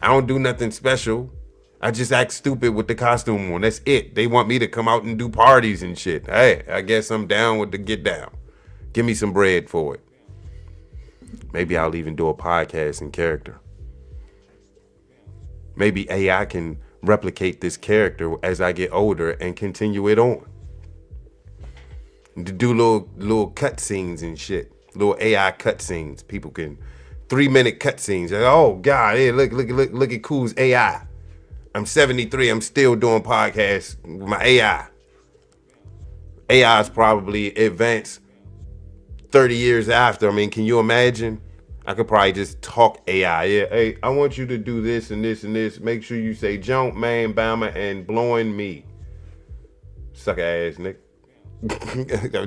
Speaker 2: I don't do nothing special. I just act stupid with the costume on. That's it. They want me to come out and do parties and shit. Hey, I guess I'm down with the get down. Give me some bread for it. Maybe I'll even do a podcast in character. Maybe AI can replicate this character as I get older and continue it on. To do little cut scenes and shit. Little AI cut scenes. People can 3-minute cut scenes. Like, oh God, hey, look at Cool's AI. I'm 73. I'm still doing podcasts with my AI. AI is probably advanced 30 years after. I mean, can you imagine? I could probably just talk AI. Yeah, hey, I want you to do this and this and this. Make sure you say jump, man, Bama, and blowing me. Sucker ass, nigga.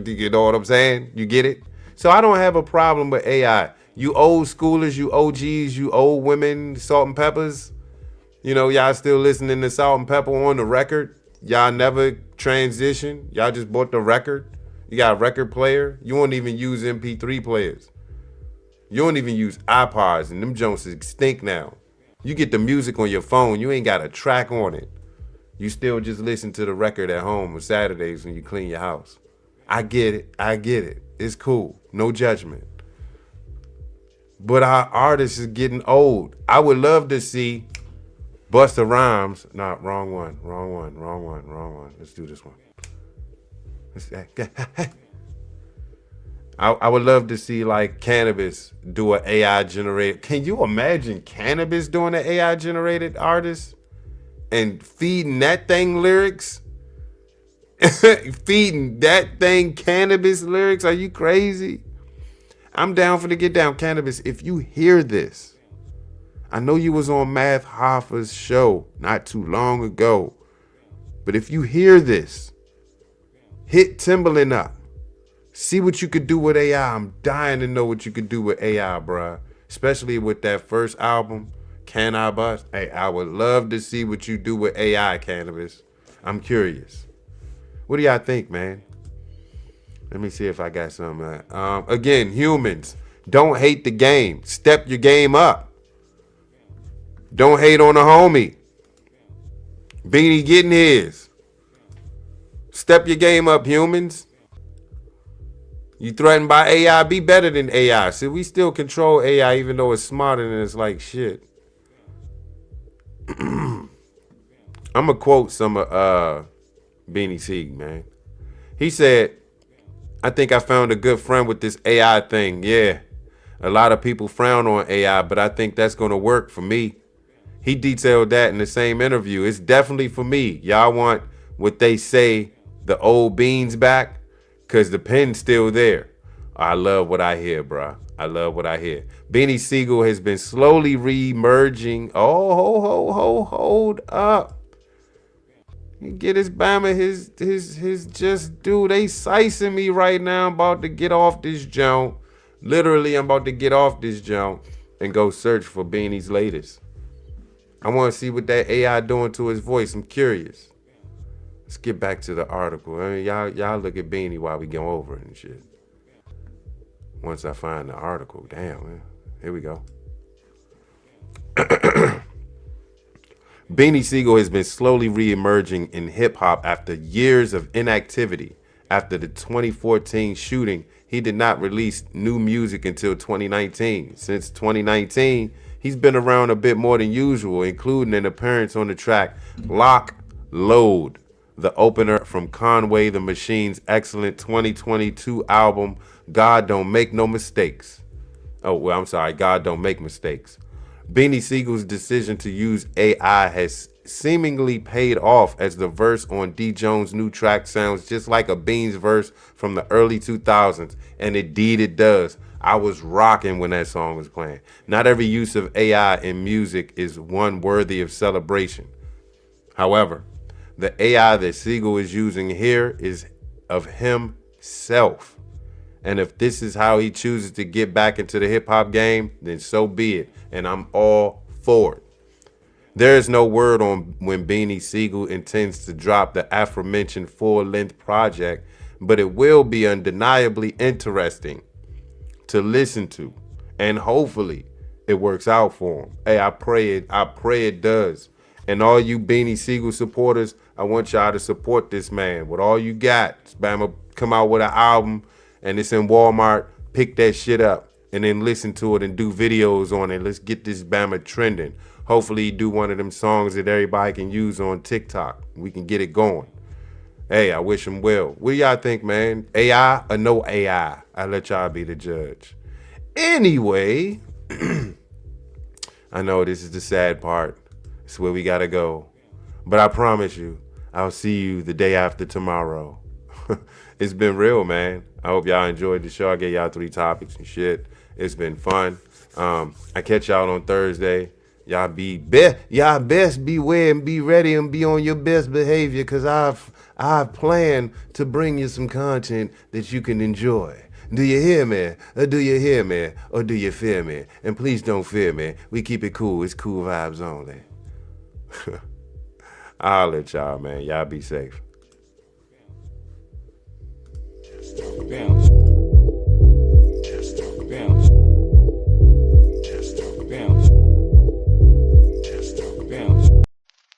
Speaker 2: You know what I'm saying? You get it? So I don't have a problem with AI. You old schoolers, you OGs, you old women, Salt and Peppers. You know, y'all still listening to Salt and Pepper on the record. Y'all never transition. Y'all just bought the record. You got a record player. You won't even use MP3 players. You don't even use iPods, and them Jones is extinct now. You get the music on your phone. You ain't got a track on it. You still just listen to the record at home on Saturdays when you clean your house. I get it. I get it. It's cool. No judgment. But our artists is getting old. I would love to see Busta Rhymes. Nah, wrong one. Let's do this one. I would love to see like Cannabis do an AI generated. Can you imagine Cannabis doing an AI generated artist and feeding that thing lyrics? Feeding that thing Cannabis lyrics? Are you crazy? I'm down for the Get Down. Cannabis, if you hear this, I know you was on Math Hoffa's show not too long ago, but if you hear this, hit Timbaland up. See what you could do with AI. I'm dying to know what you could do with AI, bruh. Especially with that first album, Can I Bust? Hey, I would love to see what you do with AI, Cannabis. I'm curious. What do y'all think, man? Let me see if I got something. Again, humans, don't hate the game. Step your game up. Don't hate on the homie. Beanie getting his. Step your game up, humans. You threatened by AI, be better than AI. See, we still control AI even though it's smarter than it's like shit. I'm going to quote some of Beanie Sieg, man. He said, I think I found a good friend with this AI thing. Yeah, a lot of people frown on AI, but I think that's going to work for me. He detailed that in the same interview. It's definitely for me. Y'all want what they say, the old beans back? Because the pen's still there. I love what I hear, bro. I love what I hear. Beanie Siegel has been slowly re-emerging. Oh, hold up. You get his Bama, his just dude. They sicing me right now. I'm about to get off this junk. Literally, I'm about to get off this junk and go search for Beanie's latest. I want to see what that AI doing to his voice. I'm curious. Let's get back to the article. I mean, y'all look at Beanie while we go over it and shit. Once I find the article, damn, man. Here we go. Beanie Siegel has been slowly re-emerging in hip-hop after years of inactivity. After the 2014 shooting, he did not release new music until 2019. Since 2019, he's been around a bit more than usual, including an appearance on the track Lock Load, the opener from Conway the Machine's excellent 2022 album, God Don't Make No Mistakes. God Don't Make Mistakes. Beanie Siegel's decision to use AI has seemingly paid off, as the verse on D. Jones' new track sounds just like a Beans verse from the early 2000s, and indeed it does. I was rocking when that song was playing. Not every use of AI in music is one worthy of celebration. However, the AI that Siegel is using here is of himself. And if this is how he chooses to get back into the hip-hop game, then so be it. And I'm all for it. There is no word on when Beanie Siegel intends to drop the aforementioned full-length project, but it will be undeniably interesting to listen to. And hopefully it works out for him. Hey, I pray it does. And all you Beanie Siegel supporters, I want y'all to support this man with all you got. Bama come out with an album and it's in Walmart. Pick that shit up and then listen to it and do videos on it. Let's get this Bama trending. Hopefully he do one of them songs that everybody can use on TikTok. We can get it going. Hey, I wish him well. What do y'all think, man? AI or no AI? I'll let y'all be the judge. Anyway, I know this is the sad part. It's where we gotta go. But I promise you, I'll see you the day after tomorrow. It's been real, man. I hope y'all enjoyed the show. I gave y'all 3 topics and shit. It's been fun. I catch y'all on Thursday. Y'all best beware and be ready and be on your best behavior, because I've planned to bring you some content that you can enjoy. Do you hear me? Do you hear me? Or do you fear me? And please don't fear me. We keep it cool. It's cool vibes only. I'll let y'all, man. Y'all be safe.
Speaker 4: Bounce. Bounce. Bounce. Bounce.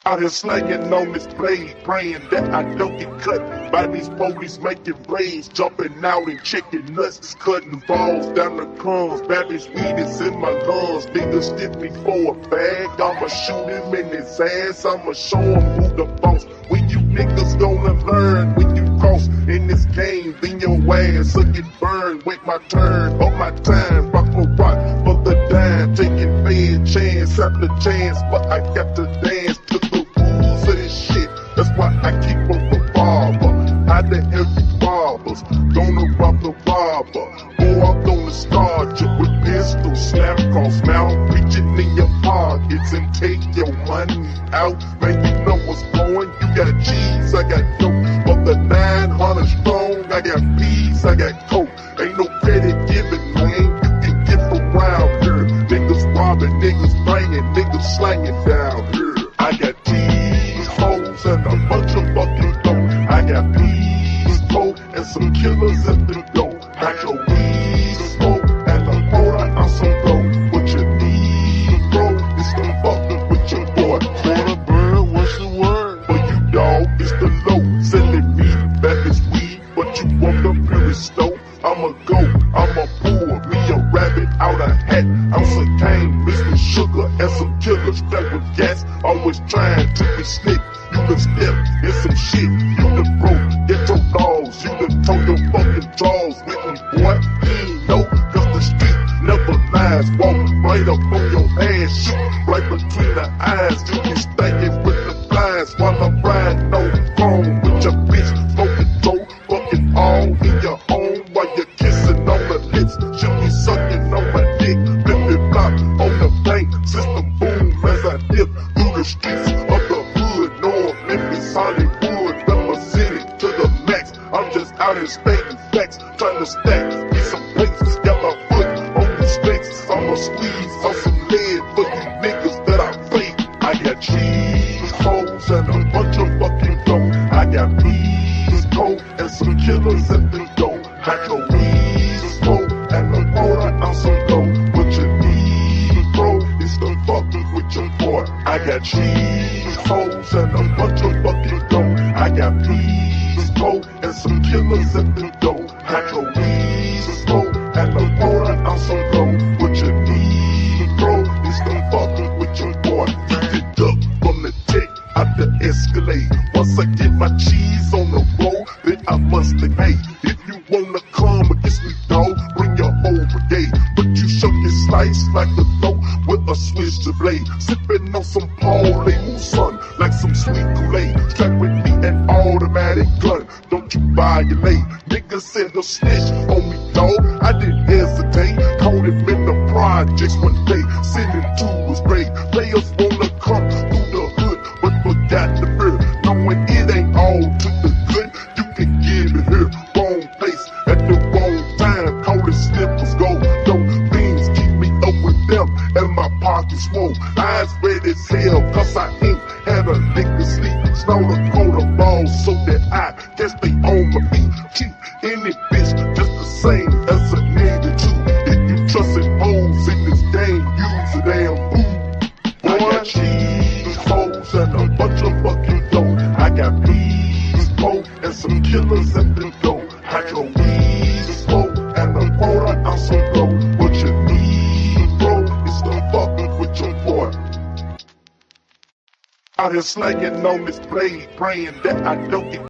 Speaker 17: Out here slanging on this blade, praying that I don't get cut by these police making raids, jumping out and chicken nuts, cutting balls down the crumbs. Baby's weed is in my lungs. Niggas stiff me for a bag. I'ma shoot him in his ass. I'ma show him who the boss. When you niggas gonna learn, when you cross in this game, then your ass will get burned. Wait my turn, on my time, rock for rock for the dime, taking bad chance after chance, but I got to dance to the rules of this shit. That's why I keep a revolver. How the hell you robbers gonna rob the robber? Go out on the start you with pistol, slap across mouth, reaching in your pockets and take your money out. Man, you know what's going. You got cheese, I got dope. But the 900 strong, I got peas, I got coke. Ain't no credit given, man. You can get around here. Niggas robbing, niggas banging, niggas slanging down here. I got these hoes and a bunch of fucking dope. I got peas, coke, and some killers at the door. Got your weed, smoke, and a quarter on some dope. What you need, bro, is some fucking with your boy. Quarter bird, what's the word? For you, dog, it's the low. Selling me back as weed, but you want the pure stove. I'ma go, I'ma pour me a rabbit out a hat. I'm some cane, Mr. Sugar, and some killers strapped with gas. Always trying to be slick. You the step in some shit. You the broke, get your dogs. You the told your fucking jaws with me, boy. You ain't know, cause the street never lies. Walk right up on your ass, shoot right between the eyes. You be stinking with the flies while I'm riding on chrome with your bitch. Smoking dope, fucking all in your home while you're kissing on the lips. She'll be sucking on my dick, flipping block on the bank. System boom as I dip through the streets of the hood. North Memphis, Hollywood, represented to the max. I'm just out here stating facts, trying to stack me some places. Got my foot on the stakes. I'ma squeeze on some lead for you niggas that I fake. I got cheese, hoes, and a bunch of fucking dope. I got peas, coke, and some killers at the door. Got your weed, smoke, and a quarter on some dope. What you need, bro, is the fucking with your boy. I got cheese, hoes, and a bunch of fucking dope. I got peas, coke, and some killers at the door. Got your weed, smoke, and a quarter on some dope. What you need, bro, is the fucking with your boy. You get up from the tech out the Escalade. Once I get my cheese on the road, then I must pay. If you wanna come against me, dog, bring your whole brigade. But you shook your slice like the throat with a switch to blade. Sipping on some Paul Mousson like some sweet Kool-Aid. Strapped with me an automatic gun. Don't you violate. Niggas said they'll snitch on me, dog. I didn't hesitate. Caught him in the projects one day. Sending to his grave. Players wanna come through the hood, but forgot the fear. Knowing it ain't all to the good, you can get it here. Wrong place at the wrong time. Call it slippers go. Those things keep me up with them, and my pockets swole. Eyes red as hell, cause I ain't had a lick to sleep. Snort a quarter ball so that I can stay on my feet. Keep any bitch just the same as a nigga too. If you trustin' hoes in this game, use a damn boo. Boy, I got cheese, hoes, and a bunch of fucking dope. I got peas, coke, and some killers at the door. I got weed, smoke, and a quarter on some dope. What you need, bro, is the fucking with your boy. Out here slanging on this blade, praying that I don't get